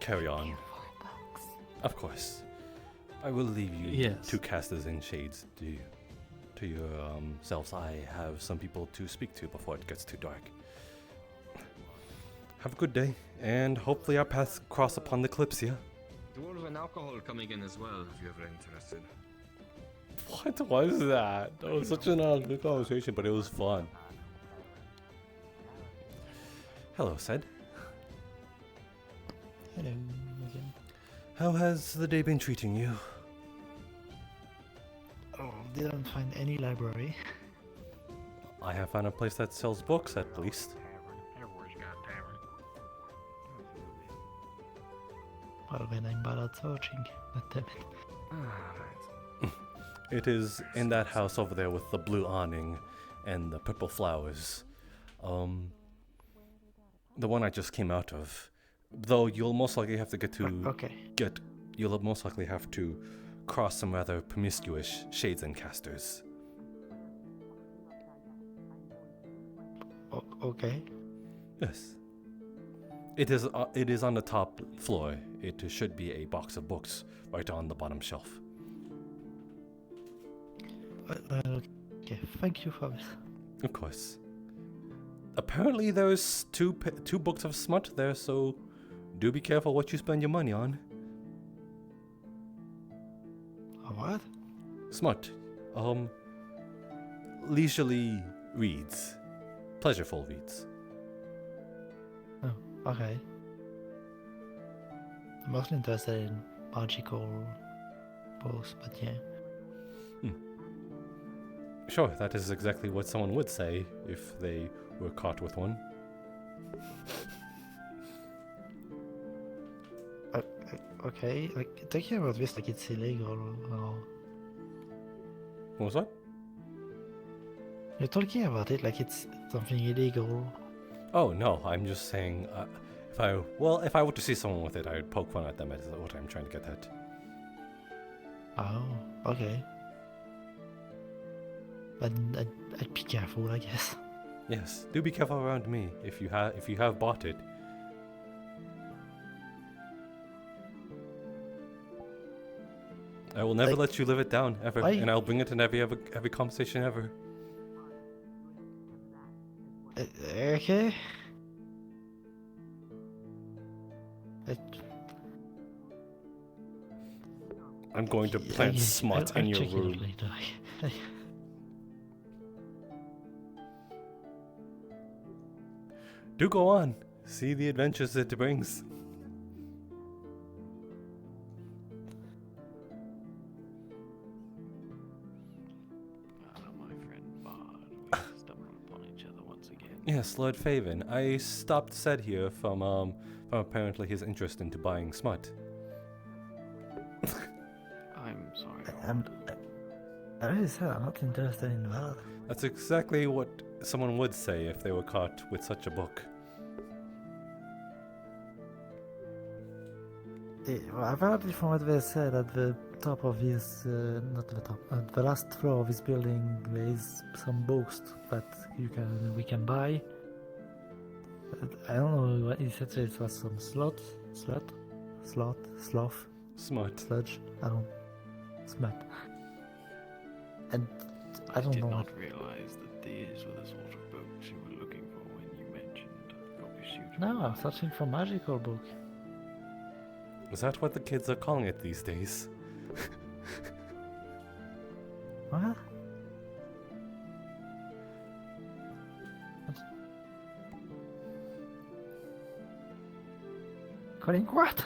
carry on. Of course. I will leave you two casters in shades to yourselves. I have some people to speak to before it gets too dark. Have a good day, and hopefully our paths cross upon the Kalypsia.
Dwarven alcohol coming in as well, if you're ever interested.
What was that? That was such an ugly conversation, but it was fun. Hello, Sed.
Hello again.
How has the day been treating you?
Oh, didn't find any library.
I have found a place that sells books, at least.
Everyone's got a tavern.
Well, then I'm bad at searching. God damn it.
It is in that house over there with the blue awning and the purple flowers. The one I just came out of. Though you'll most likely have to you'll most likely have to cross some rather promiscuous shades and casters.
Okay.
Yes. It is on the top floor. It should be a box of books right on the bottom shelf.
Okay, thank you for this.
Of course. Apparently there's two books of smut there, so do be careful what you spend your money on.
What?
Smut. Leisurely reads. Pleasureful reads.
Oh, okay. I'm mostly interested in magical books, but yeah.
Sure, that is exactly what someone would say if they were caught with one.
Okay, like talking about this, like it's illegal. Or...
What was that?
You're talking about it like it's something illegal.
Oh no, I'm just saying. If I were to see someone with it, I would poke fun at them. Is what I'm trying to get at.
Oh, okay. But I'd be careful, I guess.
Yes, do be careful around me if you have bought it. I will never let you live it down ever, and I'll bring it in every conversation ever.
Okay.
I'm going to plant smut in your room. Do go on. See the adventures it brings. Yes, Lord Faven. I stopped Sed here from apparently his interest into buying smut.
I'm sorry.
I really said I'm not interested in that.
That's exactly what someone would say if they were caught with such a book.
Apparently from what they said, at the top of this, not the top, at the last floor of this building, there is some books that we can buy. I don't know what he said. It was some sloth,
smut,
sludge. I don't smut. And I don't know.
I did not realize that these were the sort of books you were looking for when you mentioned Kalypsia.
No, I'm searching for magical book.
Is that what the kids are calling it these days?
What? Calling what?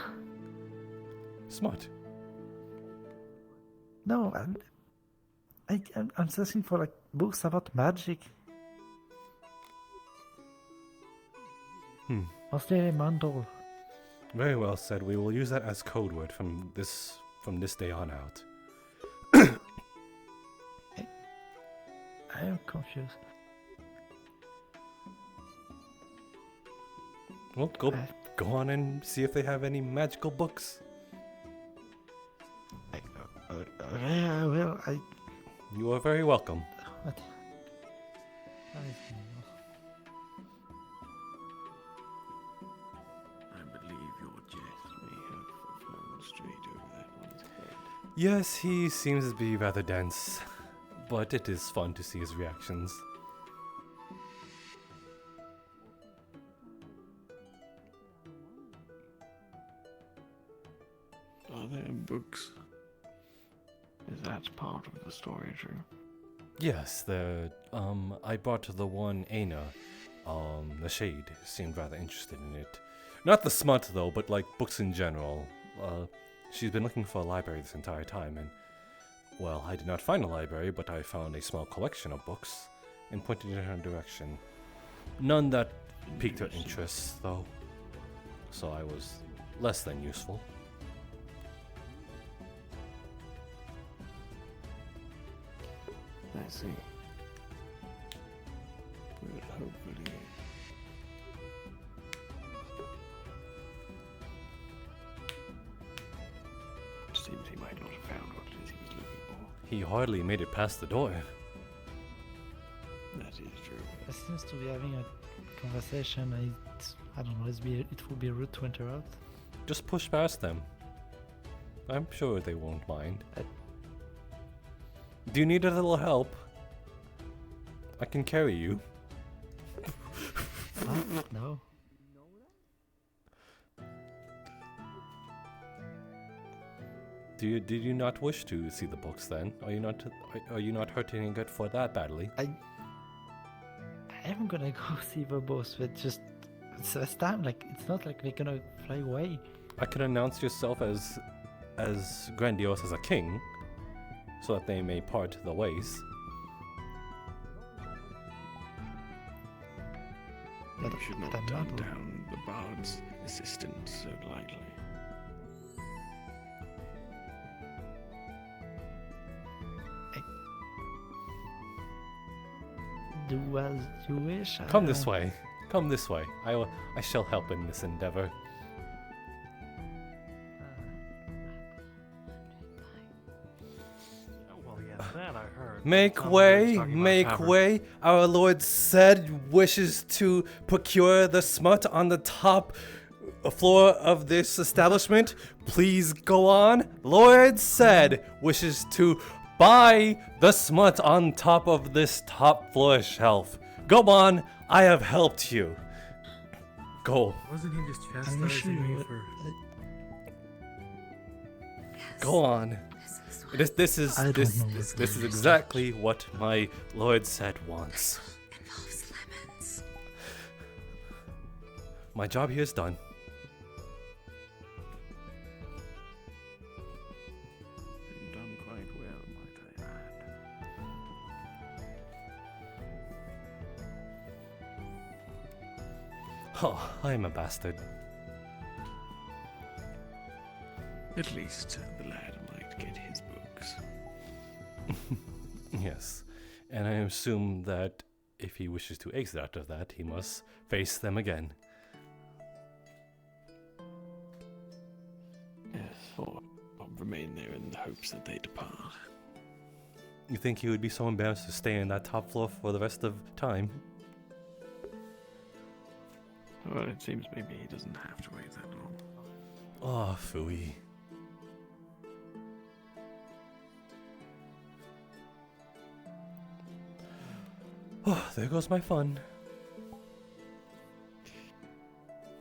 Smut.
No, I'm searching for like books about magic. Mostly elemental.
Very well said. We will use that as code word from this day on out.
I am confused.
Well, go on and see if they have any magical books.
I will.
You are very welcome.
What?
I believe your jest may have flown straight over that one's head.
Yes, he seems to be rather dense, but it is fun to see his reactions.
Are there books? Is that part of the story true?
Yes, I brought the one Aina, the Shade, seemed rather interested in it. Not the smut though, but like books in general. She's been looking for a library this entire time, and well, I did not find a library, but I found a small collection of books and pointed in her direction. None that piqued her interest though, so I was less than useful.
see. Well, hopefully. It seems he might not have found what it is he was looking for.
He hardly made it past the door.
That is true.
It seems to be having a conversation. I don't know. It would be rude to interrupt.
Just push past them. I'm sure they won't mind. Do you need a little help? I can carry you.
No.
Did you not wish to see the books then? Are you not hurting it for that badly?
I'm gonna go see the boss, but just it's time. Like it's not like they're gonna fly away.
I could announce yourself as grandiose as a king, so that they may part the ways.
You should not turn down the bard's assistance so lightly.
Do as you wish.
Come this way. Come this way. I shall help in this endeavor. Make way, make way. Our Lord said wishes to procure the smut on the top floor of this establishment. Please go on. Lord said wishes to buy the smut on top of this top floor shelf. Go on, I have helped you. Go.
Wasn't he just chastising me for...
Go on. This is exactly what my Lord said once. My job here is done.
Done quite well, might I add.
Oh, I'm a bastard.
At least the lad might get his books.
Yes, and I assume that if he wishes to exit out of that, he must face them again.
Yes, or remain there in the hopes that they depart.
You think he would be so embarrassed to stay in that top floor for the rest of time?
Well, it seems maybe he doesn't have to wait that long.
Oh, phooey. Oh, there goes my fun.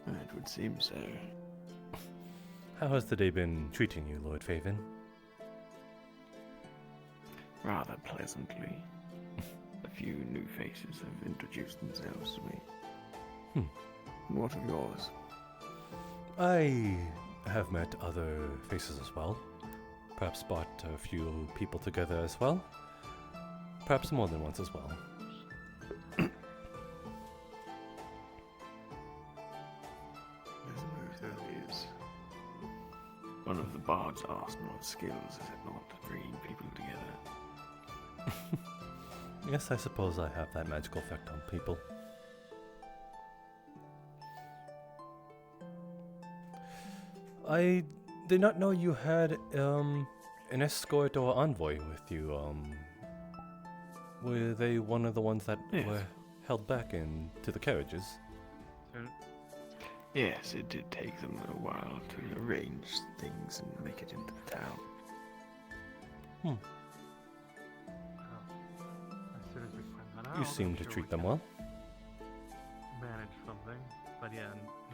It would seem so.
How has the day been treating you, Lord Faven?
Rather pleasantly. A few new faces have introduced themselves to me. What of yours?
I have met other faces as well. Perhaps brought a few people together as well. Perhaps more than once as well.
One of the bard's arsenal of skills, is it not? Bringing people together.
Yes, I suppose I have that magical effect on people. I did not know you had an escort or envoy with you. Were they one of the ones that were held back into the carriages?
Yes, it did take them a while to arrange things and make it into the town.
As soon as we find that out,
You seem
I'm
to
sure
treat
we
them
can
well.
Manage something, but yeah,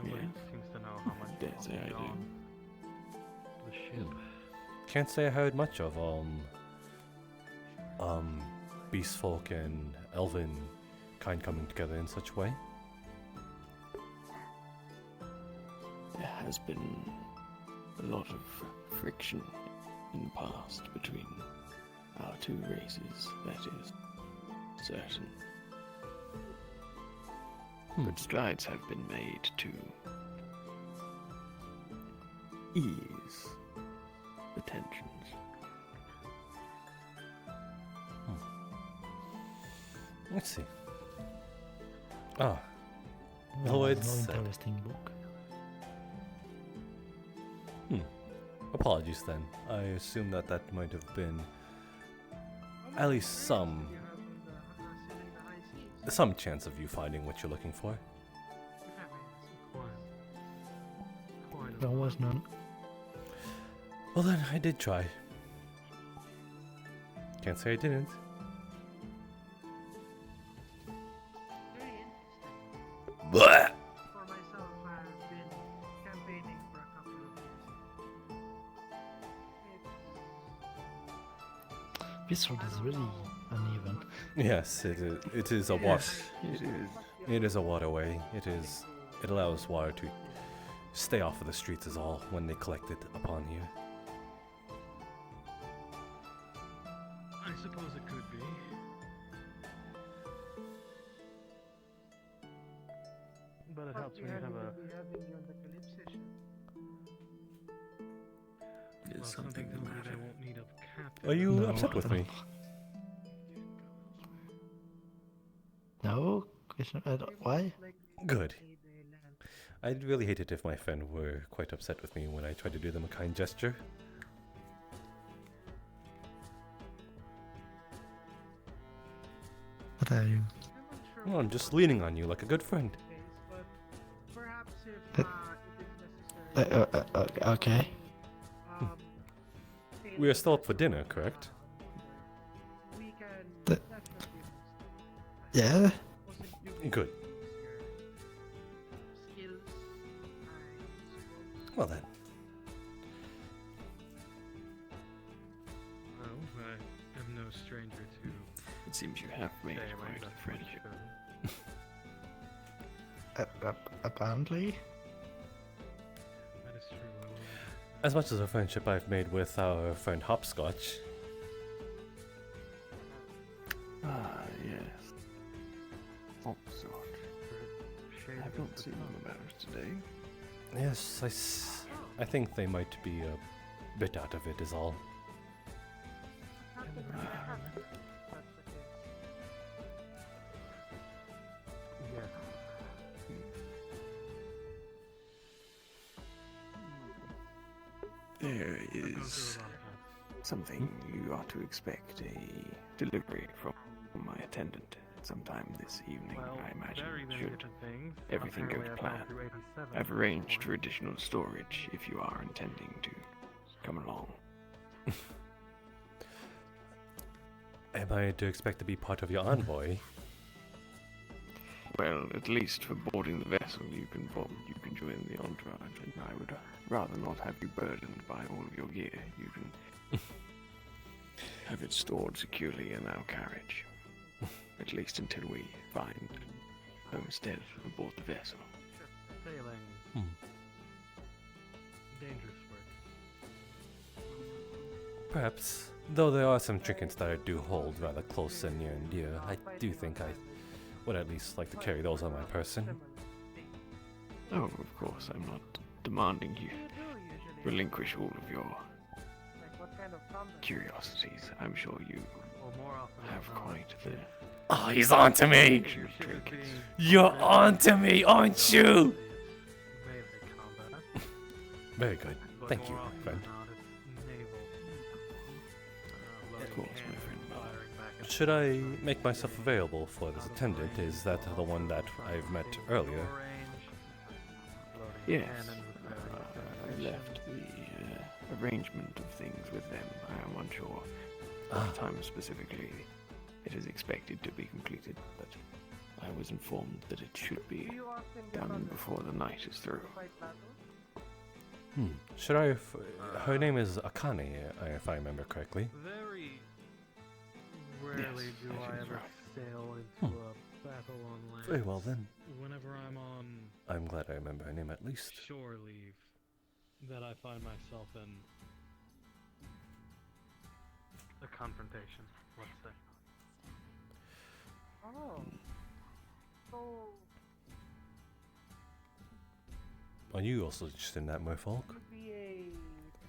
nobody seems to know how much
Dare say I do.
on the ship.
Can't say I heard much of beast folk and elven kind coming together in such a way.
There has been a lot of friction in the past between our two races, that is certain. But strides have been made to ease the tensions.
Let's see. Ah.
No,
Oh,
no
it's
interesting book.
Apologies then. I assume that that might have been at least some chance of you finding what you're looking for.
There was none.
Well then, I did try. Can't say I didn't. Blah!
For myself, I've been campaigning for a couple of years.
This road is really uneven.
Yes, it is. It is a
Yes, it is.
It is a waterway. It allows water to stay off of the streets is all when they collect it upon here.
I suppose it could be.
But it helps when you have a.
Having you on the Kalypsia show.
Is something the
that
matter?
I won't need a cap.
Are you
No,
upset with
I
me?
No? Question, why?
Good. I'd really hate it if my friend were quite upset with me when I tried to do them a kind gesture.
What are you?
Well, I'm just leaning on you like a good friend.
But perhaps if it is necessary.
Okay.
Um,
We are still up for dinner, correct?
we can
The-
definitely
Yeah?
Good.
skills.
Well then.
Well, I am no stranger to.
It seems you have made
sharing
quite
that
a friendship.
Apparently?
That is true. I will.
As much as a friendship I've made with our friend Hopscotch.
Ah, yes. Oh, so I have not seen them about us today.
Yes, I think they might be a bit out of it is all.
There is something you ought to expect a delivery from my attendant sometime this evening,
Well,
I imagine.
very many
Should
different things.
everything go to
Apparently I've
plan.
gone through 87
I've
this
arranged for
morning.
additional storage if you are intending to come along.
Am I to expect to be part of your envoy?
Well, at least for boarding the vessel, you can join the entourage, and I would rather not have you burdened by all of your gear. You can have it stored securely in our carriage, at least until we find homestead aboard the vessel.
Sailing. Dangerous work.
Perhaps. Though there are some trinkets that I do hold rather close and near and dear, I do think I would at least like to carry those on my person.
Oh, of course, I'm not demanding you relinquish all of your curiosities. I'm sure you have quite the...
Oh, he's on to me!
trinkets.
You're on to me, aren't you? Very good. Thank you, my friend.
Of course, my friend.
Should I make myself available for this attendant? Is that the one that I've met earlier?
Yes. I left the arrangement of things with them. I am unsure what time specifically it is expected to be completed, but I was informed that it should be done before the night is through.
Should I... her name is Akane, if I remember correctly.
Very rarely do I ever sail into a battle on land.
Very well then.
Whenever I'm on
I'm glad I remember her name at least.
shore leave, that I find myself in a confrontation, let's say.
Oh. So,
Are you also interested in that, Merfolk?
be a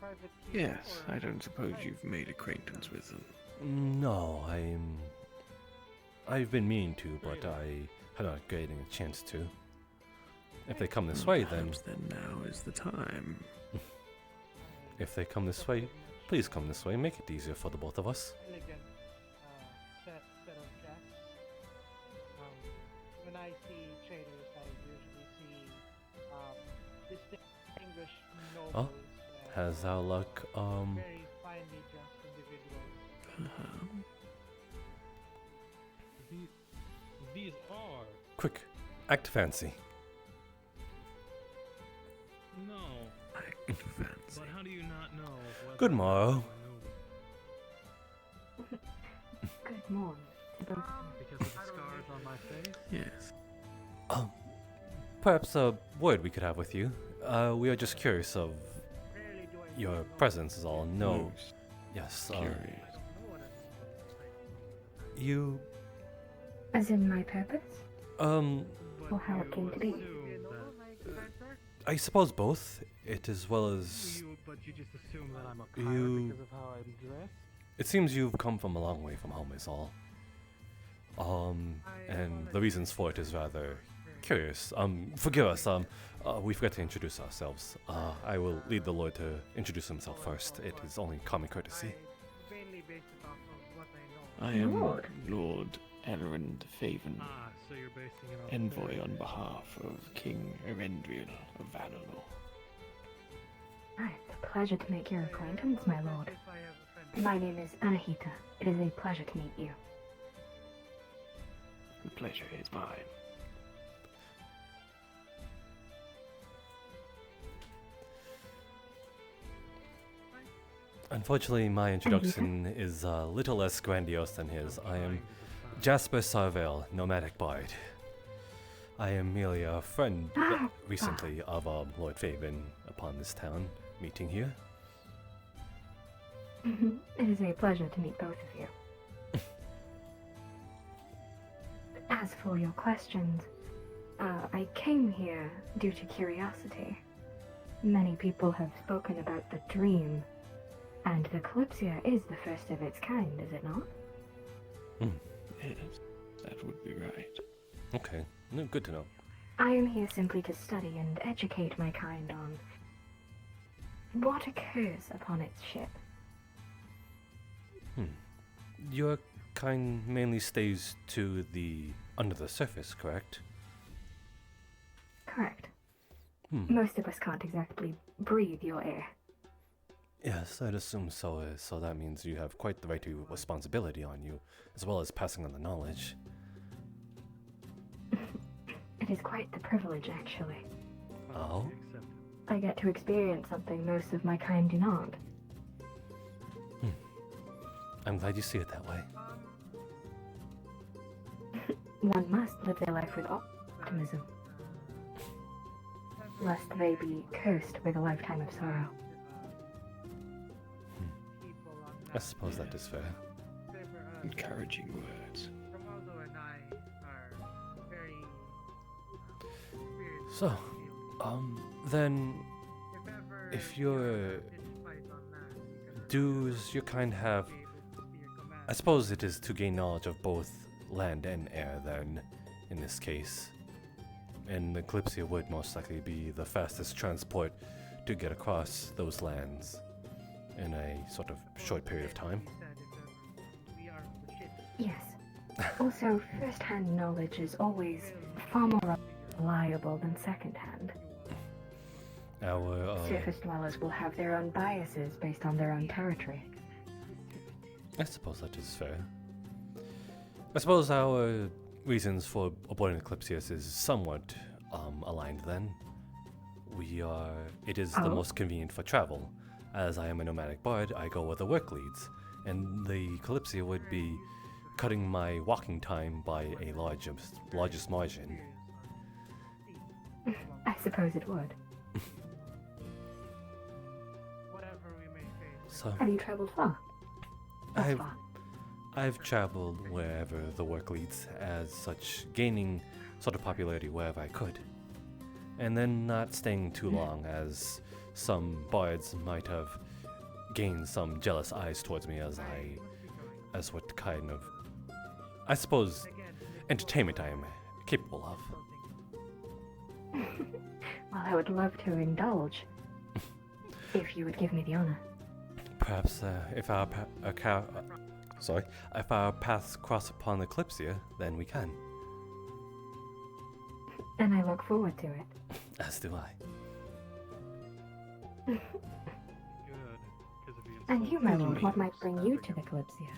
privateer?
Yes,
or
I don't suppose you've made acquaintance with them.
No, I'm I've been meaning to, but I had not getting a chance to. If they come this way, then...
Perhaps then now is the time.
If they come this way, please come this way. Make it easier for the both of us.
Elegant set of checks. When I see traders, I usually see distinguished nobles.
How's our luck?
Very finely dressed individuals.
These are.
Quick, act fancy.
No.
Act fancy.
But how do you not know?
Good morrow.
Good morning.
Because of the scars on my face?
Yes.
Perhaps a word we could have with you. We are just curious of your presence is all. No. Yes,
Curious.
You...
As in my purpose? Or how it came to be?
I suppose both. It as well as...
But you just assume that I'm a pirate because of how I'm dressed?
It seems you've come from a long way from home is all. And the reasons for it is rather curious. Forgive us, we forgot to introduce ourselves. I will lead the Lord to introduce himself first. It is only common courtesy.
I am Lord Elrond Faven,
So you're basing it on
envoy on behalf of King Erendriel of Valinor.
It's a pleasure to make your acquaintance, my lord. My name is Anahita. It is a pleasure to meet you.
The pleasure is mine.
Unfortunately, my introduction is a little less grandiose than his. I am Jasper Sarvel, nomadic bard. I am merely a friend recently of Lord Faven upon this town meeting here.
It is a pleasure to meet both of you. As for your questions, I came here due to curiosity. Many people have spoken about the dream, and the Kalypsia is the first of its kind, is it not?
Yes, that would be right.
Okay, no, good to know.
I am here simply to study and educate my kind on what occurs upon its ship.
Your kind mainly stays to the under the surface, correct?
Correct. Most of us can't exactly breathe your air.
Yes, I'd assume so. So that means you have quite the right to responsibility on you, as well as passing on the knowledge.
It is quite the privilege, actually.
Oh?
I get to experience something most of my kind do not.
I'm glad you see it that way.
One must live their life with optimism, lest they be cursed with a lifetime of sorrow.
I suppose that is fair.
Encouraging words.
So, then, if your does your kind have... I suppose it is to gain knowledge of both land and air, then, in this case. And the Kalypsia would most likely be the fastest transport to get across those lands in a sort of short period of time.
Yes. Also, first-hand knowledge is always far more reliable than second-hand.
Our,
Surface dwellers will have their own biases based on their own territory.
I suppose that is fair. I suppose our reasons for avoiding Kalypsius is somewhat aligned then. It is the most convenient for travel. As I am a nomadic bard, I go where the work leads, and the Kalypsia would be cutting my walking time by a largest margin.
I suppose it would.
So,
have you traveled far?
I've traveled wherever the work leads, as such, gaining sort of popularity wherever I could. And then not staying too long, as some bards might have gained some jealous eyes towards me as what kind of I suppose entertainment I am capable of.
Well, I would love to indulge. If you would give me the honor.
Perhaps if our paths cross upon the Kalypsia, then we can.
And I look forward to it.
As do I.
And you, my lord, what might bring you to the Kalypsia?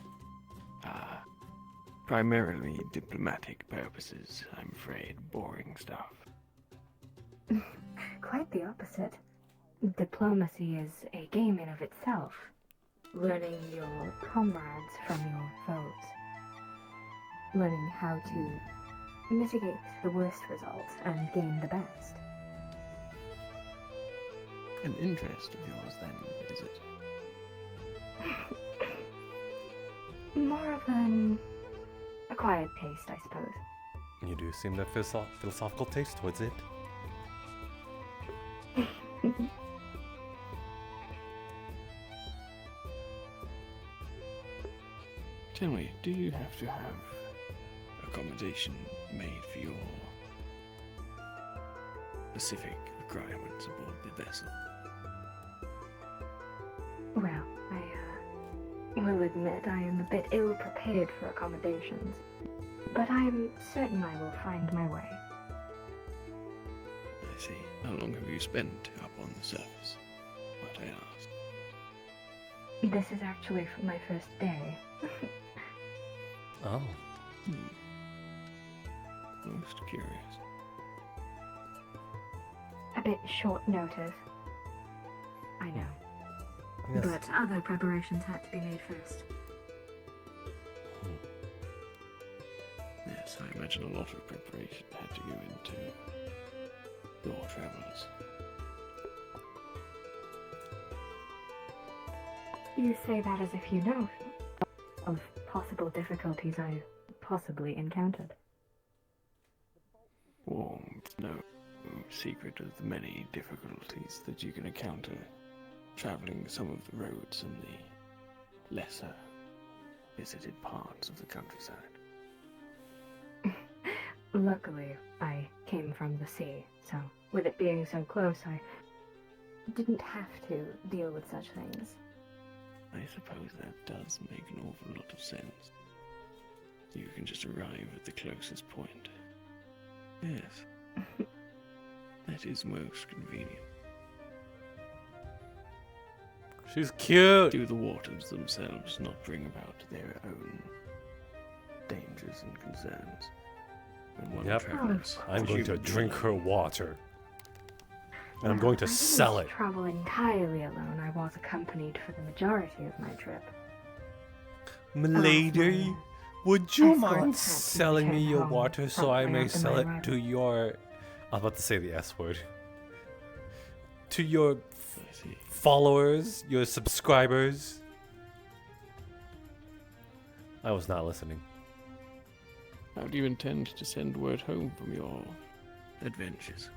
Primarily diplomatic purposes, I'm afraid. Boring stuff.
Quite the opposite. Diplomacy is a game in of itself. Learning your comrades from your foes. Learning how to mitigate the worst results and gain the best.
An interest of yours, then, is it?
More of an acquired taste, I suppose.
You do seem to have philosophical taste towards it.
Tell me, do you have to have accommodation made for your specific requirements aboard the vessel?
Well, I will admit I am a bit ill-prepared for accommodations, but I am certain I will find my way.
I see. How long have you spent up on the surface? Might I ask?
This is actually my first day.
Oh.
Most curious.
A bit short notice. I know.
Yes.
But other preparations had to be made first.
Yes, I imagine a lot of preparation had to go into your travels.
You say that as if you know of possible difficulties I possibly encountered.
Well, it's no secret of the many difficulties that you can encounter traveling some of the roads in the lesser visited parts of the countryside.
Luckily, I came from the sea, so with it being so close, I didn't have to deal with such things.
I suppose that does make an awful lot of sense. You can just arrive at the closest point. Yes. That is most convenient.
She's cute!
Do the waters themselves not bring about their own dangers and concerns? When one
Yep.
travels,
I'm going to drink her water. And I'm going to
I didn't
sell it.
travel entirely alone. I was accompanied for the majority of my trip.
Milady, would you
escort
mind
had to
selling me
return
your
home
water so I
promptly
may
after
sell
my
it
arrival.
to your... I was about to say the S word. To your followers, your subscribers. I was not listening.
How do you intend to send word home from your adventures?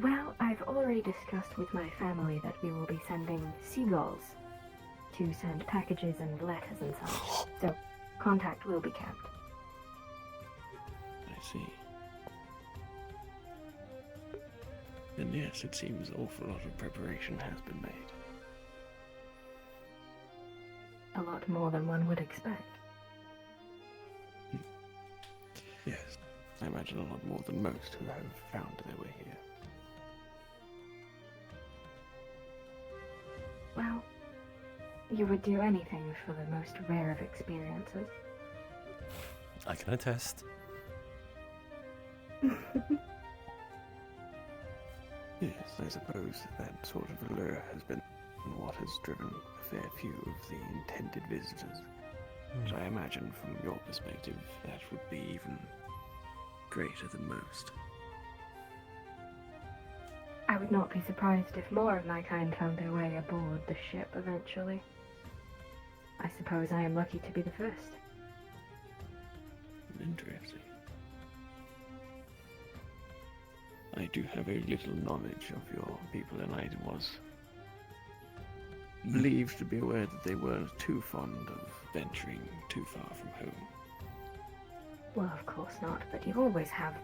Well, I've already discussed with my family that we will be sending seagulls to send packages and letters and such. So, contact will be kept.
I see. And yes, it seems an awful lot of preparation has been made.
A lot more than one would expect.
Yes, I imagine a lot more than most who have found their way here.
Well, you would do anything for the most rare of experiences.
I can attest.
Yes, I suppose that sort of allure has been what has driven a fair few of the intended visitors. Which I imagine from your perspective that would be even greater than most.
I would not be surprised if more of my kind found their way aboard the ship eventually. I suppose I am lucky to be the first.
Interesting. I do have a little knowledge of your people, and I was relieved to be aware that they weren't too fond of venturing too far from home.
Well, of course not, but you always have,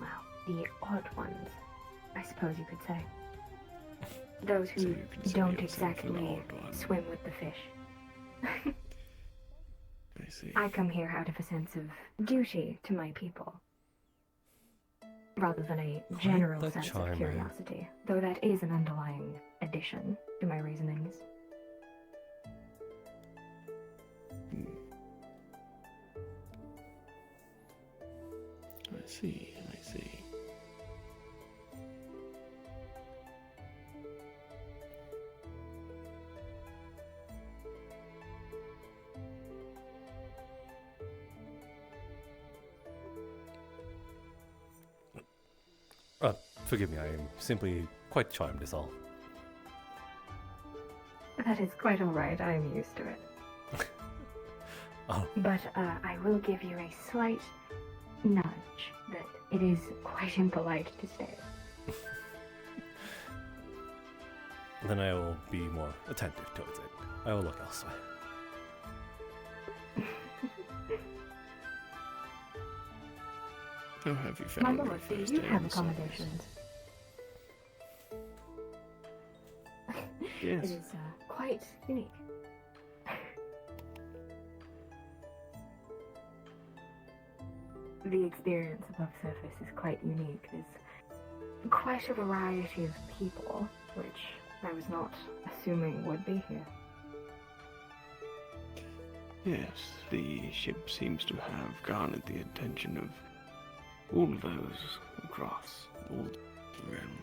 well, the odd ones, I suppose you could say. Those
So
who
you consider
don't
yourself an
exactly
odd one.
swim with the fish.
I see.
I come here out of a sense of duty to my people, rather than a general
the
sense
charmer.
of curiosity, though that is an underlying addition to my reasonings.
I see, I see.
Forgive me, I am simply quite charmed is all.
That is quite alright, I am used to it.
Oh.
But I will give you a slight nudge that it is quite impolite to stare.
Then I will be more attentive towards it. I will look elsewhere.
How have you
My
found your
lord, do
first
you
day
have
on the surface?
accommodations?
Yes.
It is quite unique. The experience above surface is quite unique. There's quite a variety of people, which I was not assuming would be here.
Yes, the ship seems to have garnered the attention of all those across all the realm.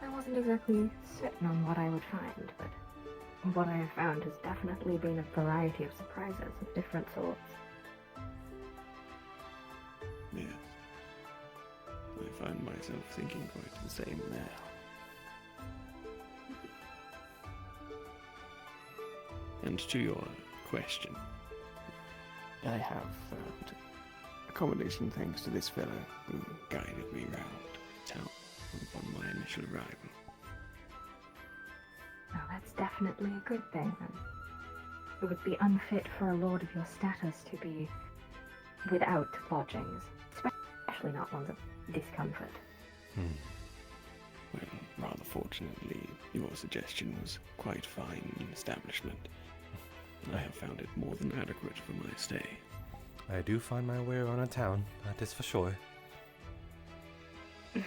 I wasn't exactly certain on what I would find, but what I have found has definitely been a variety of surprises of different sorts.
Yes. I find myself thinking quite the same now. And to your question, I have found accommodation thanks to this fellow who guided me round town upon my initial arrival.
Now that's definitely a good thing, then. It would be unfit for a lord of your status to be without lodgings, especially not ones of discomfort.
Well, rather fortunately, your suggestion was quite fine establishment. I have found it more than adequate for my stay.
I do find my way around a town, that is for sure.
Yes,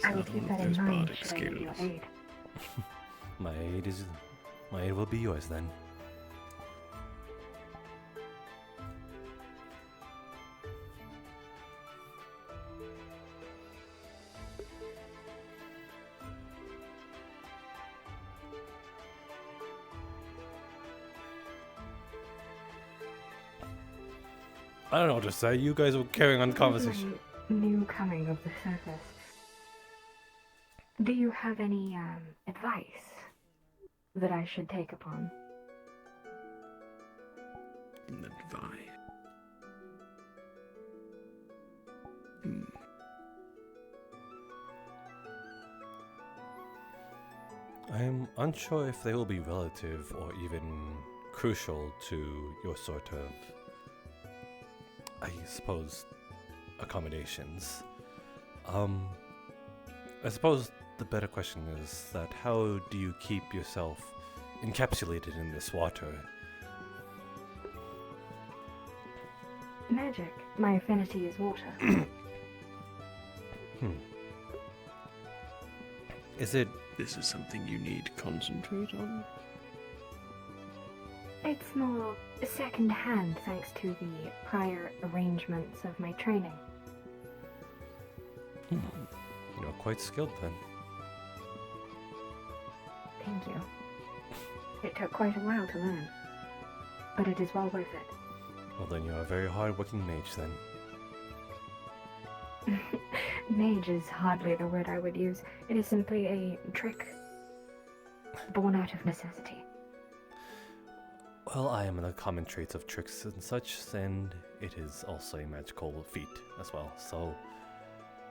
I will
not
keep
one
that
of
in
those
mind
bardic
should I need your
skills.
aid.
My aid will be yours then. I don't know what to say. You guys were carrying on the conversation.
New coming of the surface. Do you have any advice that I should take upon?
Advice.
I'm unsure if they will be relative or even crucial to your sort of, I suppose, accommodations. I suppose the better question is that how do you keep yourself encapsulated in this water?
Magic. My affinity is water.
Is it...
This is something you need to concentrate on?
It's more second-hand thanks to the prior arrangements of my training.
You're quite skilled then.
Thank you. It took quite a while to learn, but it is well worth it.
Well then you're a very hard-working mage then.
Mage is hardly the word I would use. It is simply a trick born out of necessity.
Well, I am in the common traits of tricks and such, and it is also a magical feat as well, so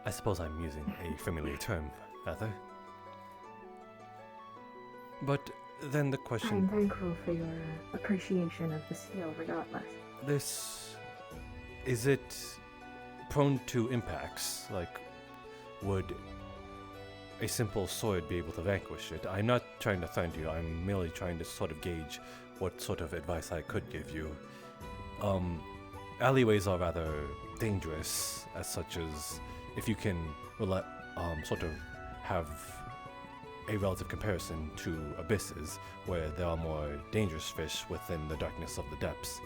I suppose I'm using a familiar term Heather. But then the
I'm
question,
thankful for your appreciation of the seal, regardless.
is it prone to impacts? Like, would a simple sword be able to vanquish it? I'm not trying to threaten you, I'm merely trying to sort of gauge what sort of advice I could give you. Alleyways are rather dangerous, as such as if you can sort of have a relative comparison to abysses, where there are more dangerous fish within the darkness of the depths.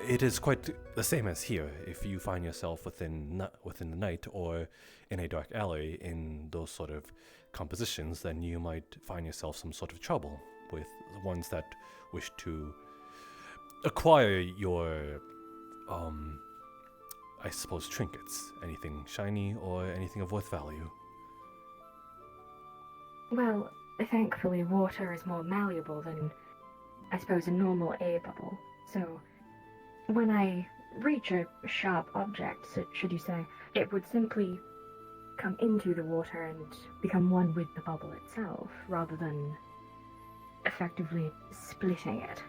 It is quite the same as here. If you find yourself within the night or in a dark alley in those sort of compositions, then you might find yourself some sort of trouble with the ones that wish to acquire your, I suppose, trinkets, anything shiny or anything of worth value.
Well, thankfully water is more malleable than, I suppose, a normal air bubble. So, when I reach a sharp object, should you say, it would simply come into the water and become one with the bubble itself, rather than effectively splitting it.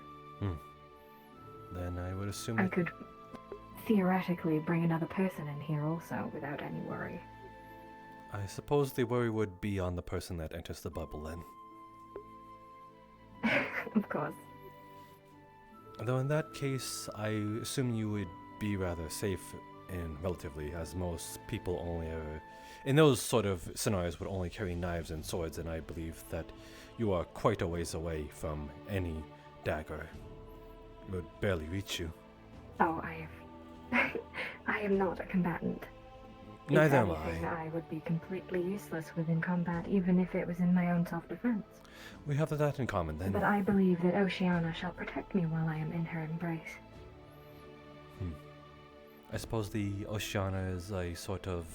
Then I would assume
I could theoretically bring another person in here also, without any worry.
I suppose the worry would be on the person that enters the bubble then.
Of course.
Though in that case, I assume you would be rather safe in relatively, as most people only ever, in those sort of scenarios, would only carry knives and swords, and I believe that you are quite a ways away from any dagger. It would barely reach you.
Oh, I am not a combatant.
Neither
If
am
anything,
I.
I would be completely useless within combat, even if it was in my own self-defense.
We have that in common then.
But I believe that Oceana shall protect me while I am in her embrace.
I suppose the Oceana is a sort of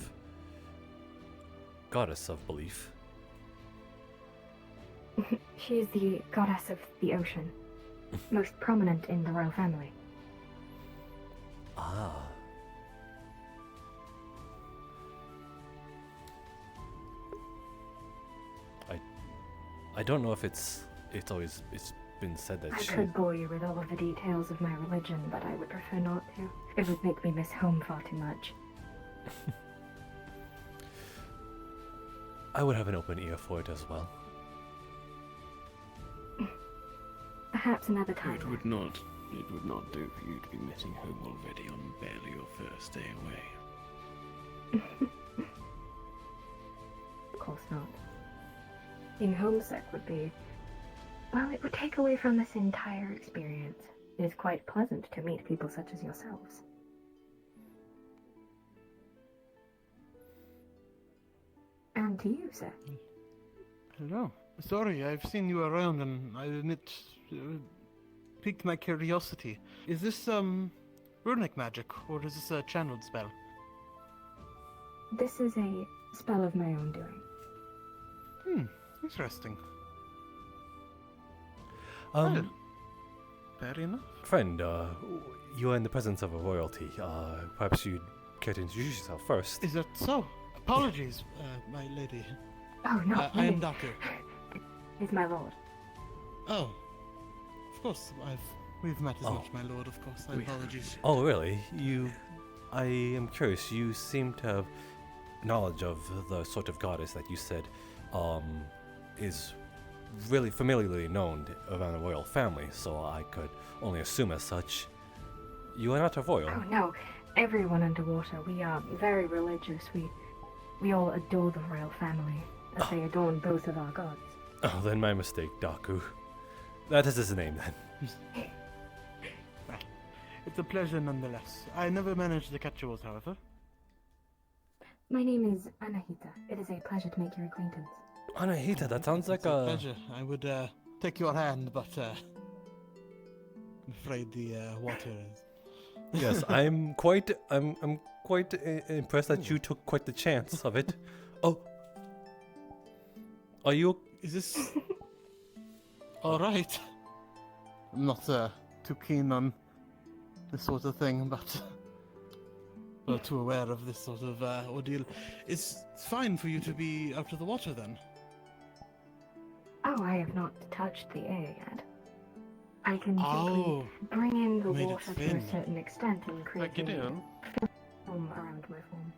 goddess of belief.
She is the goddess of the ocean, most prominent in the royal family.
Ah. I don't know if it's been said that
I
she...
could bore you with all of the details of my religion, but I would prefer not to. It would make me miss home far too much.
I would have an open ear for it as well.
Perhaps another time.
It would not do for you to be missing home already on barely your first day away.
Of course not. Being homesick would be... well, it would take away from this entire experience. It is quite pleasant to meet people such as yourselves. And to you, sir.
Hello. Sorry, I've seen you around and it piqued my curiosity. Is this, runic magic, or is this a channeled spell?
This is a spell of my own doing.
Interesting. Fair enough.
Friend, you are in the presence of a royalty. Perhaps you'd care to introduce yourself first.
Is that so? Apologies, my lady.
Oh, no.
I am Doctor.
He's my lord.
Oh. Of course, we've met as much, my lord, of course. Apologies.
Oh, really? I am curious. You seem to have knowledge of the sort of goddess that you said, is really familiarly known around the royal family, so I could only assume as such. You are not a royal.
Oh, no. Everyone underwater, we are very religious. We all adore the royal family, as they adorn both of our gods.
Oh, then my mistake, Daku. That is his name, then.
It's a pleasure nonetheless. I never managed to catch yours, however.
My name is Anahita. It is a pleasure to make your acquaintance.
Anahita, that sounds like
a pleasure. I would take your hand, but I'm afraid the water is...
Yes, I'm quite impressed that you took quite the chance of it. Oh. Are you...
Is this... Alright. I'm not too keen on this sort of thing, but... too aware of this sort of ordeal. It's fine for you to be out of the water then.
Oh, I have not touched the air yet. I can
Oh,
simply bring in the
made it
water to
thin.
a certain extent and create
Like you
a
do.
film around my form.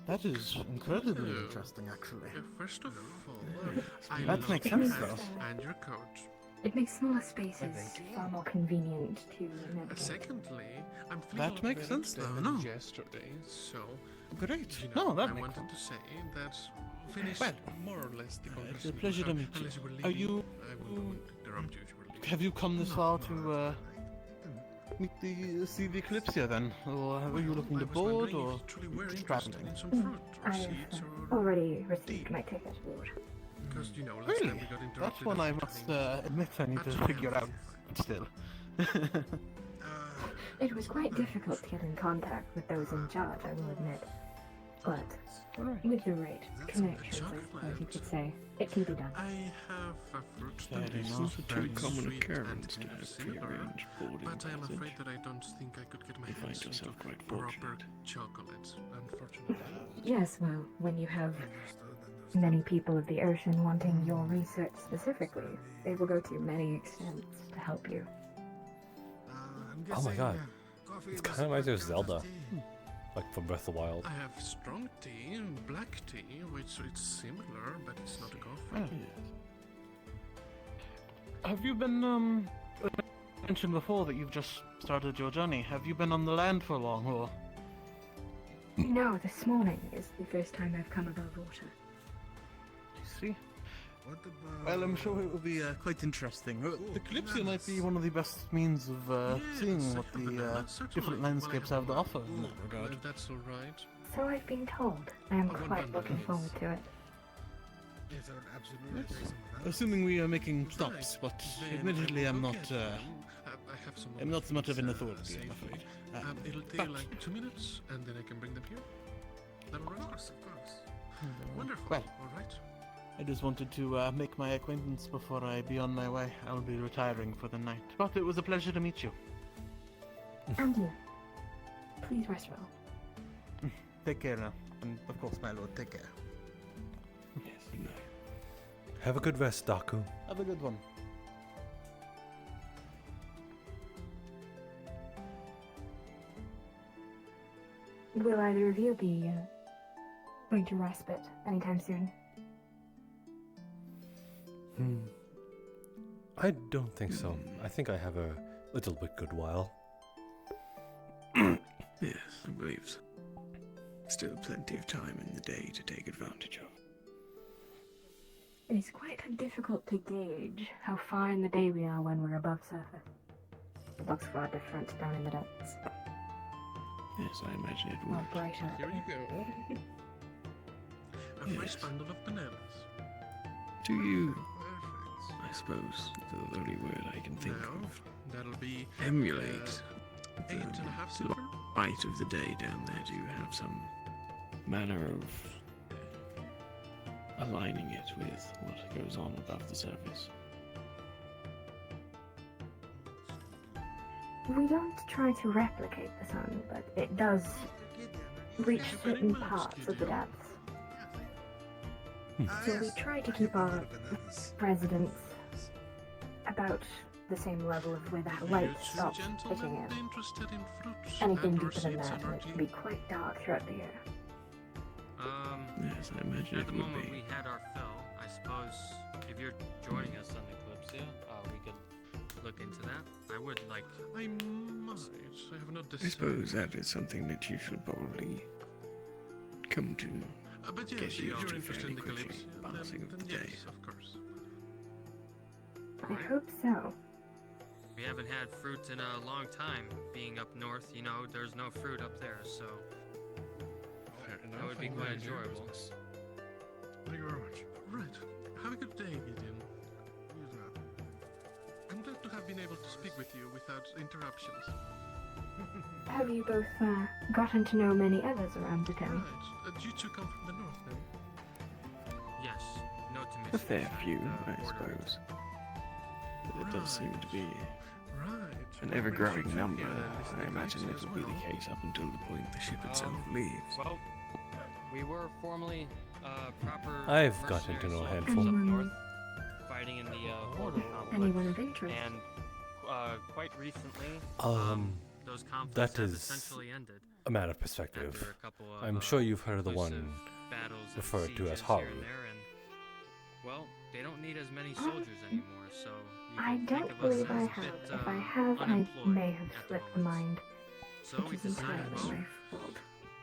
That is incredibly interesting, actually.
First of all, I
That
love
makes
your
sense,
hat
though.
and your coat.
It makes smaller spaces far more convenient to navigate.
Secondly, I'm feeling
That
a lot
makes
better
sense,
today
though,
than
no?
yesterday, so
Great.
you know,
No, that
I
makes
wanted to say that finished
Well,
more or less the
it's
conversation.
a pleasure to meet you.
Unless you were
Are
leaving,
you-
I wouldn't interrupt you if you were leaving.
Have you come this far to see the Kalypsia then? Or were you looking to board or just traveling?
In some fruit or
I
seeds
have
or
already received my ticket aboard.
because you know last
Really?
time we got interrupted.
That's one I must admit I need to figure out still.
It was quite difficult to get in contact with those in charge, I will admit. But with the right connections, I suppose you could say, it can be done.
I have a fruit
Fair
that is
enough.
It's not a
very
too common
sweet
occurrence
and
to have
similar,
prearranged boarding
but I am
passage.
afraid that I don't think I could get my
You find
hands
yourself
into
quite
proper
fortunate.
chocolate, unfortunately.
Yes, well, when you have many people of the ocean wanting your research specifically, they will go to many extents to help you.
Oh my god. It's kind of reminds me of Zelda. Like from Breath of the Wild.
I have strong tea and black tea, which it's similar, but it's not a coffee.
Have you been mentioned before that you've just started your journey? Have you been on the land for long, or?
No, this morning is the first time I've come above water.
I see. Well, I'm sure it will be quite interesting. The Kalypsia might be one of the best means of seeing what the different landscapes have to offer in that regard.
If that's all right.
So I've been told. I am quite looking forward to it.
Assuming we are making stops, but admittedly I'm not.
I have some
I'm not so much of an authority,
safely.
I'm afraid.
It'll take
but-
like 2 minutes, and then I can bring them here. That all right? Of course. Wonderful.
Well,
all right.
I just wanted to make my acquaintance before I be on my way. I'll be retiring for the night. But it was a pleasure to meet you.
And you. Please rest well.
Take care now. And of course, my lord, take care.
Yes, good night.
Have a good rest, Daku.
Have a good one.
Will either of you be going to respite anytime soon?
I don't think so. I think I have a little bit good while.
Yes, I believe so. Still plenty of time in the day to take advantage of.
It is quite difficult to gauge how far in the day we are when we're above surface. It looks far different down in the depths.
Yes, I imagine it
More
would.
brighter.
Here you go. A fresh bundle of bananas.
Do you, I suppose, the only word I can think
Now,
of,
that'll be
emulate
8.5
the
silver.
light of the day down there? Do you have some manner of aligning it with what goes on above the surface?
We don't try to replicate the sun, but it does reach certain parts of the depths. So we try to keep our residents about the same level of where that light stops hitting it.
Interested in fruits
Anything
and/or
deeper than
seeds
that,
and
and it can be quite dark throughout the year.
Yes, I imagine
At
it
the
would
moment
be.
we had our fill. I suppose if you're joining us on the Kalypsia, we could look into that. I would like.
I might. I have not
I
decided.
suppose that is something that you should probably come to.
But yes,
get
if
used
you're
to
interested in
fairly
the
quickly,
Kalypsia,
passing of
then
the day.
yes, of course.
I hope so.
We haven't had fruit in a long time. Being up north, you know, there's no fruit up there, so
Fair enough.
that would be
I'm
quite
glad you're
enjoyable.
business. Thank you very much. Right. Have a good day, Gideon. I'm glad to have been able to speak with you without interruptions.
Have you both gotten to know many others around the town?
Right. You two come from the north, then?
Yes, no to
A
miss.
fair few, I suppose. But it does seem to be An ever-growing number. I imagine this will be the case up until the point the ship itself leaves.
Well, we were formerly proper.
I've gotten to know a
mercenaries
handful.
up north, fighting in the border conflict.
Anyone of interest?
And quite recently, those conflicts
That
have
is
essentially ended.
a matter of perspective.
After a couple of,
I'm sure you've heard of the one
battles and
referred to as
sieges
Haru.
here and there, and, well, they don't need as many soldiers anymore, so you
I
can think
don't
of us
believe
as
I
a
have.
bit,
If I have, I
unemployed
may have
at the
slipped the
moment.
mind.
So we
It is
decided,
entirely
well,
my fault.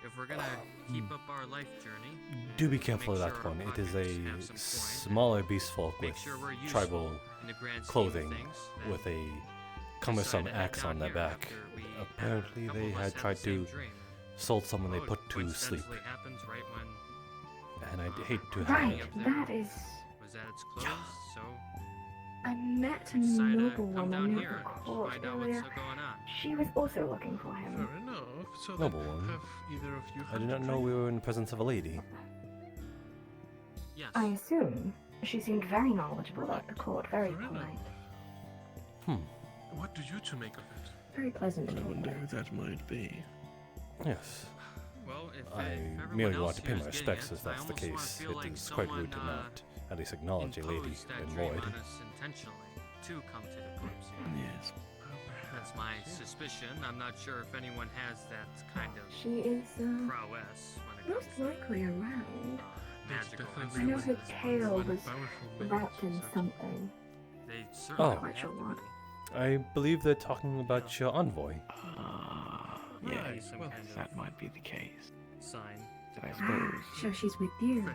if we're gonna keep up our life journey,
Do be
and
careful of
make
that
sure
one.
our
It is
pockets
a
have some coin,
smaller beast folk
make
with
sure we're useful
tribal
in the grand scheme of
clothing
things,
with a cumbersome axe on their back. Apparently they had tried to sold someone they put to sleep.
Happens right when
And I'd hate to have
Right, that is.
was at its close, so
I met a
decided to
noble
come down
woman
here
at the
and
court
find out what's
earlier.
going on.
She was also looking for him.
Fair enough. So
Noble
then,
one.
have either of you
I
had
did not
a
know
drink?
we were in the presence of a lady.
Yes.
I assume. She seemed very knowledgeable about the court, very polite.
What do you two make of it?
Very pleasant to
I
talk
wonder
with.
who that might be.
Yes.
Well, if
I
everyone
merely
else
want to pay
here
my
is getting
respects
it,
if that's
I
the
almost wanna
case.
feel
It
like
is quite rude to
someone,
not at least acknowledge a lady
imposed that
in
dream
void.
on us intentionally to come to the Kalypsia.
Yes.
That's my suspicion. I'm not sure if anyone has that kind of
She is,
prowess when it
most
comes
likely around.
to magical
I know her
influences.
tail was wrapped in something.
They
Oh.
certainly
Quite sure what.
I believe they're talking about your envoy.
Yeah,
some
well,
kind of
that might be the case.
sign.
I suppose.
So she's with you.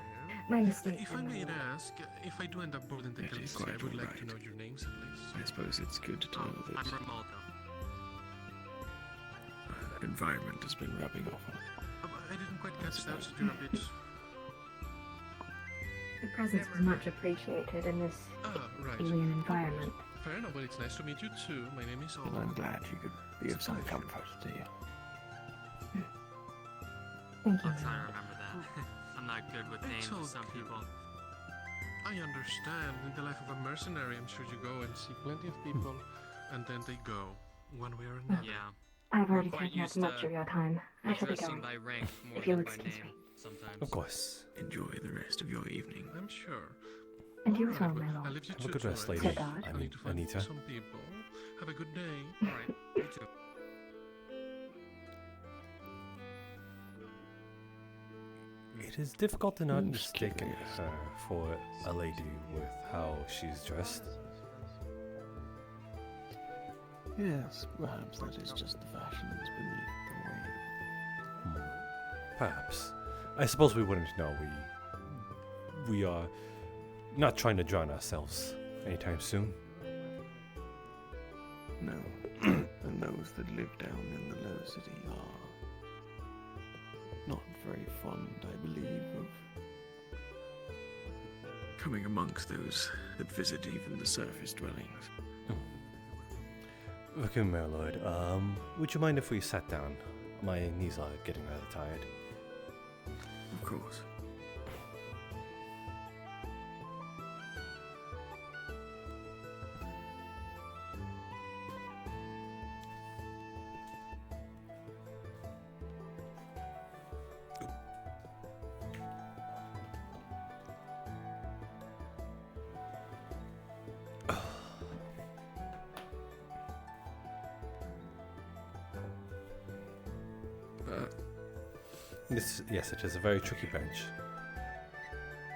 My mistake.
If I may ask, if I do end up boarding the
That is
Kalypsia, I
quite
would like
alright.
to know your names at least.
I suppose it's good to know
I'm
that
Romaldo.
environment has been rubbing off on
I didn't quite catch that. You're a bit.
The presence was much appreciated in this
Right.
alien environment.
Fair enough. Well, it's nice to meet you too. My name is
Well, I'm glad you could be of some comfort to you.
Thank you.
I'll try to remember that. I'm not good with names of some people.
I understand. In the life of a mercenary, I'm sure you go and see plenty of people, and then they go, one way or another.
Yeah.
I've already
We're quite
taken up
used
much
to
of your time. I shall be
addressing
going.
by rank more
If you'll
than by
excuse
name
me.
sometimes.
Of course.
Enjoy the rest of your evening.
I'm sure.
And you as well,
Alright,
my
I'll
lord.
leave you
Have a
to
good
it,
rest,
alright?
lady.
Goodbye.
I need to find
Anita.
some people. Have a good day.
Alright, you too.
It is difficult to not
I'm
mistake
curious.
her for a lady with how she's dressed.
Yes, perhaps that is just the fashions beneath the wave.
Perhaps. I suppose we wouldn't know. We are not trying to drown ourselves anytime soon.
No, and those that live down in the low city are not very fond, I believe, of coming amongst those that visit even the surface dwellings.
Okay, my lord. Would you mind if we sat down? My knees are getting rather tired.
Of course.
Yes, it is a very tricky bench.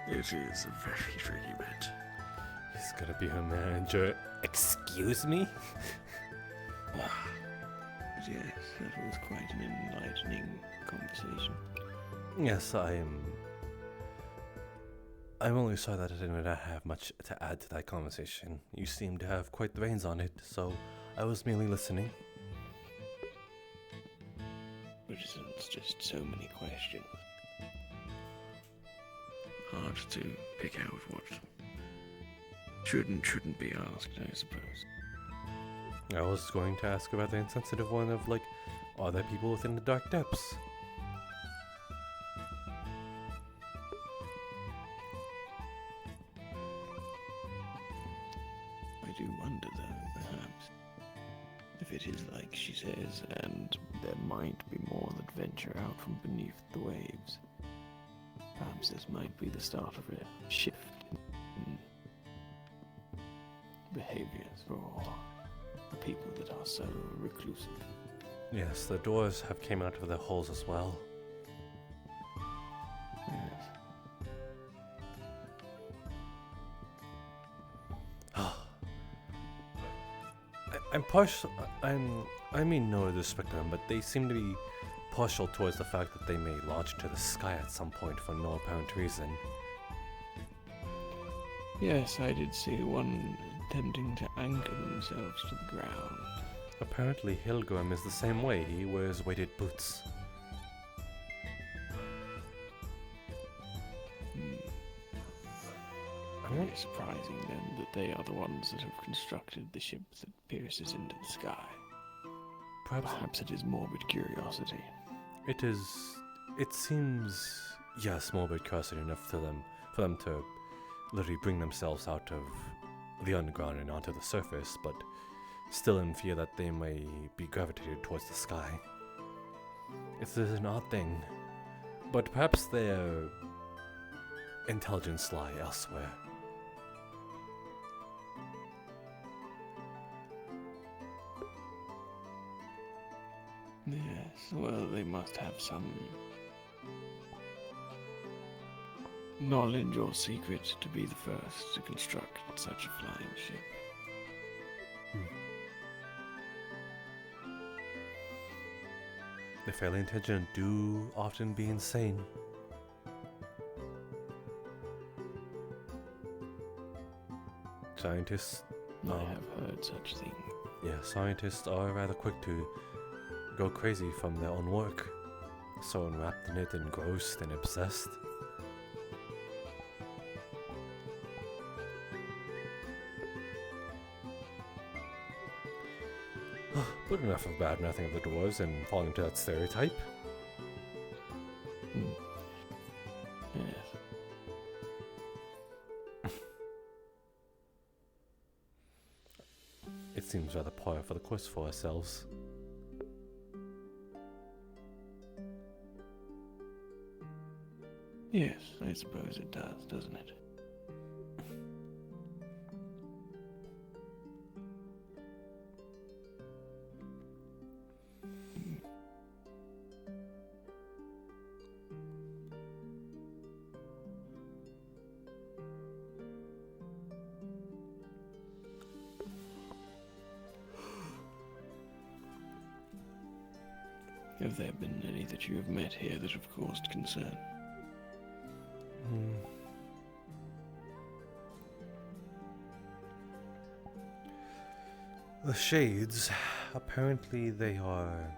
It is a very tricky bit.
He's gonna be her manager. Excuse me?
But yes, that was quite an enlightening conversation.
Yes, I'm only sorry that I did not have much to add to that conversation. You seem to have quite the reins on it, so I was merely listening.
It's just so many questions. Hard to pick out what should and shouldn't be asked, I suppose.
I was going to ask about the insensitive one of, like, are there people within the dark depths?
I do wonder, though, perhaps. If it is like she says, and there might be more that venture out from beneath the waves, perhaps this might be the start of a shift in behaviors for people that are so reclusive.
Yes, the doors have came out of their holes as well.
Yes.
I'm partial. I mean no disrespect to them, but they seem to be partial towards the fact that they may launch to the sky at some point for no apparent reason.
Yes, I did see one attempting to anchor themselves to the ground.
Apparently Hilgrim is the same way. He wears weighted boots.
Very surprising then that they are the ones that have constructed the ship that pierces into the sky. Perhaps it is morbid curiosity.
It is. It seems, yes, morbid curiosity enough to them for them to literally bring themselves out of the underground and onto the surface, but still in fear that they may be gravitated towards the sky. It's an odd thing, but perhaps their intelligence lie elsewhere.
Yes, well, they must have some knowledge or secret to be the first to construct such a flying ship.
The fairly intelligent do often be insane. Scientists...
I have heard such things.
Yeah, scientists are rather quick to go crazy from their own work. So enwrapped in it, engrossed and obsessed. But enough of bad nothing of the dwarves and falling into that stereotype.
Yes.
It seems rather par for the course for ourselves.
Yes, I suppose it does, doesn't it? Have there been any that you have met here that have caused concern?
The Shades, apparently they are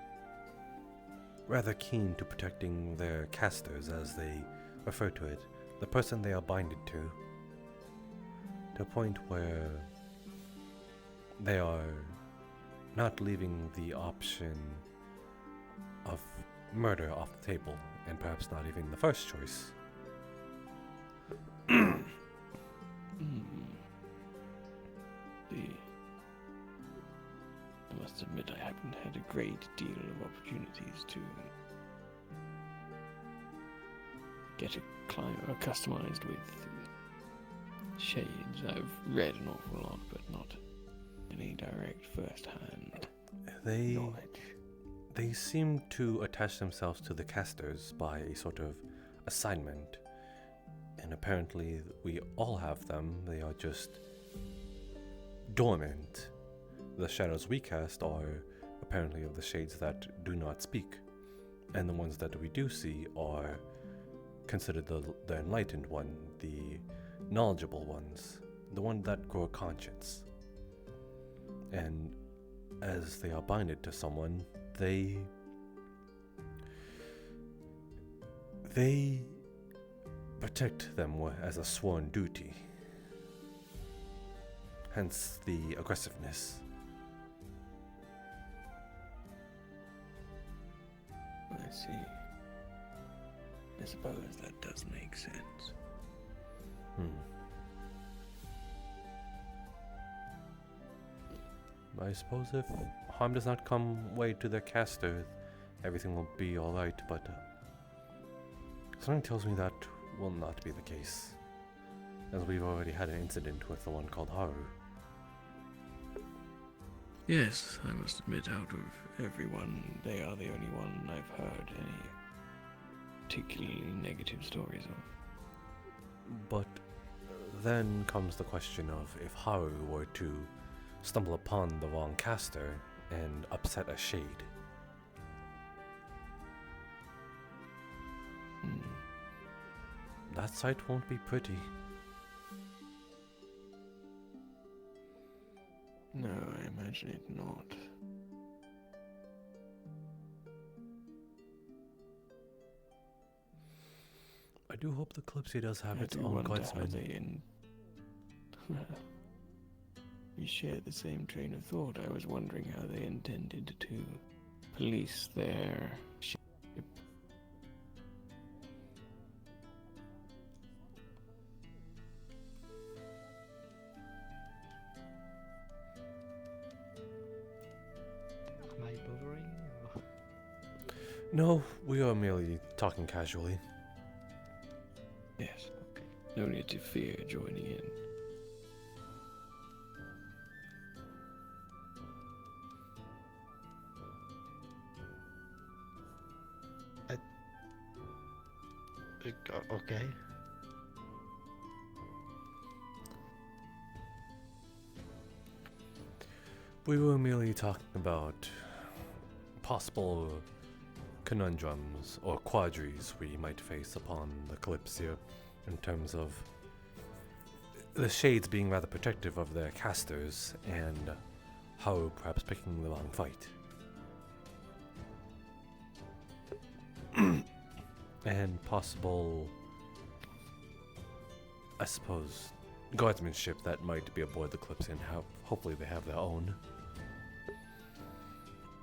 rather keen to protecting their casters, as they refer to it, the person they are binded to a point where they are not leaving the option of murder off the table, and perhaps not even the first choice.
I must admit I haven't had a great deal of opportunities to get customized with shades. I've read an awful lot, but not any direct first-hand knowledge.
They seem to attach themselves to the casters by a sort of assignment, and apparently we all have them. They are just dormant. The shadows we cast are apparently of the shades that do not speak, and the ones that we do see are considered the enlightened one, the knowledgeable ones, the one that grow a conscience. And as they are binded to someone, they protect them as a sworn duty. Hence the aggressiveness.
I see. I suppose that does make sense.
I suppose if harm does not come way to the caster, everything will be alright, but something tells me that will not be the case, as we've already had an incident with the one called Haru.
Yes, I must admit, out of everyone, they are the only one I've heard any particularly negative stories of.
But then comes the question of if Haru were to stumble upon the wrong caster and upset a shade. That sight won't be pretty.
No, I imagine it not.
I do hope the Kalypsia does have
I
its
do
own
wonder how
guardsmen.
We share the same train of thought. I was wondering how they intended to police their ship.
Am I bothering? Or...
No, we are merely talking casually.
Yes. No need to fear joining in.
Okay.
We were merely talking about possible conundrums or quandaries we might face upon the Kalypsia in terms of the Shades being rather protective of their casters and how perhaps picking the wrong fight. And possible, I suppose, guardsmanship that might be aboard the Kalypsia and how hopefully they have their own.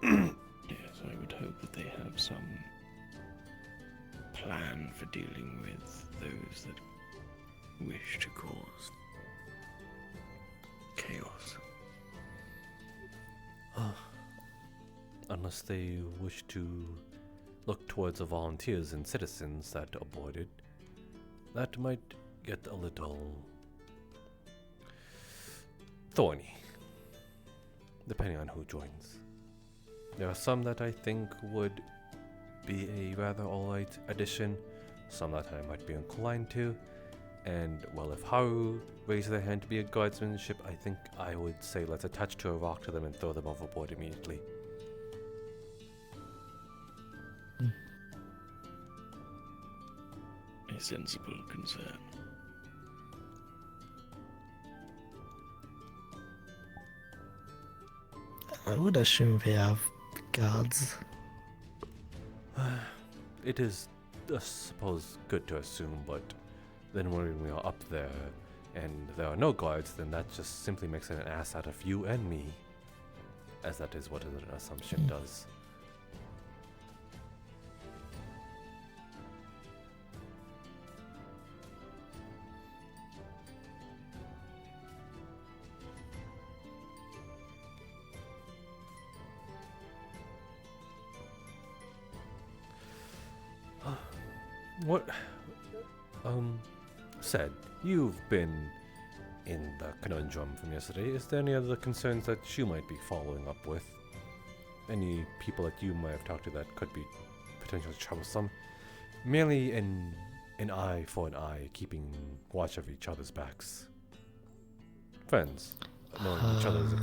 Yes, I would hope that they have some plan for dealing with those that wish to cause chaos.
Unless they wish to look towards the volunteers and citizens that aborted, that might get a little thorny, depending on who joins. There are some that I think would be a rather alright addition, some that I might be inclined to, and well, if Haru raised their hand to be a guardsmanship, I think I would say let's attach to a rock to them and throw them overboard immediately.
A sensible concern.
I would assume they have guards.
It is, I suppose, good to assume, but then when we are up there and there are no guards, then that just simply makes an ass out of you and me, as that is what an assumption does. What, said, you've been in the conundrum from yesterday. Is there any other concerns that you might be following up with? Any people that you might have talked to that could be potentially troublesome? Merely an eye for an eye, keeping watch of each other's backs. Friends, knowing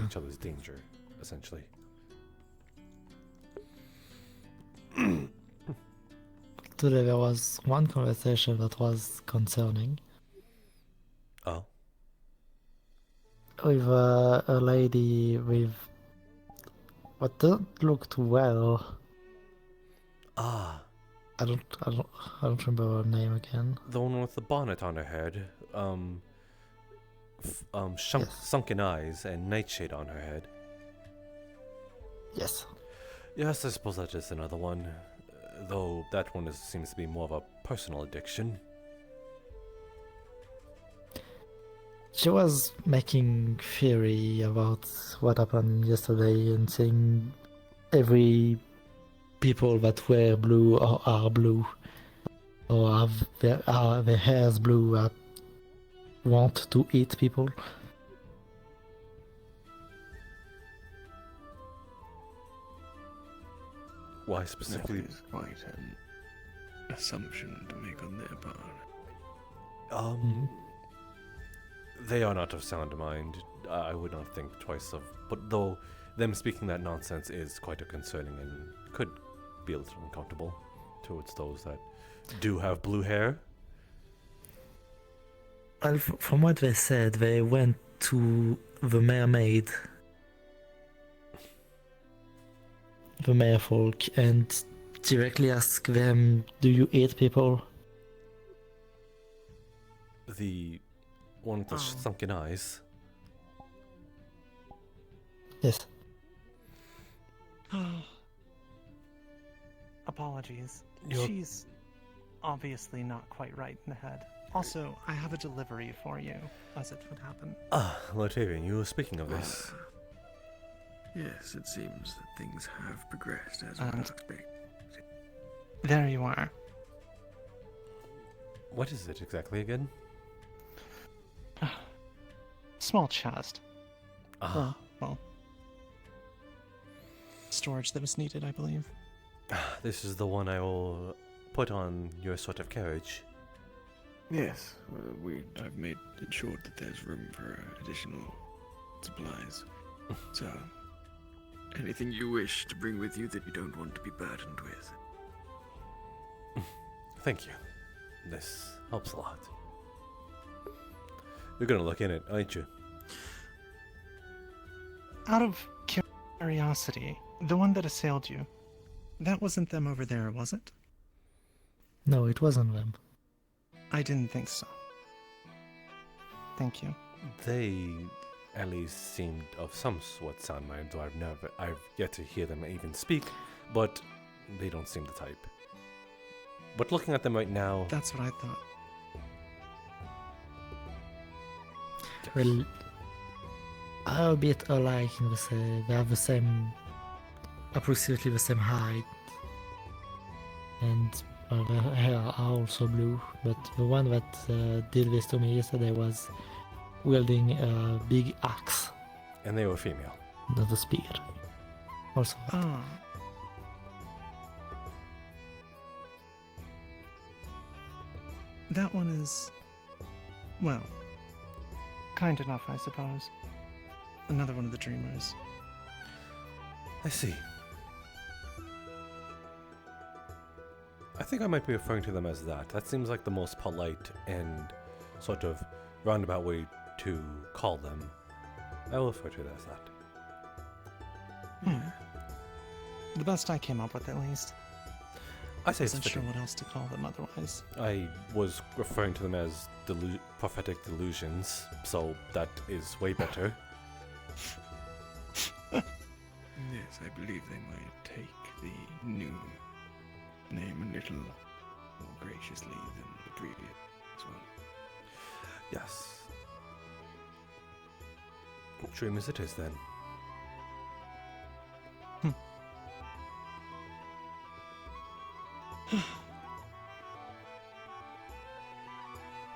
each other's danger, essentially.
Today there was one conversation that was concerning.
Oh?
With a lady with what doesn't look too well.
Ah.
I don't remember her name again.
The one with the bonnet on her head, sunken eyes and nightshade on her head.
Yes.
Yes, I suppose that is another one. Though that one seems to be more of a personal addiction.
She was making theory about what happened yesterday and saying every people that wear blue or are blue or have their hairs blue want to eat people.
Why specifically?
That is quite an assumption to make on their part.
They are not of sound mind. I would not think twice of. But though them speaking that nonsense is quite a concerning and could be a little uncomfortable towards those that do have blue hair.
Well, from what they said, they went to the mermaid, the merfolk, and directly asked them, "Do you eat people?"
The one with the sunken eyes.
Yes.
Apologies.
You're-
She's obviously not quite right in the head. Also, I have a delivery for you, as it would happen.
Lord Fabian, you were speaking of this.
Yes, it seems that things have progressed as
And-
I expected.
There you are.
What is it exactly again?
Small chest.
Ah.
Well, storage that was needed, I believe.
This is the one I will put on your sort of carriage.
Yes, I've made it sure that there's room for additional supplies. So, anything you wish to bring with you that you don't want to be burdened with.
Thank you. This helps a lot. You're gonna look in it, aren't you?
Out of curiosity, the one that assailed you, that wasn't them over there, was it?
No, it wasn't them.
I didn't think so. Thank you.
They at least seemed of some sort sound mind, though I've yet to hear them even speak, but they don't seem the type. But looking at them right now,
That's what I thought.
Well, are a bit alike in the same. They have the same, approximately the same height, and their hair are also blue. But the one that did this to me yesterday was wielding a big axe,
and they were female.
not a spear. Also,
Ah. That one is, well, kind enough, I suppose. Another one of the dreamers.
I see. I think I might be referring to them as that. That seems like the most polite and sort of roundabout way to call them. I will refer to it as that.
The best I came up with, at least.
I say it's
Wasn't sure
fitting.
what else to call them otherwise.
I was referring to them as prophetic delusions, so that is way better.
Yes, I believe they might take the new name a little more graciously than the previous one.
Yes. Dream as it is then.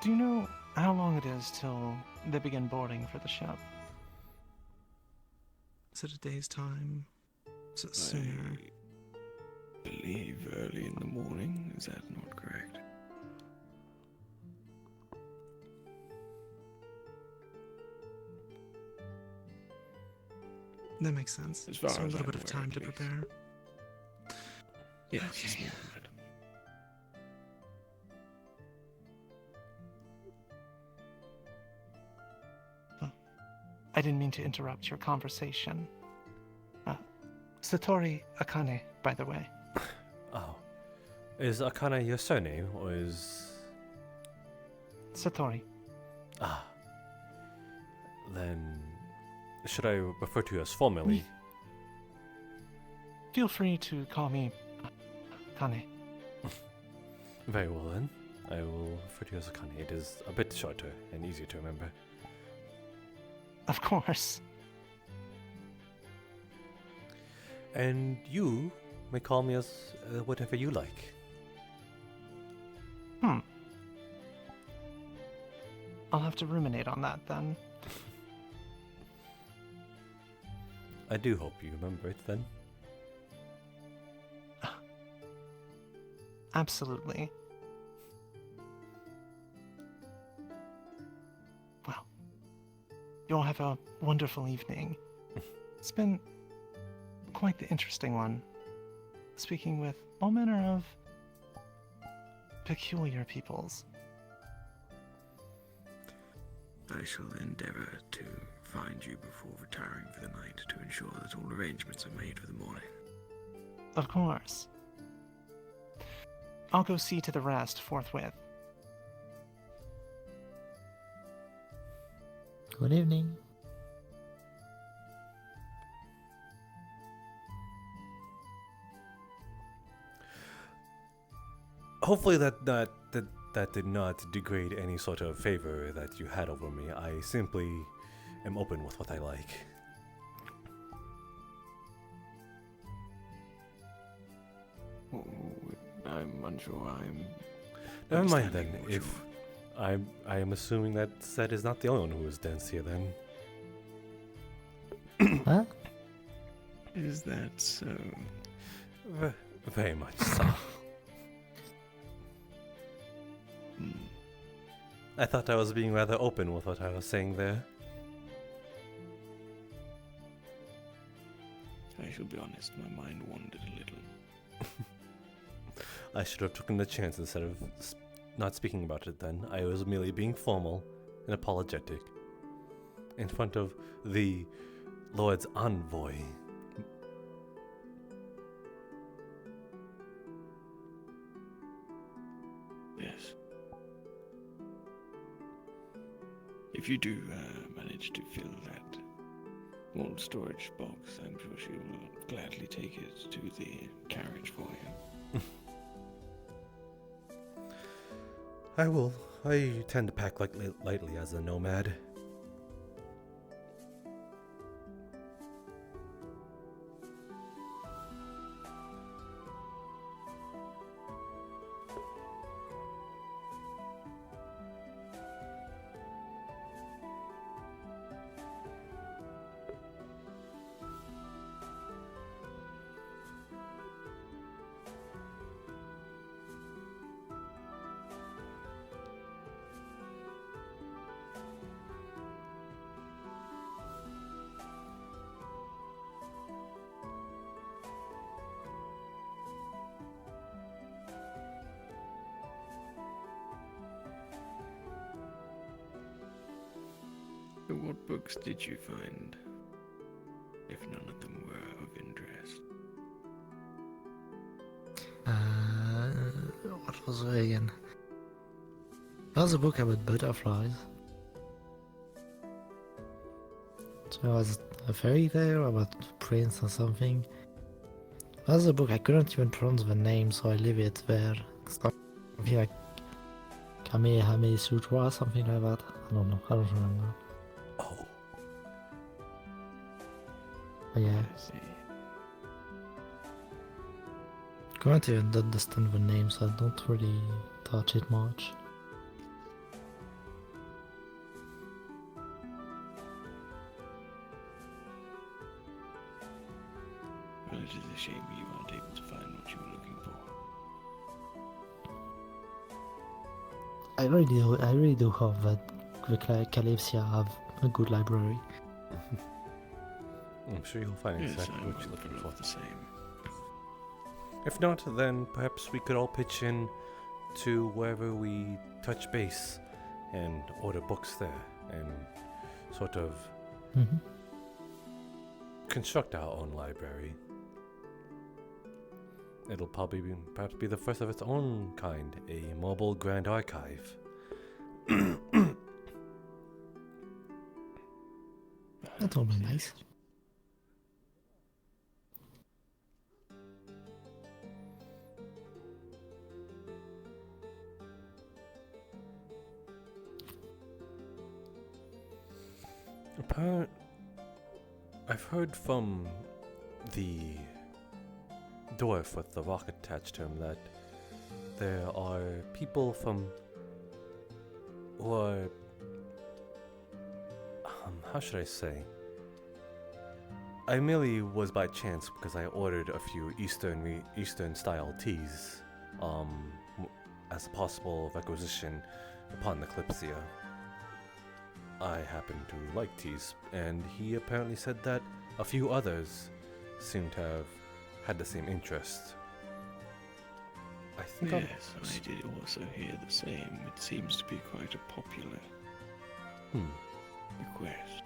Do you know how long it is till they begin boarding for the ship? Is it a day's time? Is it sooner?
I believe early in the morning, is that not correct?
That makes sense.
As far
So a
as
little
I'm
bit of
aware,
time
at
to
least.
prepare.
Yes,
Okay.
a small bit.
I didn't mean to interrupt your conversation. Satori Akane, by the way.
Oh. Is Akane your surname, or is...
Satori.
Ah. Then... should I refer to you as formally?
Feel free to call me Akane.
Very well then. I will refer to you as Akane. It is a bit shorter and easier to remember.
Of course.
And you may call me as whatever you like.
I'll have to ruminate on that then.
I do hope you remember it then.
Absolutely. Well, you all have a wonderful evening. It's been quite the interesting one. Speaking with all manner of peculiar peoples.
I shall endeavour to find you before retiring for the night to ensure that all arrangements are made for the morning.
Of course. I'll go see to the rest forthwith.
Good evening.
Hopefully that did not degrade any sort of favor that you had over me. I simply am open with what I like.
Oh, I'm unsure.
Never mind then. If I am assuming that Seth is not the only one who is dense here then.
Huh?
Is that so?
Very much so. I thought I was being rather open with what I was saying there.
I shall be honest, my mind wandered a little.
I should have taken the chance instead of not speaking about it then. I was merely being formal and apologetic in front of the Lord's envoy.
Yes. If you do manage to fill that old storage box, I'm sure she will gladly take it to the carriage for you.
I will. I tend to pack lightly as a nomad.
What books did you find, if none of them were of interest?
What was it again? There was a book about butterflies. So there was a fairy tale about a prince or something. There was a book, I couldn't even pronounce the name, so I leave it there. Something like Kamehame Sutra, something like that. I don't know, I don't remember.
Oh.
But yeah. Can't even understand the name, so I don't really touch it much.
Well, it is a shame you aren't able to find what you were looking for.
I really do hope that the Kalypsia have a good library.
I'm sure you'll find
Yes,
exactly
I'm
what you're looking for.
the same.
If not, then perhaps we could all pitch in to wherever we touch base and order books there and sort of construct our own library. It'll probably perhaps be the first of its own kind, a mobile grand archive.
That will be nice.
I've heard from the dwarf with the rock attached to him that there are people who are, how should I say? I merely was by chance because I ordered a few Eastern style teas, as a possible requisition upon the Kalypsia. I happen to like teas, and he apparently said that a few others seem to have had the same interest. I think
Yes, I did also hear the same. It seems to be quite a popular request.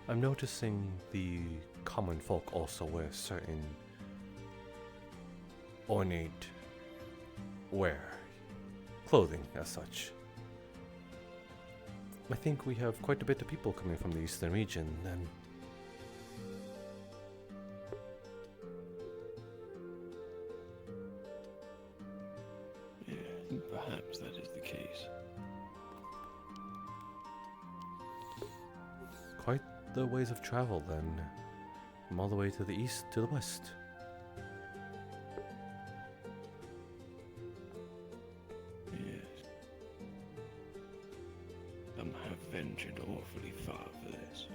I'm noticing the common folk also wear certain ornate clothing as such. I think we have quite a bit of people coming from the eastern region, and
Yeah, perhaps that is the case.
quite the ways of travel then, from all the way to the east to the west.
Yes. Some have ventured awfully far for this.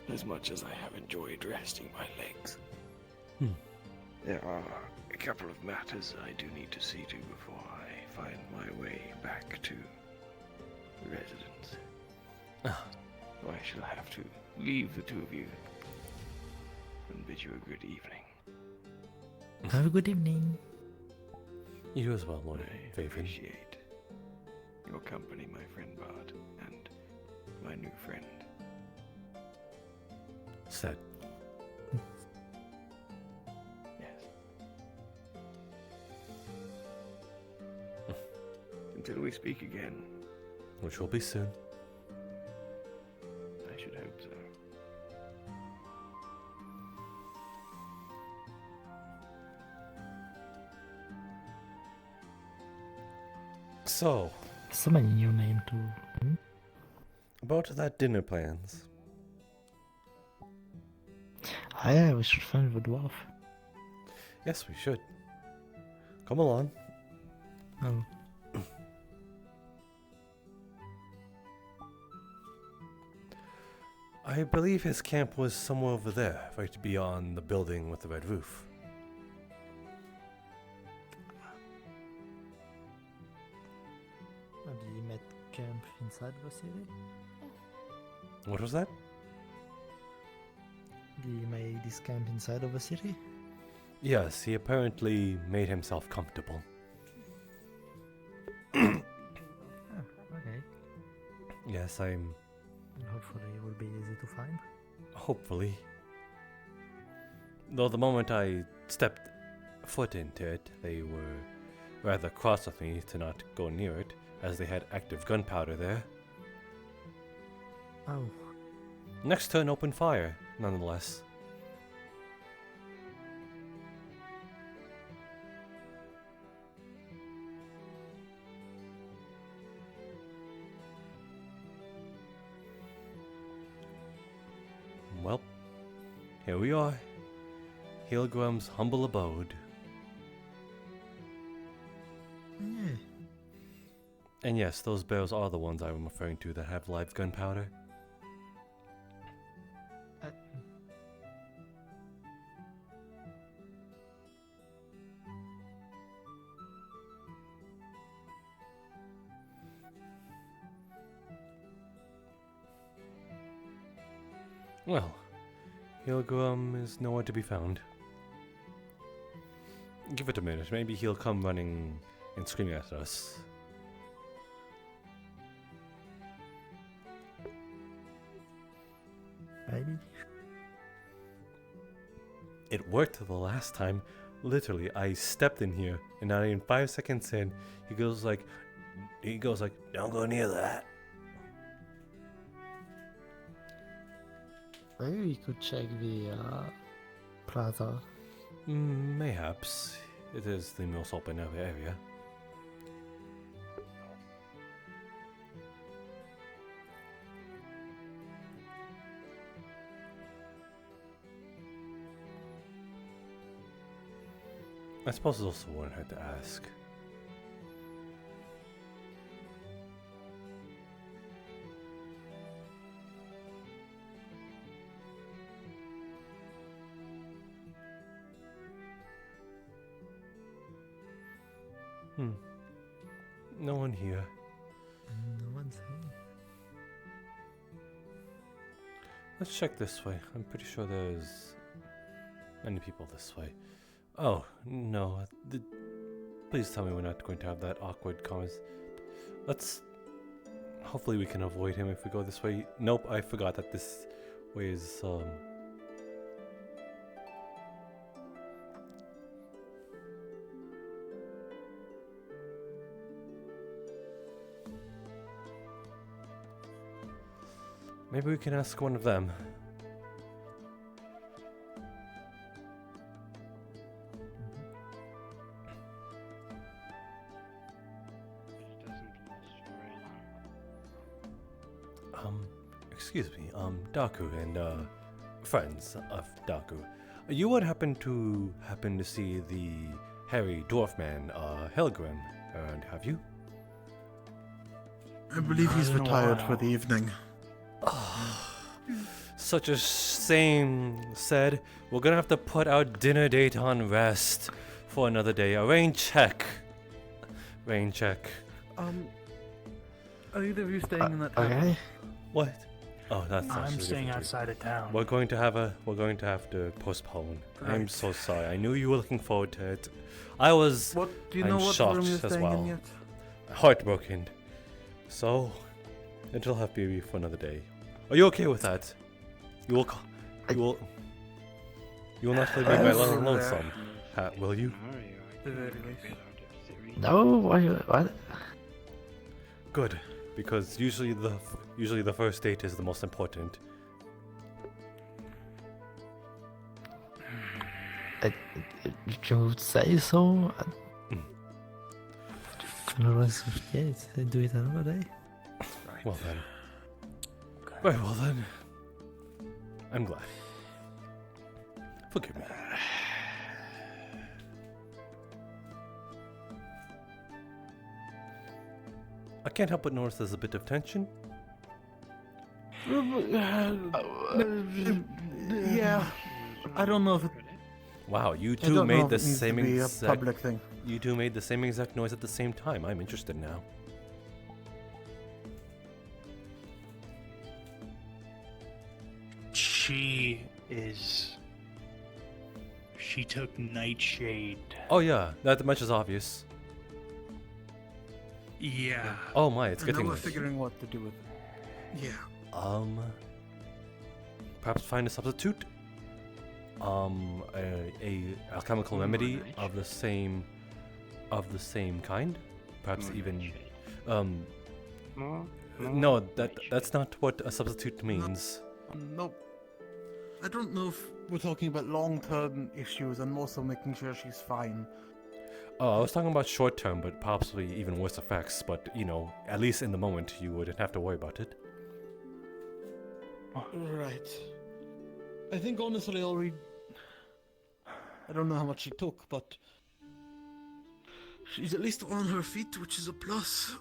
As much as I have enjoyed resting my legs, there are a couple of matters I do need to see to before I find my way back to the residence. So I shall have to leave the two of you and bid you a good evening.
Have a good evening.
You as well, Lord
I
Vaven.
appreciate your company, my friend Bard, and my new friend.
Said.
Yes. Until we speak again.
Which will be soon.
I should hope so.
So,
So many new names too.
about that dinner plans.
Ah, yeah, we should find the dwarf.
Yes, we should. Come along.
Oh.
I believe his camp was somewhere over there, right beyond the building with the red roof.
Did he met camp inside the city?
What was that?
Did he make this camp inside of the city?
Yes, he apparently made himself comfortable.
Okay.
Yes, I'm...
Hopefully it will be easy to find.
Hopefully. Though the moment I stepped foot into it, they were rather cross with me to not go near it, as they had active gunpowder there.
Oh.
Next turn, open fire, nonetheless. Well, here we are. Hilgrim's humble abode.
Yeah.
And yes, those barrels are the ones I'm referring to that have live gunpowder. Well, Hilgrim is nowhere to be found. Give it a minute, maybe he'll come running and screaming at us.
Maybe.
it worked the last time. Literally, I stepped in here, and not even 5 seconds in, he goes like, don't go near that.
Maybe we could check the plaza.
Mayhaps. It is the most open area. I suppose it also wouldn't hurt to ask. No one here.
No one's here.
Let's check this way. I'm pretty sure there's many people this way. Oh, no. Please tell me we're not going to have that awkward comments. Hopefully we can avoid him if we go this way. Nope, I forgot that this way is, maybe we can ask one of them. Excuse me, Daku and, friends of Daku. You would happen to see the hairy dwarf man, Helgrim, around, have you?
I believe he's retired for the evening.
Such a shame said. We're gonna have to put our dinner date on rest for another day. A rain check. Rain check.
Are either of you staying in that house?
Okay.
What? Oh, that's
I'm
actually
staying
different.
outside of town.
We're going to have to postpone. I'm
Right.
so sorry. I knew you were looking forward to it. I'm
Do you know what
shocked
room you're
as
staying
well.
in yet?
Heartbroken. So, it'll have to be for another day. Are you okay with that? You will not leave me my lonesome, will you?
No, what?
Good, because usually the first date is the most important.
You would say so? Do it another day.
Well then. Very well then. I'm glad. Forgive me. I can't help but notice there's a bit of tension.
Yeah. I don't know if it...
Wow, you
I
two
don't know
made
if
the
it needs to
same
be a
exact
public thing.
You two made the same exact noise at the same time. I'm interested now.
She took Nightshade.
Oh yeah, that much is obvious.
Yeah.
Oh my, it's
And now
getting
we're
late.
figuring what to do with it. Yeah.
Perhaps find a substitute. A alchemical remedy of the same kind. Perhaps even, no, that's not what a substitute means.
No. I don't know if we're talking about long-term issues and also making sure she's fine.
Oh, I was talking about short-term, but possibly even worse effects. But you know, at least in the moment, you wouldn't have to worry about it.
Right. I think honestly I don't know how much she took, but she's at least on her feet, which is a plus.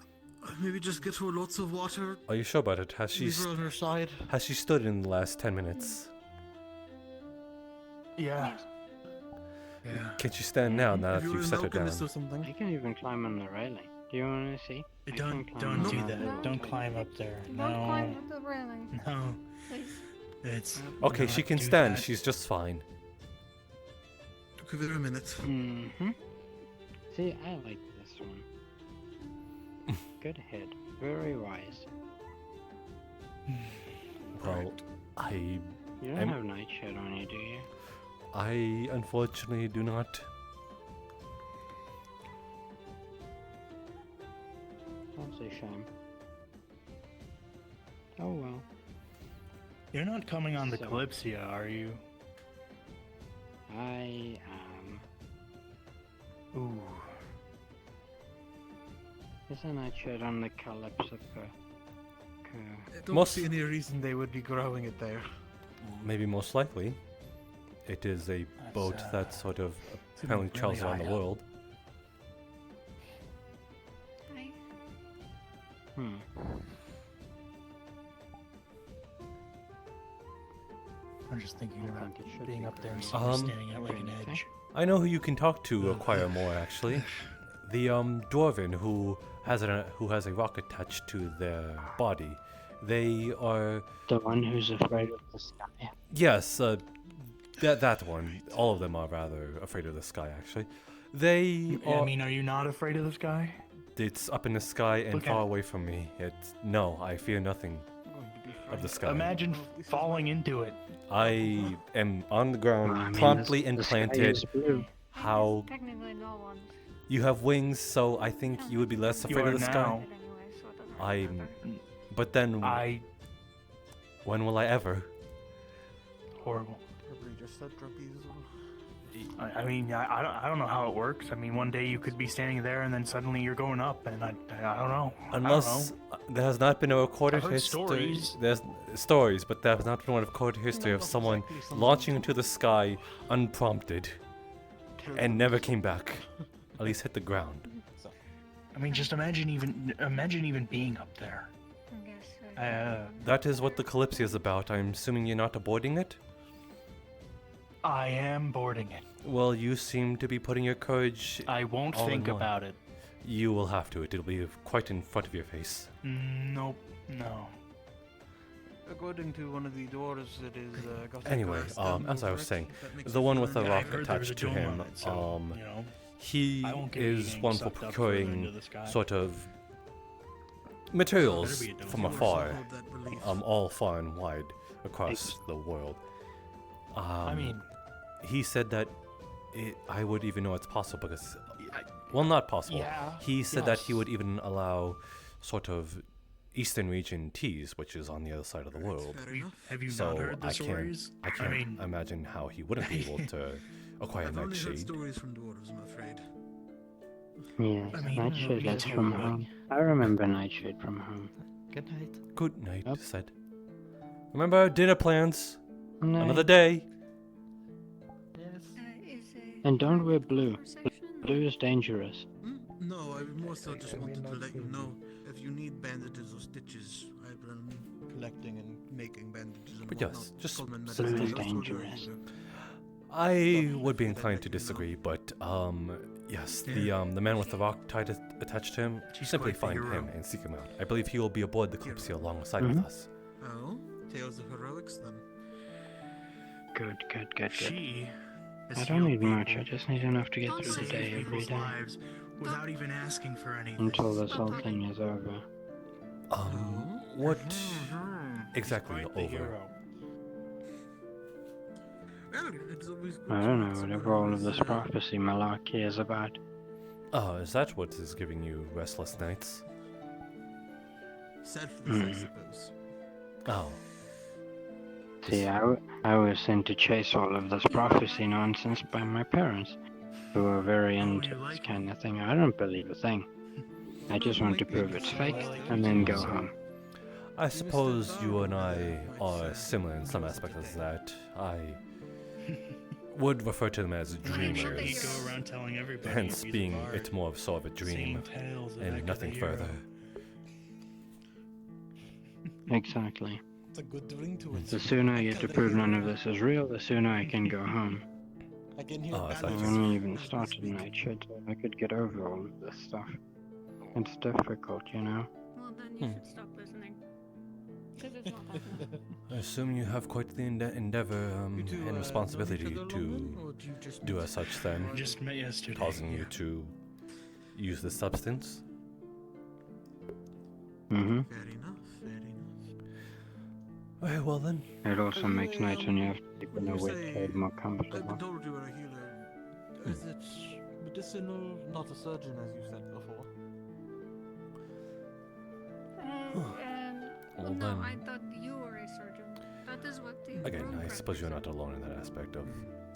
Maybe just get her lots of water.
Are you sure about it? Has she
Leave her on her side.
Has she stood in the last 10 minutes?
Yeah.
Can she stand now that
If you
you've
were
set
an
her down?
alchemist or something.
I can even climb on the railing. Do you want to see?
Don't do that. Don't climb up there.
Don't
No.
climb up the railing.
No.
Please.
It's
Okay,
not
she can
do
stand.
that.
She's just fine.
Give her a minute.
Mm-hmm. See, I like this one. Good head. Very wise.
Well, I
You don't have nightshade on you, do you?
I unfortunately do not.
That's a shame. Oh well.
You're not coming on the
So-
Kalypsia, are you?
I am.
Ooh.
Isn't that shit on the Kalypsia?
I don't
Most-
see any reason they would be growing it there.
Maybe most likely. It is a boat that sort of apparently
really
travels around
high
the
up.
world.
Hmm.
I'm just thinking
I
about
think it should
being
be
up there and
growing.
standing at like an edge.
I know who you can talk to acquire more actually. The dwarven who has a rock attached to their body. They are
The one who's afraid of the sky.
yes, that one. All of them are rather afraid of the sky actually. They
I mean, are you not afraid of the sky?
it's up in the sky and
Look
far
at-
away from me. No, I fear nothing of the sky.
Imagine falling into it.
I am on the ground,
Well, I mean,
promptly
the sky
implanted.
is blue.
How
Technically, no one.
you have wings, so I think you would be less
You
afraid
are
of the sky.
now.
I'm. But then, when will I ever?
Horrible.
Probably just said trapeze.
I mean, I don't know how it works. I mean, one day you could be standing there and then suddenly you're going up, and I don't know.
Unless there has not been a recorded
I've heard
history.
stories.
There's stories, but there has not been a recorded history of someone launching into the sky unprompted and never came back. At least hit the ground.
I mean, just imagine even being up there.
That is what the Kalypsia is about. I'm assuming you're not aborting it?
I am boarding it.
Well, you seem to be putting your courage.
I won't
all in
think
one.
about it.
You will have to. It'll be quite in front of your face.
Nope. No.
According to one of the dwarves, it is got a
Anyway,
glass dome
as I
over
was
it,
saying,
that makes
the
it
one
feel
with the
like-
rock
I've heard there was
attached
a
to
dome
him,
on it, so, you know,
he
I won't get
is
anything
one for
sucked up further
procuring
into the sky.
sort of materials
Better be a dome.
from
You also
afar,
hold that belief.
all far and wide across the world.
I mean,
he said that I would even know it's possible because, well, not possible.
Yeah,
He said that he
yes.
would even allow sort of Eastern region teas, which is on the other side of the world.
have you
So
not heard the
I
stories?
I can't
mean,
imagine how he wouldn't be able to acquire
I've only heard
Nightshade.
stories from dwarves, I'm afraid.
Yes,
I mean,
Nightshade
me
is
too,
from
but-
home. I remember Nightshade from home.
Good night.
Good night, said. Remember our dinner plans?
Night.
Another day.
And don't wear blue. Blue is dangerous.
No, I more so just wanted to let you know if you need bandages or stitches, I've been collecting and making bandages and
But
whatnot.
yes, just
Common
Blue
medicine,
is
that's what I
dangerous.
do.
I would be inclined to disagree, but yes, the man with the rock tied attached to him.
She's
Simply
quite the
find
hero.
him and seek him out. I believe he will be aboard the Kalypsia alongside
Mhm.
with us.
Oh, tales of heroics then.
Good, good, good, good.
she has
I don't
healed
need much.
people,
I just need enough to get through the
saved
day every
people's
day
lives without even asking for anything.
until this whole thing is over.
What exactly
Quite the
over?
hero.
Well, it's always good
I
to
don't
meet
know,
someone
whatever all
who
of
is,
this prophecy malarkey is about.
Oh, is that what is giving you restless nights?
selfless, I suppose.
Oh.
See, I was sent to chase all of this prophecy nonsense by my parents, who are very into this kind of thing. I don't believe a thing. I just want to prove it's fake and then go home.
I suppose you and I are similar in some aspects as that. I would refer to them as
I'm sure he'd
dreamers,
go around telling everybody
hence
he's a
being
bard,
it more of sort of a dream
saying tales of
and
Echo
nothing
the hero.
further.
Exactly.
It's a good ring to it.
The sooner I get to prove none of this is real, the sooner I can go home.
I can hear
Oh, I thought
I
you
haven't even started Nightshade, so I could get over all of this stuff. It's difficult, you know?
Well, then you should stop listening. Because it's not that bad.
I assume you have quite the endeavor and responsibility to do as such then,
Just met yesterday.
causing you to use the substance.
Mm-hmm.
Fair enough, fair enough.
Well then.
It also makes nights when you have in a way to feel more
I've
comfortable.
been told you are a healer. Is it medicinal, not a surgeon, as you said before?
Well,
no,
then-
I thought you were a surgeon. That is what the
Again,
room
I suppose you're not
represents.
alone in that aspect of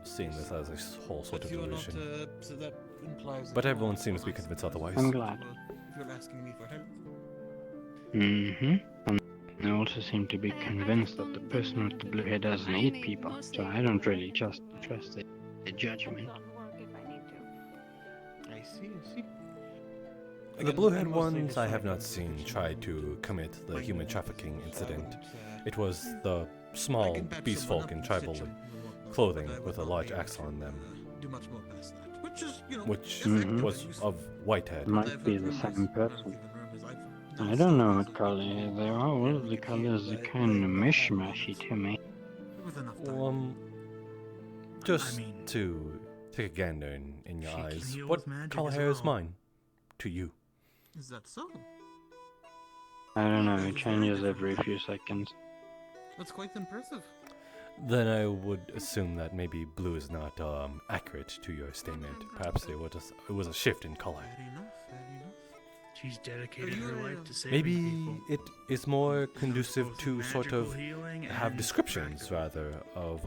seeing this as a whole sort
But
of
you are not,
delusion.
so that implies that
But
you
everyone
are
seems to be
nice,
convinced
I
otherwise.
I'm
suppose.
glad.
Well, if you're asking me for help.
And they also seem to be convinced that the person with the blue hair doesn't eat people, so I don't really trust the judgment.
I see, I see.
The
Again,
blue-haired
I must say
ones
this
I have
fine
not seen
conversation.
try to commit the human trafficking incident.
won't,
It was the small
can patch
beast
someone
folk
up
in
and
tribal
stitch 'em and whatnot,
clothing
but I
with a
would not
large
be able
axe
to,
on them,
do much more past that. Which is, you know,
which
effective
was
and useful.
of whitehead.
Might be the same person. I don't know what color they are. All of the colors are kind of mishmashy to me.
Well, just to take a gander in your eyes,
heal
what
with magic
color
as
hair is
well.
mine to you?
Is that so?
I don't know, it changes every few seconds.
That's quite impressive.
Then I would assume that maybe blue is not accurate to your statement. Perhaps it was a shift in color.
Fair enough, fair enough.
She's dedicated her life to saving
Maybe
people.
it is more conducive to sort of
magical healing
have
and
descriptions rather of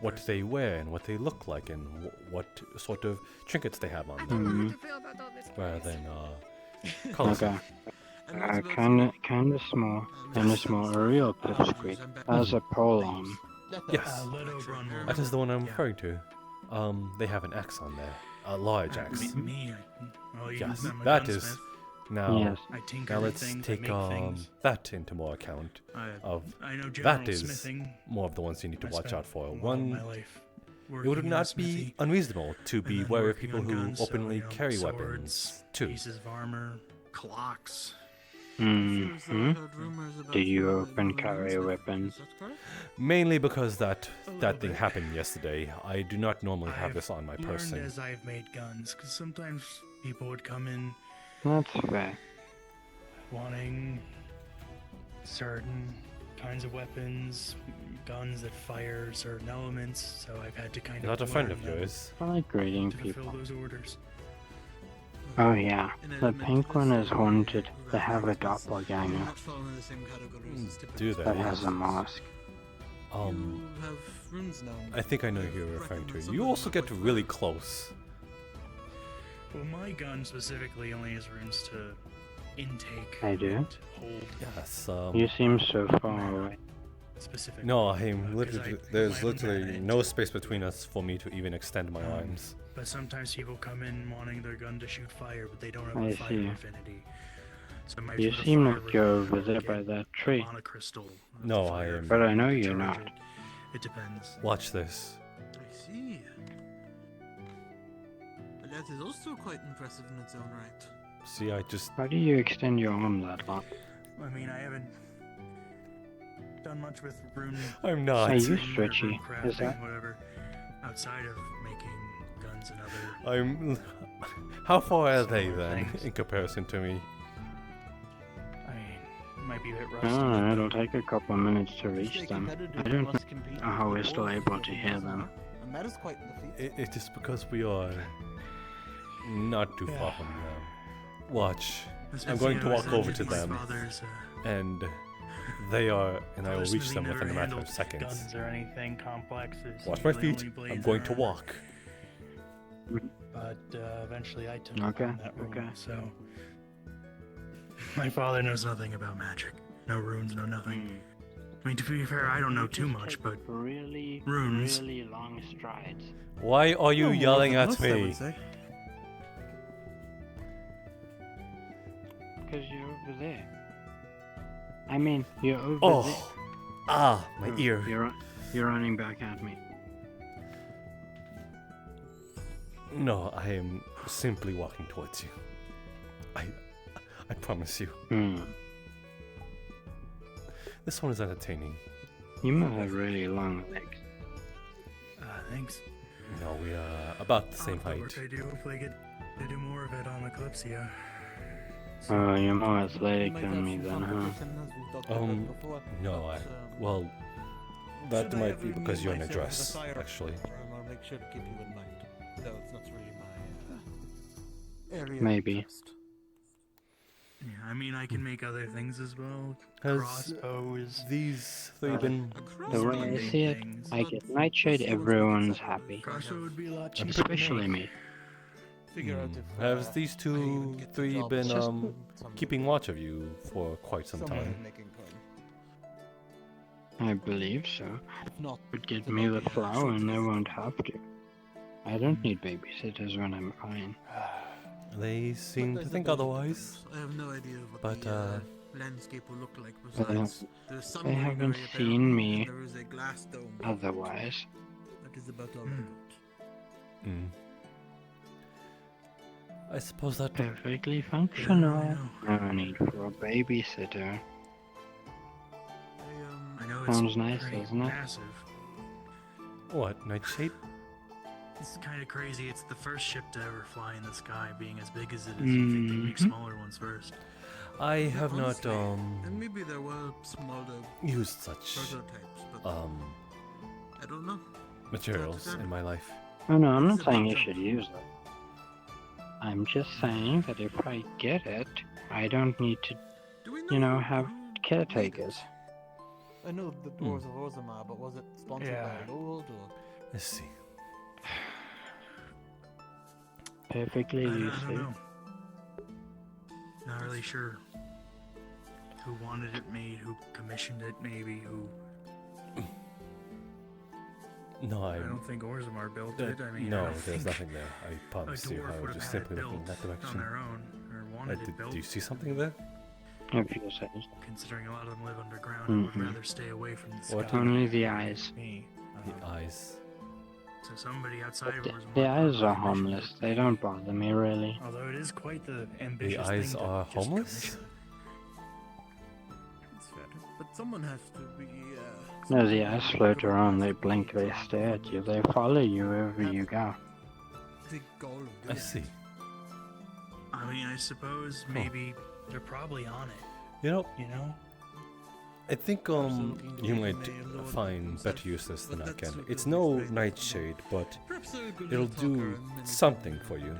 what they wear and what they look like and what sort of trinkets they have on them, rather than colors.
Okay. Kinda small. A real pipsqueak. Has a pole arm.
Yes, that is the one I'm referring to. They have an axe on there, a large axe. Yes, that is. Now,
Yes.
I tinker
now let's
things, I
take
make things.
that into more account.
I know
That
general
is
smithing.
more of the ones you need to
I
watch
spent
out for.
a lot of
One,
my life
it would
working in
not be
smithy,
unreasonable to
and
be
then
wary of
working
people
on
who
guns, so,
openly
you know,
carry
swords,
weapons too.
pieces of armor, clocks.
Hmm. Do you open carry weapons?
Mainly because that thing happened yesterday. I do not normally have
I've
this on my
learned
person.
as I've made guns, because sometimes people would come in
That's fair.
wanting certain kinds of weapons, guns that fire certain elements, so I've had to kind
Not
of
a friend
learn
of
them
yours.
I like greeting
to fulfill
people.
those orders.
Oh yeah, the pink one is haunted. They have a doppelganger
Do they?
that has a mask.
I think I know who you're referring to. You also get really close.
Well, my gun specifically only has runes to intake.
I do?
and hold.
Yes.
You seem so far away.
Specific.
No, I'm literally. There's literally no space between us for me to even extend my arms.
But sometimes people come in wanting their gun to shoot fire, but they don't have
I
a fire
see.
affinity. So it might
You
shoot a
seem
fire
like you're
rate,
over
or
there
get
by that tree.
monocrystal.
No, I am.
But I know
to
you're
charge
not.
It. It depends.
Watch this.
I see. But that is also quite impressive in its own right.
See, I just.
Why do you extend your arm that long?
I mean, I haven't done much with rune.
I'm not.
Are you
rune
stretchy?
rune crafting,
Is that?
whatever outside of making guns and other?
I'm. How far are they
Similar
then
things.
in comparison to me?
I mean, it might be a bit
I
rusty.
don't know, it'll take a couple of minutes to reach them. I don't know how we're still able to hear them.
And that is quite the feat.
It is because we are not too far from them. Watch. I'm going to walk over to them, and they are, and I will reach them within a matter of seconds.
Guns or anything complex. It's
Watch my
usually
feet.
only blades
I'm going
and
to
armor.
walk.
But eventually I took
Okay,
on that role,
okay.
so my father knows nothing about magic. No runes, no nothing. I mean, to be fair, I don't know too much, but
Really,
runes.
really long strides.
Why are you
No more
yelling
than
at
most, I would
me?
say.
Because you're over there. I mean, you're over there.
Oh, ah, my ear.
You're running back at me.
No, I am simply walking towards you. I promise you.
Hmm.
This one is entertaining.
You must have really long legs.
Thanks.
No, we are about the same
The
height.
work I do, hopefully I get to do more of it on Kalypsia.
Oh, you're more athletic than me then, huh?
No, well, That
Should I
might
ever
be because
need
you're in a
myself as
dress,
sire,
actually.
I'll make sure to keep you in mind. Though it's not really my area of
Maybe.
interest.
Yeah, I mean, I can make other things as well.
Has
Crossbows.
these three been...
The way I see it, I get Nightshade, everyone's happy.
Crossbow would be a lot cheaper to
Especially
make.
me.
Figure out if
Have these three been
Just-
keeping watch of you for quite some
someone
time?
making coin.
I believe so.
not,
But give
then
me
I'll
the
be,
flower and
short
I
of-
won't have to. I don't need babysitters when I'm fine.
They seem to
But I
think
suppose
otherwise.
I have no idea what
But,
the landscape will look like
They,
besides. There's some
they haven't
greenery
seen
apparently,
me
and there is a glass dome.
otherwise.
That is about all I got.
I suppose that...
Perfectly functional. No need for a babysitter.
I know it's
Sounds nice,
pretty
doesn't it?
massive.
What, Nightshade?
It's kind of crazy. It's the first ship to ever fly in the sky, being as big as it is. You think they make smaller ones first?
I have not,
Honestly, and maybe there were smaller
used such,
prototypes, but I don't know.
materials in my life.
Oh no, I'm not saying you should use them. I'm just saying that if I get it, I don't need to, have caretakers.
I know the Dwarves of Orzammar, but was it sponsored by Lord or?
Let's see.
Perfectly
I don't
useful.
know. Not really sure who wanted it made, who commissioned it, maybe who.
No,
I don't think Orzammar built it. I mean, I
no,
don't
there's
think
nothing there. I promise
a
you.
dwarf
I
would
was
have
just
had it
simply looking in
built
that direction.
on their own, or wanted it built.
Do you see something there?
A few seconds.
Considering a lot of them live underground, I would
Mhm.
rather stay away from the sky.
What?
Only the eyes.
Me.
The eyes.
So somebody outside of Orzammar.
The eyes are harmless. They don't bother me really.
Although it is quite the ambitious
The eyes
thing to
are
just
homeless?
commission.
It's fair, but someone has to be.
No, the eyes float around, they blink, they stare at you, they follow you wherever you go.
The goal of
I
doing
see.
I mean, I suppose maybe they're probably on it.
You know,
You know?
I think you might find better uses than I can. It's no Nightshade, but it'll do something for you.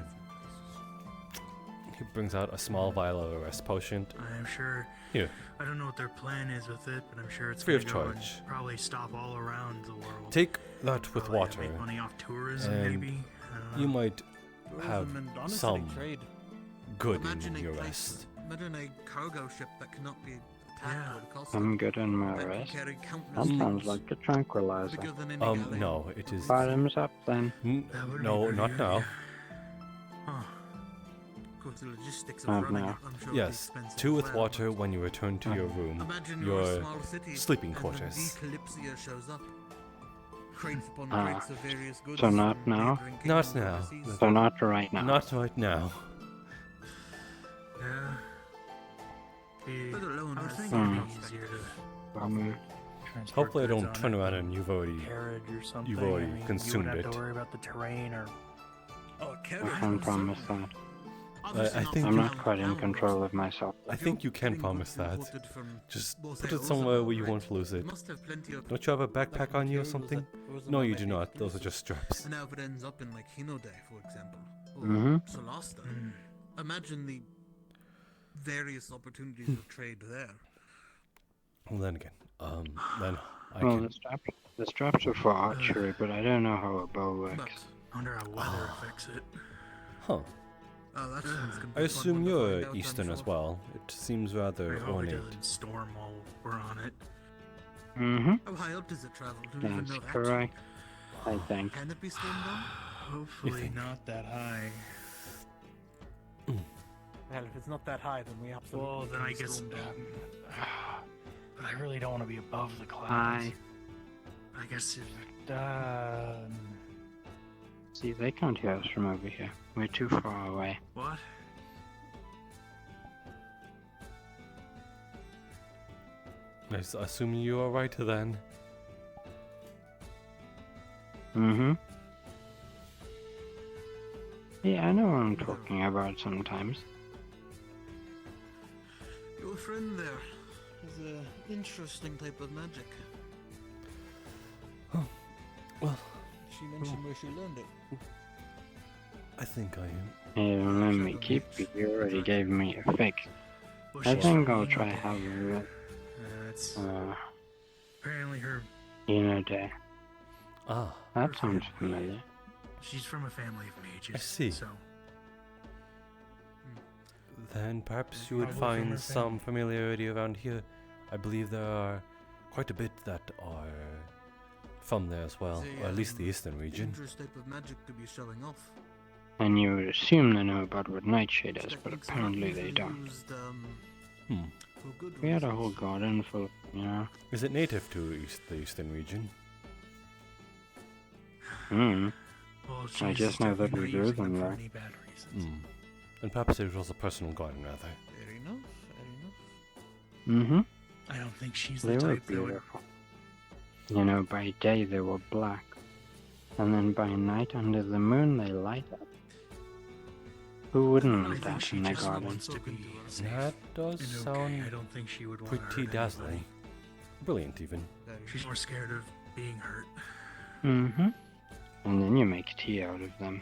He brings out a small vial of a rest potion.
I'm sure.
Here.
I don't know what their plan is with it, but I'm sure it's
Free of
gonna go and
charge.
probably stop all around the world.
Take that with
Probably
water,
Make money off tourism,
and
maybe. I don't know.
you might have
tourism and honestly
some
trade.
good
Imagine
in
a
your
place-
rest.
Imagine a cargo ship that cannot be attacked or accosted.
I'm good in my
that can
rest.
carry countless
That sounds
things
like a tranquilizer.
bigger than any galleon.
No, it is...
Bottoms up then.
No, not now.
Of course, the logistics of
Not
running
now.
it, I'm sure,
Yes,
would be expensive
two
as
with
well,
water when you return to your room,
Imagine you're a
your
small city,
sleeping
and then
quarters.
the Kalypsia shows up. Crates upon
Ah,
crates of various goods.
so not
from
now?
neighboring
Not
kingdoms
now.
overseas.
So not right now.
Not right now.
Yeah.
Let alone
I would
has
think
some
it'd be easier to transport
Hopefully I
goods
don't
on
turn
a
around and you've already
carriage or something.
you've already
I mean,
consumed
you wouldn't have
it.
to worry about the terrain or.
Oh,
I can't promise that.
I think
I'm
you-
not quite in control of myself.
I think you can promise that. Just
both
put it
Orzammar,
somewhere where you
right?
won't lose it.
Must have plenty of
Don't you have a backpack on you or
materials
something?
that Orzammar
No, you
might
do
be
not. Those are
producing.
just straps.
And now if it ends up in like Hinode, for example, or
Mhm.
Solasta, imagine the various opportunities of trade there.
Well, then again, then I
Well,
can...
the straps are for archery, but I don't know how a bow works.
I wonder how weather affects it.
Huh.
Oh, that sounds
I
complete
assume
fun to
you're
find out, I'm
Eastern as
sure.
well. It seems rather
I hope it
ornate.
doesn't storm while we're on it.
Mm-hmm.
How high up does it travel? Do you even
That's
know that?
correct. I think.
Can it be stormed on?
Hopefully not that high.
Well, if it's not that high, then we absolutely.
Well, then
can
I guess.
storm down.
But I really don't want to be above the clouds.
Hi.
I guess if.
See, they can't hear us from over here. We're too far away.
What?
I assume you are right then.
Mm-hmm. Yeah, I know what I'm talking about sometimes.
Your friend there is an interesting type of magic. mention where she learned it.
I think I am.
Hey, don't let me keep it. You already gave me a fix.
Well,
I
she's
think
from
I'll try
Yino Day.
having it.
It's
Uh,
apparently her.
Day.
Ah.
That sounds familiar.
She's from a family of mages.
I see.
So
Then perhaps you would
Probably from her
find some familiarity around here. I believe there are quite a bit that are from there as well, or at least the eastern region.
Dangerous type of magic to be showing off.
And you would assume they know about what Nightshade is, but apparently they don't. We had a whole garden full of,
Is it native to the eastern region?
Hmm.
Well,
I
she's
just know that
definitely
we
not
grew
using
them
for
there.
any bad reasons.
And perhaps it was a personal garden, rather.
Fair enough, fair enough.
Mm-hmm.
I don't think she's
They
the
were
type that would.
beautiful. You know, by day they were black, and then by night under the moon they light up. Who wouldn't want that in their garden?
Wants to be safe
That does
and
sound
okay. I don't think she would want to
pretty
hurt
dazzling.
anybody.
Brilliant, even.
She's more scared of being hurt.
Mm-hmm. And then you make tea out of them.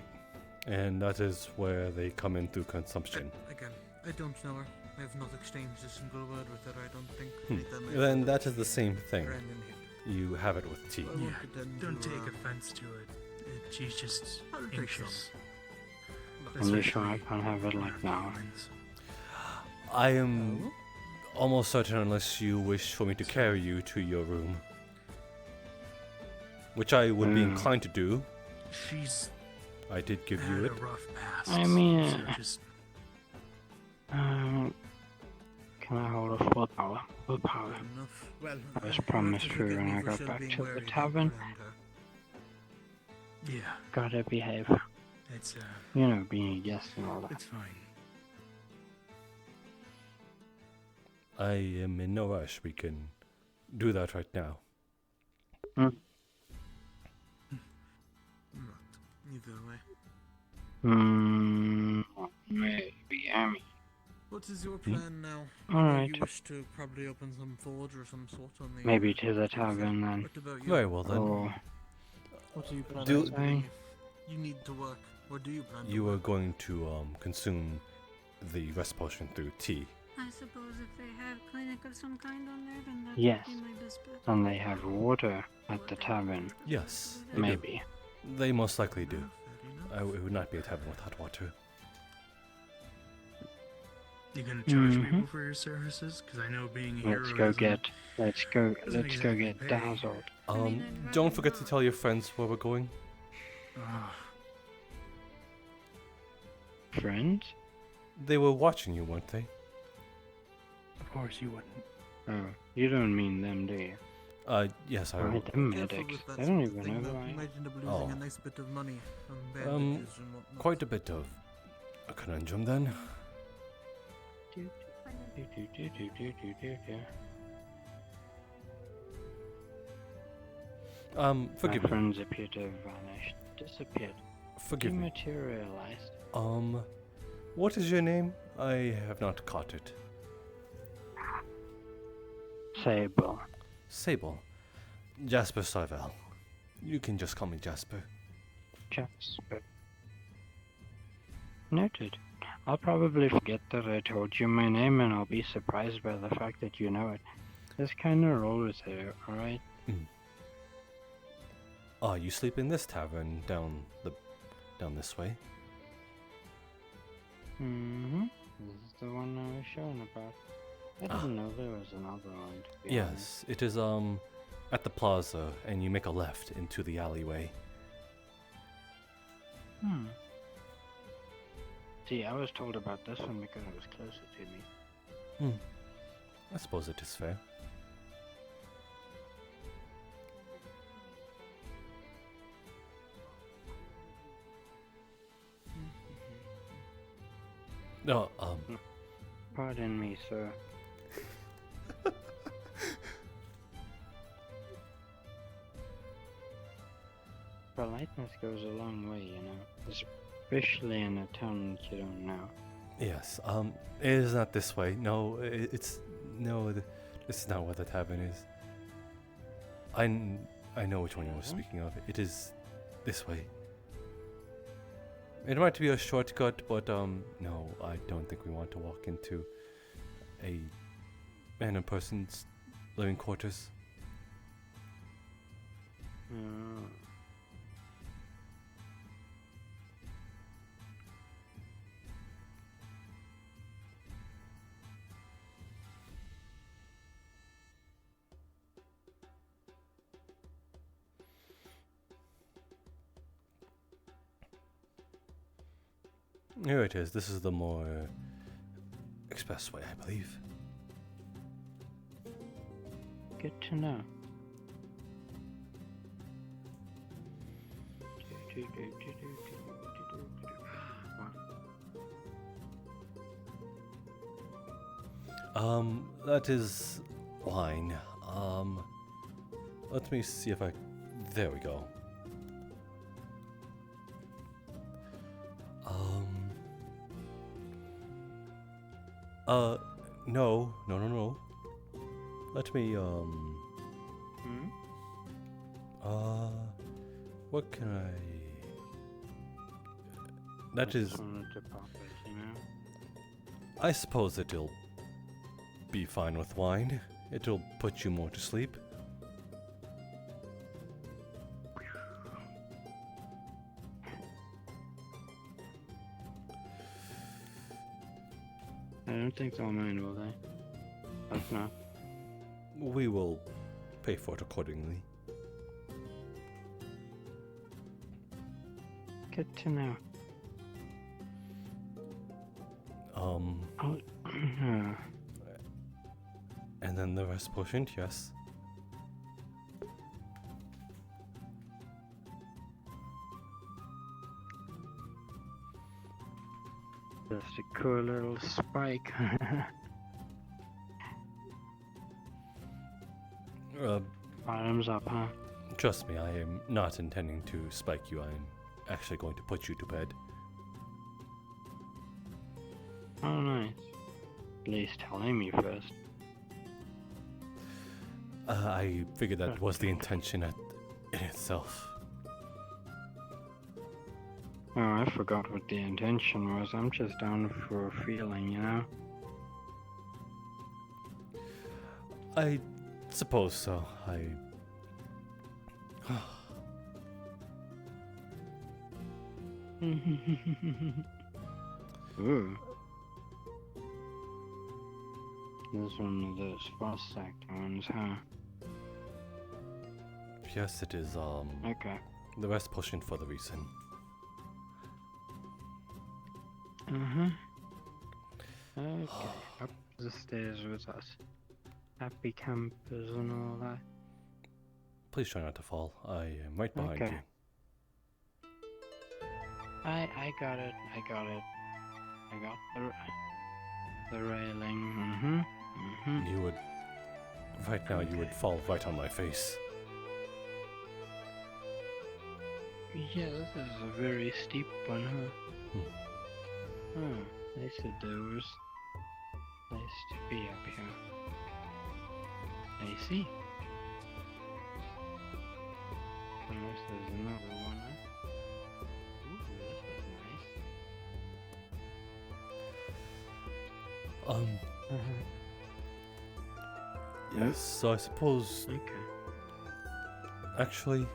And that is where they come in through consumption.
Again, I don't know her. I have not exchanged a single word with her, I don't think.
Then that is the same thing.
Brandon hit.
You have it with tea.
Yeah, don't take offense to it. She's just
I'll take
anxious.
And you sure I can't have it like now?
I am almost certain, unless you wish for me to carry you to your room. Which I would be inclined to do.
She's
I did give
had
you
a
it.
rough past.
I mean,
so just
can I hold a full power? Full power.
Well,
I was promised her when I got back to the tavern.
yeah,
Gotta behave.
it's
You know, being a guest and all that.
it's fine.
I am in no rush. We can do that right now.
Either way.
Maybe, I mean.
What is your plan now?
Alright.
You wish to probably open some forge or some sort on the...
Maybe to the tavern then.
What about you?
Very well then.
Or
What do you plan
Do-
on doing if you need to work? Or do you plan to
You
work?
are going to consume the rest potion through tea.
I suppose if they have clinic of some kind on there, then that
yes.
would be my best bet.
And they have water at the tavern.
Yes, they do.
Maybe.
They most likely do. It would not be a tavern without water.
You gonna charge
Mhm.
people for your services? Because I know being a hero.
Let's go
isn't-
get. Let's go
exactly
get
pay.
dazzled.
Don't forget to tell your friends where we're going.
Friends?
They were watching you, weren't they?
Of course you wouldn't.
Oh, you don't mean them, do you?
Yes, I
Right, them medics. They don't even know who I
You
am.
might end up losing
Oh.
a nice bit of money on bandages and whatnot.
Quite a bit of a conundrum then. Forgive
My
me.
friends appear to have vanished, disappeared,
Forgive me.
dematerialized.
What is your name? I have not caught it.
Sable.
Sable. Jasper Sarvel. You can just call me Jasper.
Jasper. Noted. I'll probably forget that I told you my name and I'll be surprised by the fact that you know it. This kind of roll is here, alright?
You sleep in this tavern down this way?
Mm-hmm. This is the one I was showing about. I didn't know there was another one, to be honest.
Yes, it is at the plaza, and you make a left into the alleyway.
See, I was told about this one because it was closer to me.
I suppose it is fair. No,
Pardon me, sir. Politeness goes a long way, you know. Especially in a town that you don't know.
Yes, it is not this way. No, this is not where the tavern is. I know which one you were speaking of. It is this way. It might be a shortcut, but no, I don't think we want to walk into a random person's living quarters. Here it is. This is the more expressway, I believe.
Good to know.
That is wine. Let me see if I... There we go. No. Let me, what can I... That is... I suppose it'll be fine with wine. It'll put you more to sleep.
I don't think they'll mind, will they? Hope not.
We will pay for it accordingly.
Good to know.
And then the rest potion, yes.
Just a cool little spike. Bottoms up, huh?
Trust me, I am not intending to spike you. I am actually going to put you to bed.
Oh, nice. At least tell Amy first.
I figured that was the intention in itself.
Oh, I forgot what the intention was. I'm just down for a feeling, you know?
I suppose so.
Ooh. This is one of those frost sector ones, huh?
Yes, it is,
Okay.
the rest potion for the reason.
Okay, up the stairs with us. Happy campers and all that.
Please try not to fall. I am right behind
Okay.
you.
I got it. I got the railing.
You would... Right now, you would fall right on my face.
Yeah, this is a very steep one, huh? Oh, nice doors. Nice to be up here. I see. There's another one, huh? Ooh, this is nice.
Yes, so I suppose...
Okay.
Actually...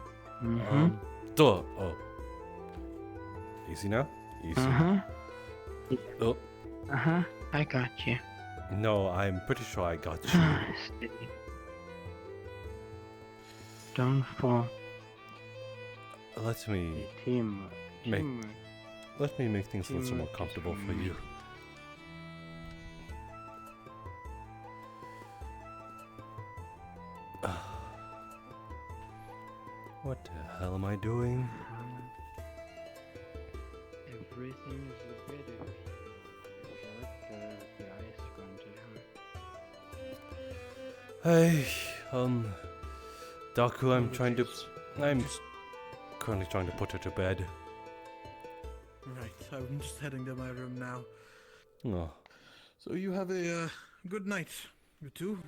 Mhm.
Duh! Oh. Easy now? Easy. Oh.
I got you.
No, I'm pretty sure I got you.
Don't fall.
Let me...
Teamwork.
Let me make things a little more comfortable for you. What the hell am I doing?
Everything is better. Let the ice granted,
Hey, Daku, I'm currently trying to put her to bed.
Right, I'm just heading to my room now.
Oh.
So you have a good night, you two?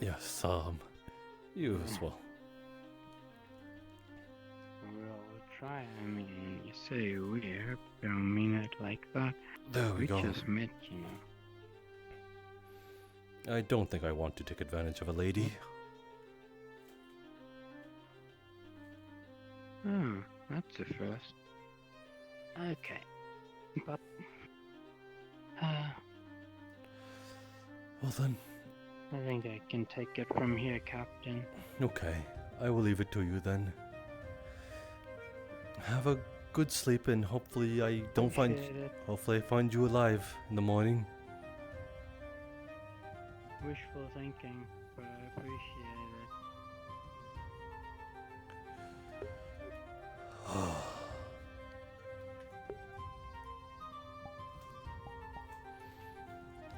Yes, you as well.
try. I mean, you say we're, don't mean it like that.
There we go.
Just met, you know.
I don't think I want to take advantage of a lady.
Oh, that's a first. Okay. But,
well then.
I think I can take it from here, Captain.
Okay, I will leave it to you then. Have a good sleep and hopefully I don't find... Hopefully I find you alive in the morning.
Wishful thinking, but I appreciate it.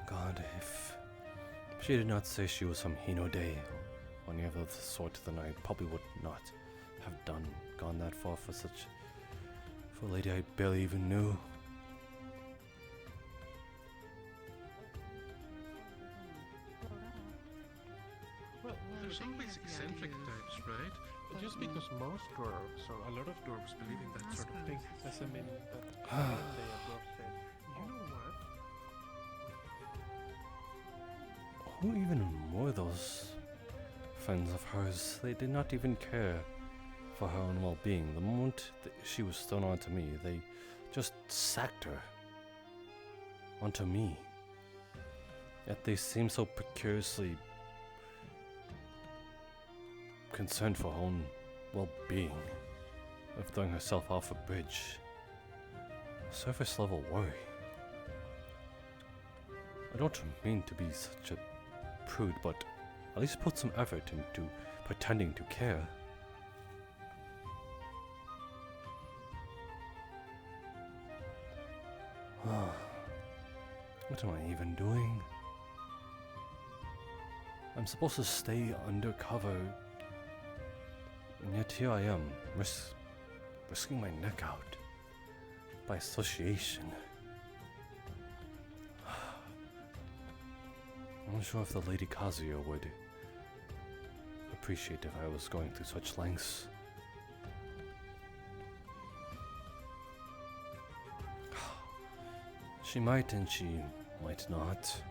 God, if she did not say she was some Hinode or any other sort, then I probably would not have gone that far for a lady I barely even knew.
Well, there's always eccentric types, right? Just because most dwarves, or a lot of dwarves, believe in that sort of thing, doesn't mean that one day a dwarf said, you know what?
Who even were those friends of hers? They did not even care for her own well-being. The moment she was thrown onto me, they just sacked her onto me. Yet they seemed so precariously concerned for her own well-being of throwing herself off a bridge. Surface level worry. I don't mean to be such a prude, but at least put some effort into pretending to care. What am I even doing? I'm supposed to stay undercover, and yet here I am, risking my neck out by association. I'm not sure if the Lady Kazuya would appreciate if I was going through such lengths. She might and she might not.